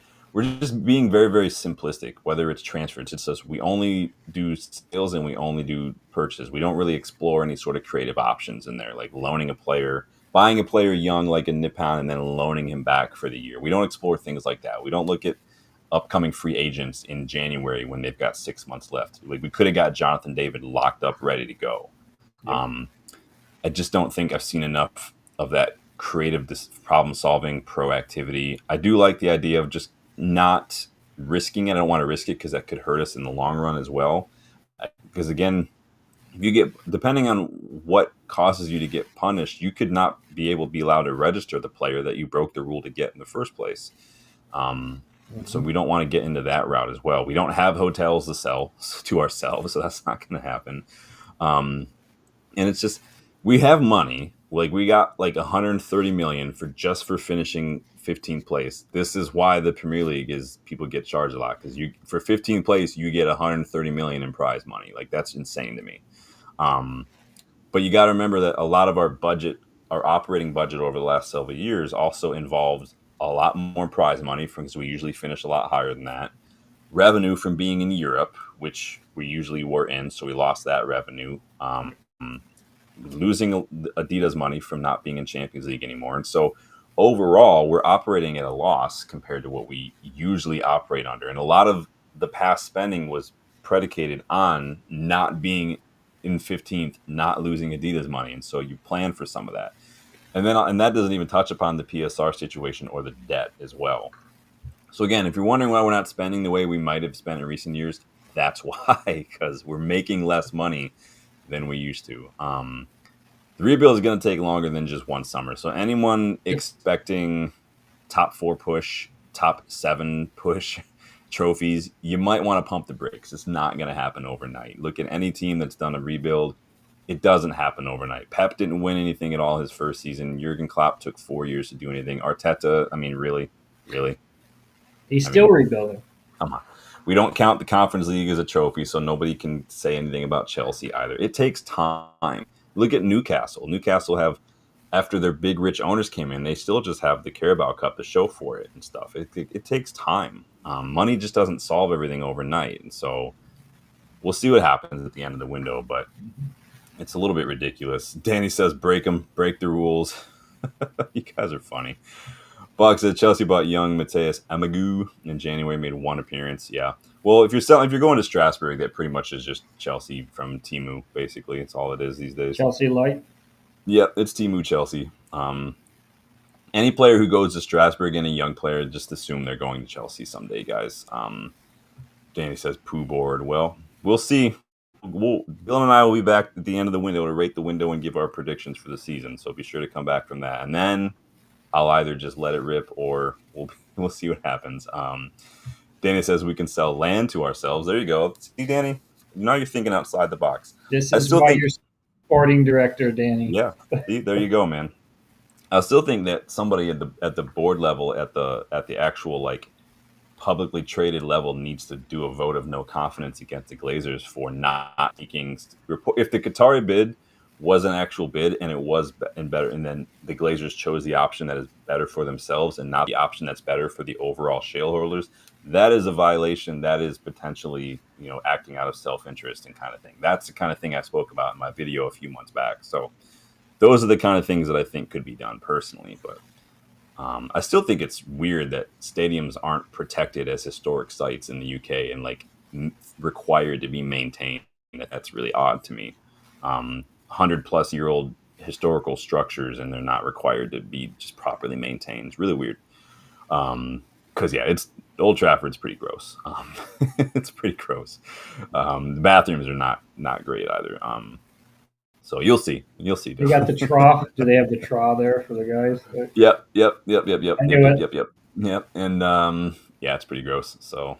S1: just being very very simplistic whether it's transfers. It's just we only do sales and we only do purchases. We don't really explore any sort of creative options in there, like loaning a player, buying a player young like a Nippon and then loaning him back for the year. We don't explore things like that. We don't look at upcoming free agents in January when they've got 6 months left. Like we could have got Jonathan David locked up ready to go.
S2: Yep.
S1: um, I just don't think I've seen enough of that creative problem solving proactivity. I do like the idea of just not risking it. I don't want to risk it because that could hurt us in the long run as well. Because again, if you get depending on what causes you to get punished, you could not be able to be allowed to register the player that you broke the rule to get in the first place. Um, so
S2: Mhm.
S1: we don't want to get into that route as well. We don't have hotels to sell to ourselves, so that's not going to happen. Um, and it's just we have money, like we got like 130 million for just for finishing 15th place. This is why the Premier League is people get charged a lot because you for 15th place you get 130 million in prize money. Like that's insane to me. um, but you got to remember that a lot of our operating budget over the last several years also involved a lot more prize money because we usually finish a lot higher than that, revenue from being in Europe, which we usually were in, so we lost that revenue. Losing Adidas money from not being in Champions League anymore. And so overall, we're operating at a loss compared to what we usually operate under. And a lot of the past spending was predicated on not being in 15th, not losing Adidas money. And so you plan for some of that. And that doesn't even touch upon the PSR situation or the debt as well. So again, if you're wondering why we're not spending the way we might have spent in recent years, that's why, because we're making less money than we used to. The rebuild is going to take longer than just one summer. So anyone
S2: Yep.
S1: expecting top four push, top seven push trophies, you might want to pump the brakes. It's not going to happen overnight. Look at any team that's done a rebuild. It doesn't happen overnight. Pep didn't win anything at all his first season. Jurgen Klopp took 4 years to do anything. Arteta, I mean, really, really.
S2: He's
S1: I
S2: still
S1: mean,
S2: rebuilding.
S1: come on. We don't count the Conference League as a trophy, so nobody can say anything about Chelsea either. It takes time. Look at Newcastle. Newcastle have, after their big rich owners came in, they still just have the Carabao Cup to show for it and stuff. It takes time. Money just doesn't solve everything overnight, and so we'll see what happens at the end of the window. But it's a little bit ridiculous. Danny says, "Break them, break the rules." You guys are funny. Buck said Chelsea bought young Mateus Amagu in January, made one appearance. Yeah. Well, if you're going to Strasbourg, that pretty much is just Chelsea from Timu. Basically, it's all it is these days.
S2: Chelsea Light.
S1: Yep, it's Timu Chelsea. Any player who goes to Strasbourg, any young player, just assume they're going to Chelsea someday, guys. Danny says poo board. Well, we'll see. Bill and I will be back at the end of the window to rate the window and give our predictions for the season. So be sure to come back from that, and then I'll either just let it rip or we'll see what happens. Danny says we can sell land to ourselves. There you go. See, Danny, now you're thinking outside the box.
S2: This
S1: I
S2: is
S1: still
S2: why
S1: think,
S2: you're sporting director, Danny.
S1: yeah. See, there you go, man. I still think that somebody at the board level, at the actual like publicly traded level, needs to do a vote of no confidence against the Glazers for not taking. If the Qatari bid was an actual bid and it was better, and then the Glazers chose the option that is better for themselves and not the option that's better for the overall shareholders, that is a violation. That is potentially, acting out of self-interest and kind of thing. That's the kind of thing I spoke about in my video a few months back. So those are the kind of things that I think could be done personally. But I still think it's weird that stadiums aren't protected as historic sites in the UK and like required to be maintained. That's really odd to me. 100-plus-year-old historical structures, and they're not required to be just properly maintained. It's really weird. Because it's Old Trafford's pretty gross. It's pretty gross. The bathrooms are not great either. So you'll see.
S2: You got the trough. Do they have the trough there for the guys?
S1: Yep.
S2: I knew it.
S1: Yep. And it's pretty gross. So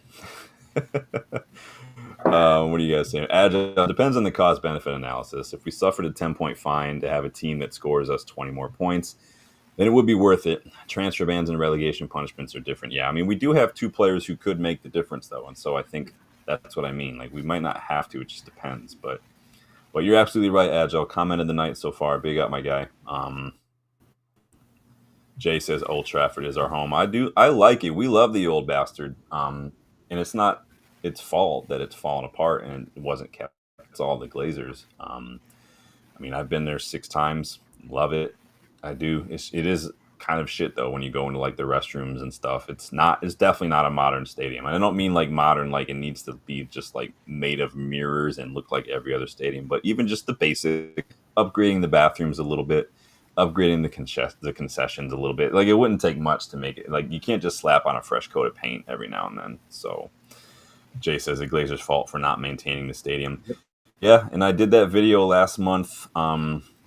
S1: what do you guys say? Agile depends on the cost benefit analysis. If we suffered a 10-point fine to have a team that scores us 20 more points, then it would be worth it. Transfer bans and relegation punishments are different. Yeah, I mean, we do have two players who could make the difference, though. And so I think that's what I mean. Like, we might not have to. It just depends. But you're absolutely right, Agile. Comment of the night so far. Big up, my guy. Jay says Old Trafford is our home. I like it. We love the old bastard. And it's not its fault that it's fallen apart and it wasn't kept. It's all the Glazers. I mean, I've been there 6 times. Love it. I do. It is kind of shit though when you go into like the restrooms and stuff. It's definitely not a modern stadium. And I don't mean like modern like it needs to be just like made of mirrors and look like every other stadium, but even just the basic upgrading the bathrooms a little bit, upgrading the concessions a little bit. Like, it wouldn't take much to make it. Like, you can't just slap on a fresh coat of paint every now and then. So Jay says the Glazers' fault for not maintaining the stadium. Yeah, and I did that video last month.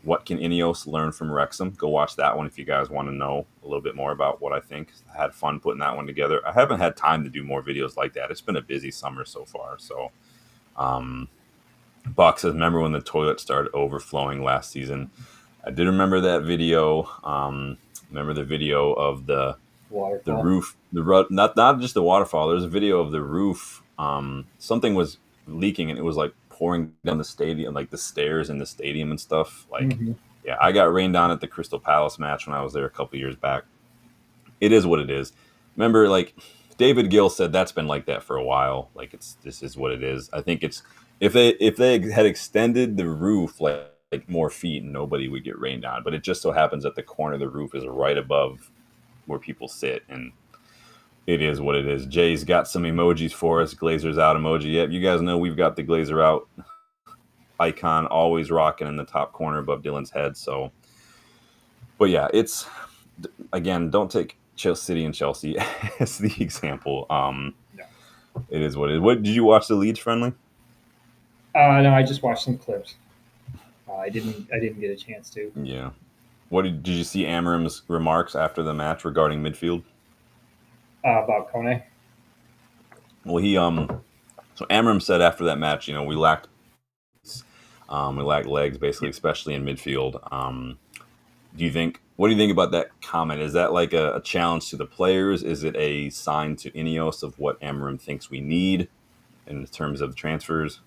S1: What can Ineos learn from Wrexham? Go watch that one if you guys want to know a little bit more about what I think. I had fun putting that one together. I haven't had time to do more videos like that. It's been a busy summer so far. So Buck says, remember when the toilet started overflowing last season? I did remember that video. Remember the video of the roof, not just the waterfall. There's a video of the roof. Something was leaking and it was like pouring down the stadium, like the stairs in the stadium and stuff. Like, yeah, I got rained on at the Crystal Palace match when I was there a couple years back. It is what it is. Remember, like David Gill said, that's been like that for a while. Like, this is what it is. I think it's if they had extended the roof like more feet, nobody would get rained on. But it just so happens that the corner of the roof is right above where people sit, and it is what it is. Jay's got some emojis for us. Glazers out emoji. Yep, you guys know we've got the Glazer out icon always rocking in the top corner above Dylan's head. So, but yeah, it's, again, don't take City and Chelsea as the example. It is what it is. What did you watch the Leeds friendly?
S2: No, I just watched some clips. I didn't get a chance to.
S1: Yeah. What did you see Amorim's remarks after the match regarding midfield?
S2: About Kone?
S1: Well, he so Amorim said after that match, we lacked legs basically, especially in midfield. What do you think about that comment? Is that like a challenge to the players? Is it a sign to Ineos of what Amorim thinks we need in terms of transfers?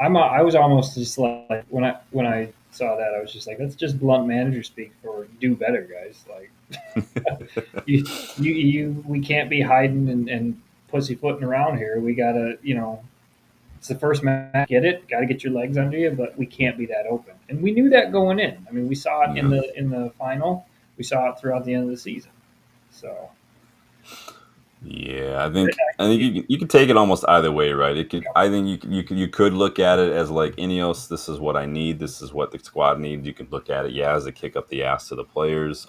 S2: I was almost just like when I saw that, I was just like, that's just blunt manager speak for do better, guys. Like, we can't be hiding and pussyfooting around here. We gotta, it's the first match. Get it? Got to get your legs under you, but we can't be that open. And we knew that going in. I mean, we saw it in the final. We saw it throughout the end of the season. So.
S1: Yeah, I think you could take it almost either way, right? I think you could look at it as like, Ineos, this is what I need, this is what the squad needs. You could look at it, as a kick up the ass to the players.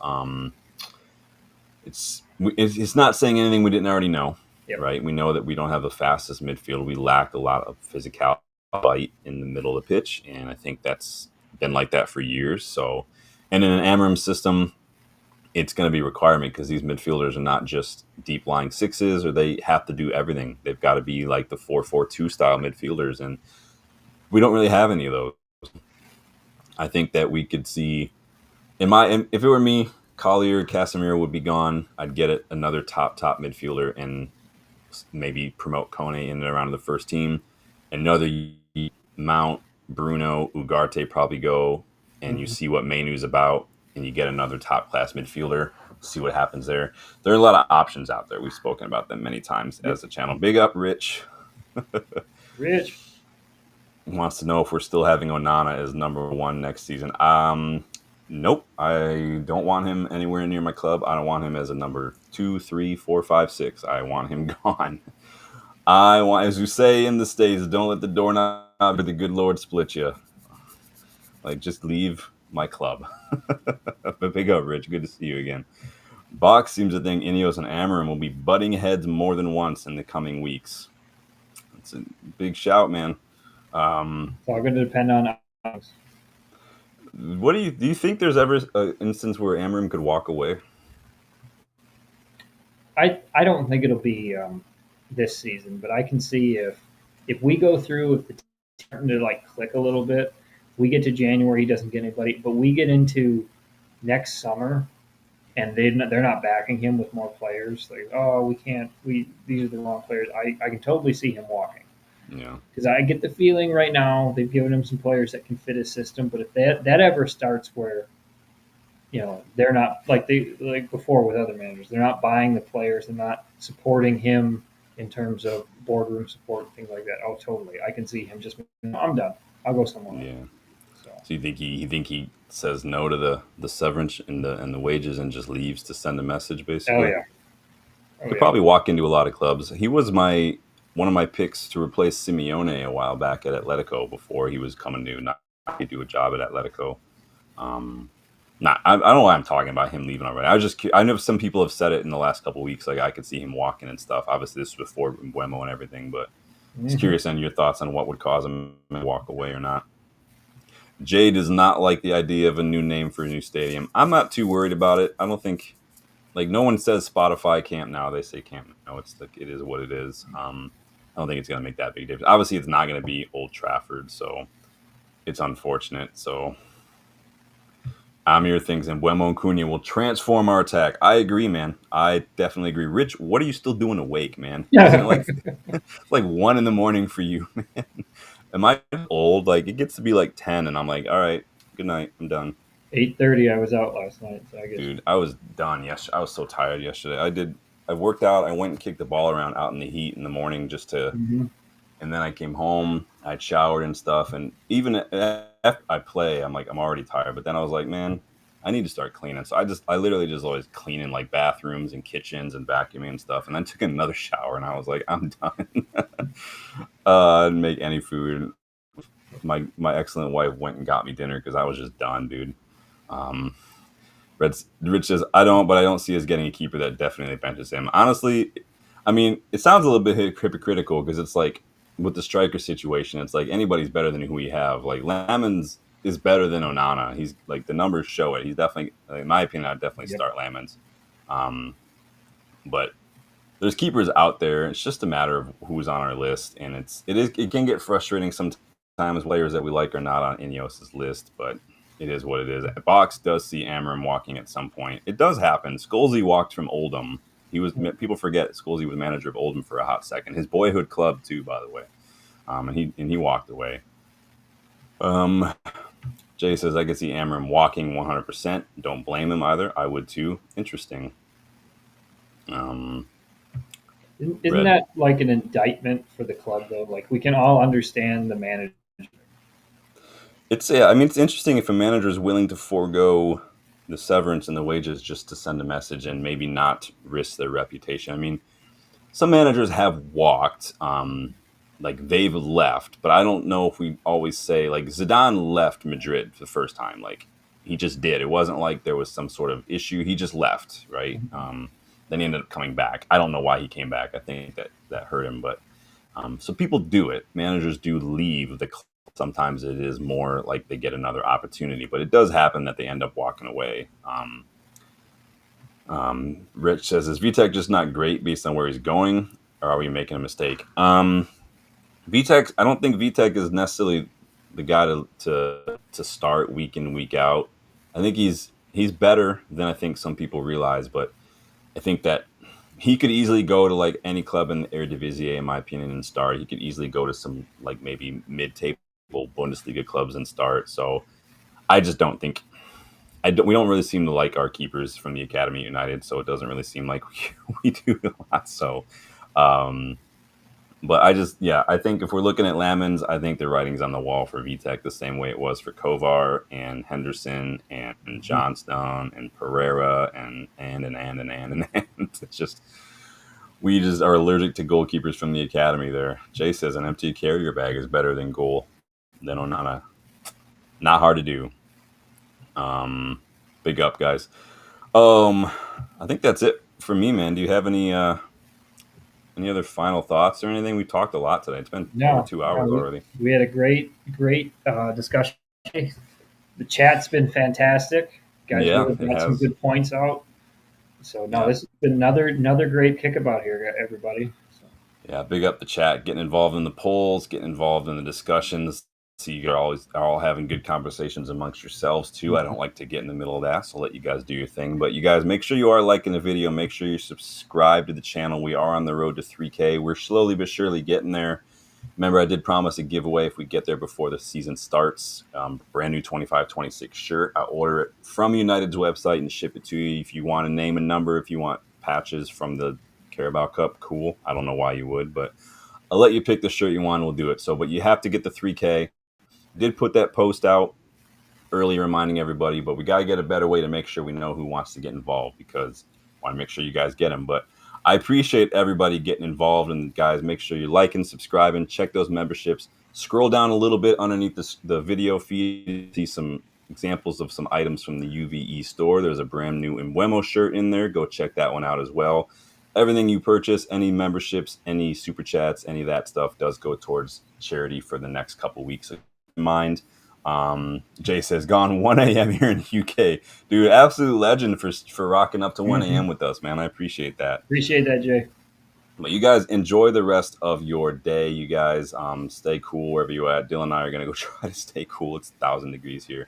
S1: It's not saying anything we didn't already know, right? We know that we don't have the fastest midfield. We lack a lot of physical bite in the middle of the pitch, and I think that's been like that for years. So, and in an Amorim system, it's going to be a requirement because these midfielders are not just deep lying sixes, or they have to do everything. They've got to be like the 4-4-2 style midfielders, and we don't really have any of those. I think that we could see, if it were me, Collier, Casemiro would be gone. I'd get another top midfielder and maybe promote Kone in and around the first team. Another Mount, Bruno, Ugarte probably go, and you
S2: Mhm.
S1: see what Mainu's about, and you get another top class midfielder. See what happens there. There are a lot of options out there. We've spoken about them many times
S2: Yep.
S1: as a channel. Big up, Rich.
S2: Rich.
S1: Wants to know if we're still having Onana as number one next season. Nope. I don't want him anywhere near my club. I don't want him as a number 2, 3, 4, 5, 6. I want him gone. I want, as you say in the States, don't let the doorknob or the good Lord split you. Like, just leave my club. But big up, Rich. Good to see you again. Box seems to think Ineos and Amorim will be butting heads more than once in the coming weeks. It's a big shout, man.
S2: It's all going to depend on us.
S1: What do you think there's ever an instance where Amorim could walk away?
S2: I don't think it'll be this season, but I can see if we go through, if the team's starting to like click a little bit, we get to January, he doesn't get anybody, but we get into next summer and they're not backing him with more players. Like, oh, we can't. We these are the wrong players. I can totally see him walking
S1: Yeah,
S2: because I get the feeling right now they've given him some players that can fit his system. But if that ever starts where they're not like before with other managers, they're not buying the players, they're not supporting him in terms of boardroom support and things like that. Oh, totally. I can see him just. I'm done. I'll go somewhere else.
S1: yeah.
S2: So,
S1: So you think he says no to the severance and the wages and just leaves to send a message,
S2: oh
S1: basically?
S2: yeah, oh
S1: He'll
S2: yeah.
S1: probably walk into a lot of clubs. He was one of my picks to replace Simeone a while back at Atletico before he was coming to not do a job at Atletico. Um, I don't know why I'm talking about him leaving already. I know some people have said it in the last couple of weeks. Like I could see him walking and stuff. Obviously, this was before Mbeumo and everything, but just
S2: Hmm.
S1: curious on your thoughts on what would cause him to walk away or not. Jay does not like the idea of a new name for a new stadium. I'm not too worried about it. I don't think like no one says Spotify Camp now. They say Camp now. It's like it is what it is. I don't think it's gonna make that big difference. Obviously, it's not gonna be Old Trafford, so it's unfortunate. So Amir thinks and Mbeumo and Cunha will transform our attack. I agree, man. I definitely agree. Rich, what are you still doing awake, man? Isn't it
S2: Yeah.
S1: like 1 in the morning for you, man? Am I old? Like it gets to be like 10, and I'm like, all right, good night, I'm done.
S2: 8:30. I was out last night, so I guess.
S1: Dude, I was done. Yes, I was so tired yesterday. I worked out. I went and kicked the ball around out in the heat in the morning just to,
S2: Hmm.
S1: and then I came home. I showered and stuff. And even after I play, I'm like, I'm already tired. But then I was like, man, I need to start cleaning. So I literally just always cleaning like bathrooms and kitchens and vacuuming and stuff. And then took another shower and I was like, I'm done. I didn't make any food. My excellent wife went and got me dinner because I was just done, dude. Um, Rich says, I don't, but I don't see us getting a keeper that definitely benches him. Honestly, I mean, it sounds a little bit hypocritical because it's like with the striker situation, it's like anybody's better than who we have. Like Lamens is better than Onana. He's like the numbers show it. He's definitely, in my opinion, I'd definitely
S2: Yep.
S1: start Lamens. Um, but there's keepers out there. It's just a matter of who's on our list, and it can get frustrating sometimes. Players that we like are not on Ineos's list, but it is what it is. Box does see Amorim walking at some point. It does happen. Scholesy walked from Oldham. People forget Scholesy was manager of Oldham for a hot second. His boyhood club too, by the way. And he walked away. Um, Jay says I could see Amorim walking 100%. Don't blame him either. I would too. Interesting. Um,
S2: Isn't
S1: Red.
S2: that like an indictment for the club though? Like we can all understand the manager.
S1: It's yeah. I mean, it's interesting if a manager is willing to forego the severance and the wages just to send a message and maybe not risk their reputation. I mean, some managers have walked, like they've left, but I don't know if we always say like Zidane left Madrid for the first time. Like he just did. It wasn't like there was some sort of issue. He just left, right? Then he ended up coming back. I don't know why he came back. I think that hurt him, but so people do it. Managers do leave the club. Sometimes it is more like they get another opportunity, but it does happen that they end up walking away. Rich says, "Is VTech just not great based on where he's going, or are we making a mistake?" VTech, I don't think VTech is necessarily the guy to start week in week out. I think he's better than I think some people realize, but I think that he could easily go to like any club in the Eredivisie, in my opinion, and start. He could easily go to some like maybe mid-table Bundesliga clubs and start. So I just don't think we don't really seem to like our keepers from the Academy United, so it doesn't really seem like we do a lot. So, but I think if we're looking at Lamens, I think the writing's on the wall for VTech the same way it was for Kovar and Henderson and Johnstone and Pereira and. It's just we just are allergic to goalkeepers from the academy there. Jay says an empty carrier bag is better than goal. Then not hard to do. Big up, guys. I think that's it for me, man. Do you have any other final thoughts or anything? We talked a lot today. It's been over 2 hours already.
S2: We had a great discussion. The chat's been fantastic. Guys really got some good points out. So this has been another great kickabout here, everybody. So.
S1: Yeah, big up the chat, getting involved in the polls, getting involved in the discussions. See, you are all having good conversations amongst yourselves too. I don't like to get in the middle of that, so I'll let you guys do your thing. But you guys, make sure you are liking the video. Make sure you subscribe to the channel. We are on the road to 3K. We're slowly but surely getting there. Remember, I did promise a giveaway if we get there before the season starts. Brand new 25-26 shirt. I'll order it from United's website and ship it to you. If you want to name a number, if you want patches from the Carabao Cup, cool. I don't know why you would, but I'll let you pick the shirt you want. We'll do it. So, but you have to get the 3K. Did put that post out early reminding everybody, but we got to get a better way to make sure we know who wants to get involved, because I want to make sure you guys get them. But I appreciate everybody getting involved, and guys, make sure you like and subscribe and check those memberships. Scroll down a little bit underneath the video feed, see some examples of some items from the UVE store. There's a brand new Mbeumo shirt in there. Go check that one out as well. Everything you purchase, any memberships, any super chats, any of that stuff does go towards charity for the next couple weeks. Mind. Jay says gone 1 a.m. here in the UK. Dude, absolute legend for rocking up to 1 a.m. with us, man. I appreciate that.
S2: Appreciate that, Jay.
S1: But you guys enjoy the rest of your day. You guys stay cool wherever you're at. Dylan and I are gonna go try to stay cool. It's 1,000 degrees here.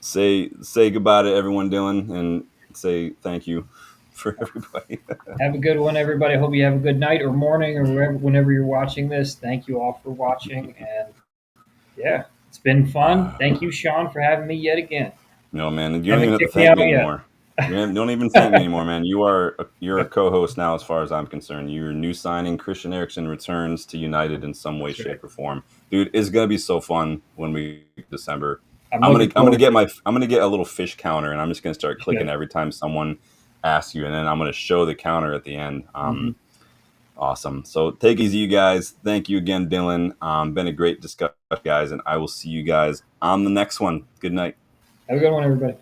S1: Say goodbye to everyone, Dylan, and say thank you for everybody.
S2: Have a good one, everybody. Hope you have a good night or morning or whenever you're watching this. Thank you all for watching, and yeah, it's been fun. Thank you, Sean, for having me yet again.
S1: No, man, you don't even have to thank me anymore. Don't even thank me anymore, man. You're a co-host now, as far as I'm concerned. Your new signing, Christian Eriksen, returns to United in some way, shape, or form. Dude, it's gonna be so fun when we December. I'm gonna get a little fish counter, and I'm just gonna start clicking every time someone asks you, and then I'm gonna show the counter at the end. Awesome. So take it easy, you guys. Thank you again, Dylan. Been a great discussion, guys, and I will see you guys on the next one. Good night.
S2: Have a good one, everybody.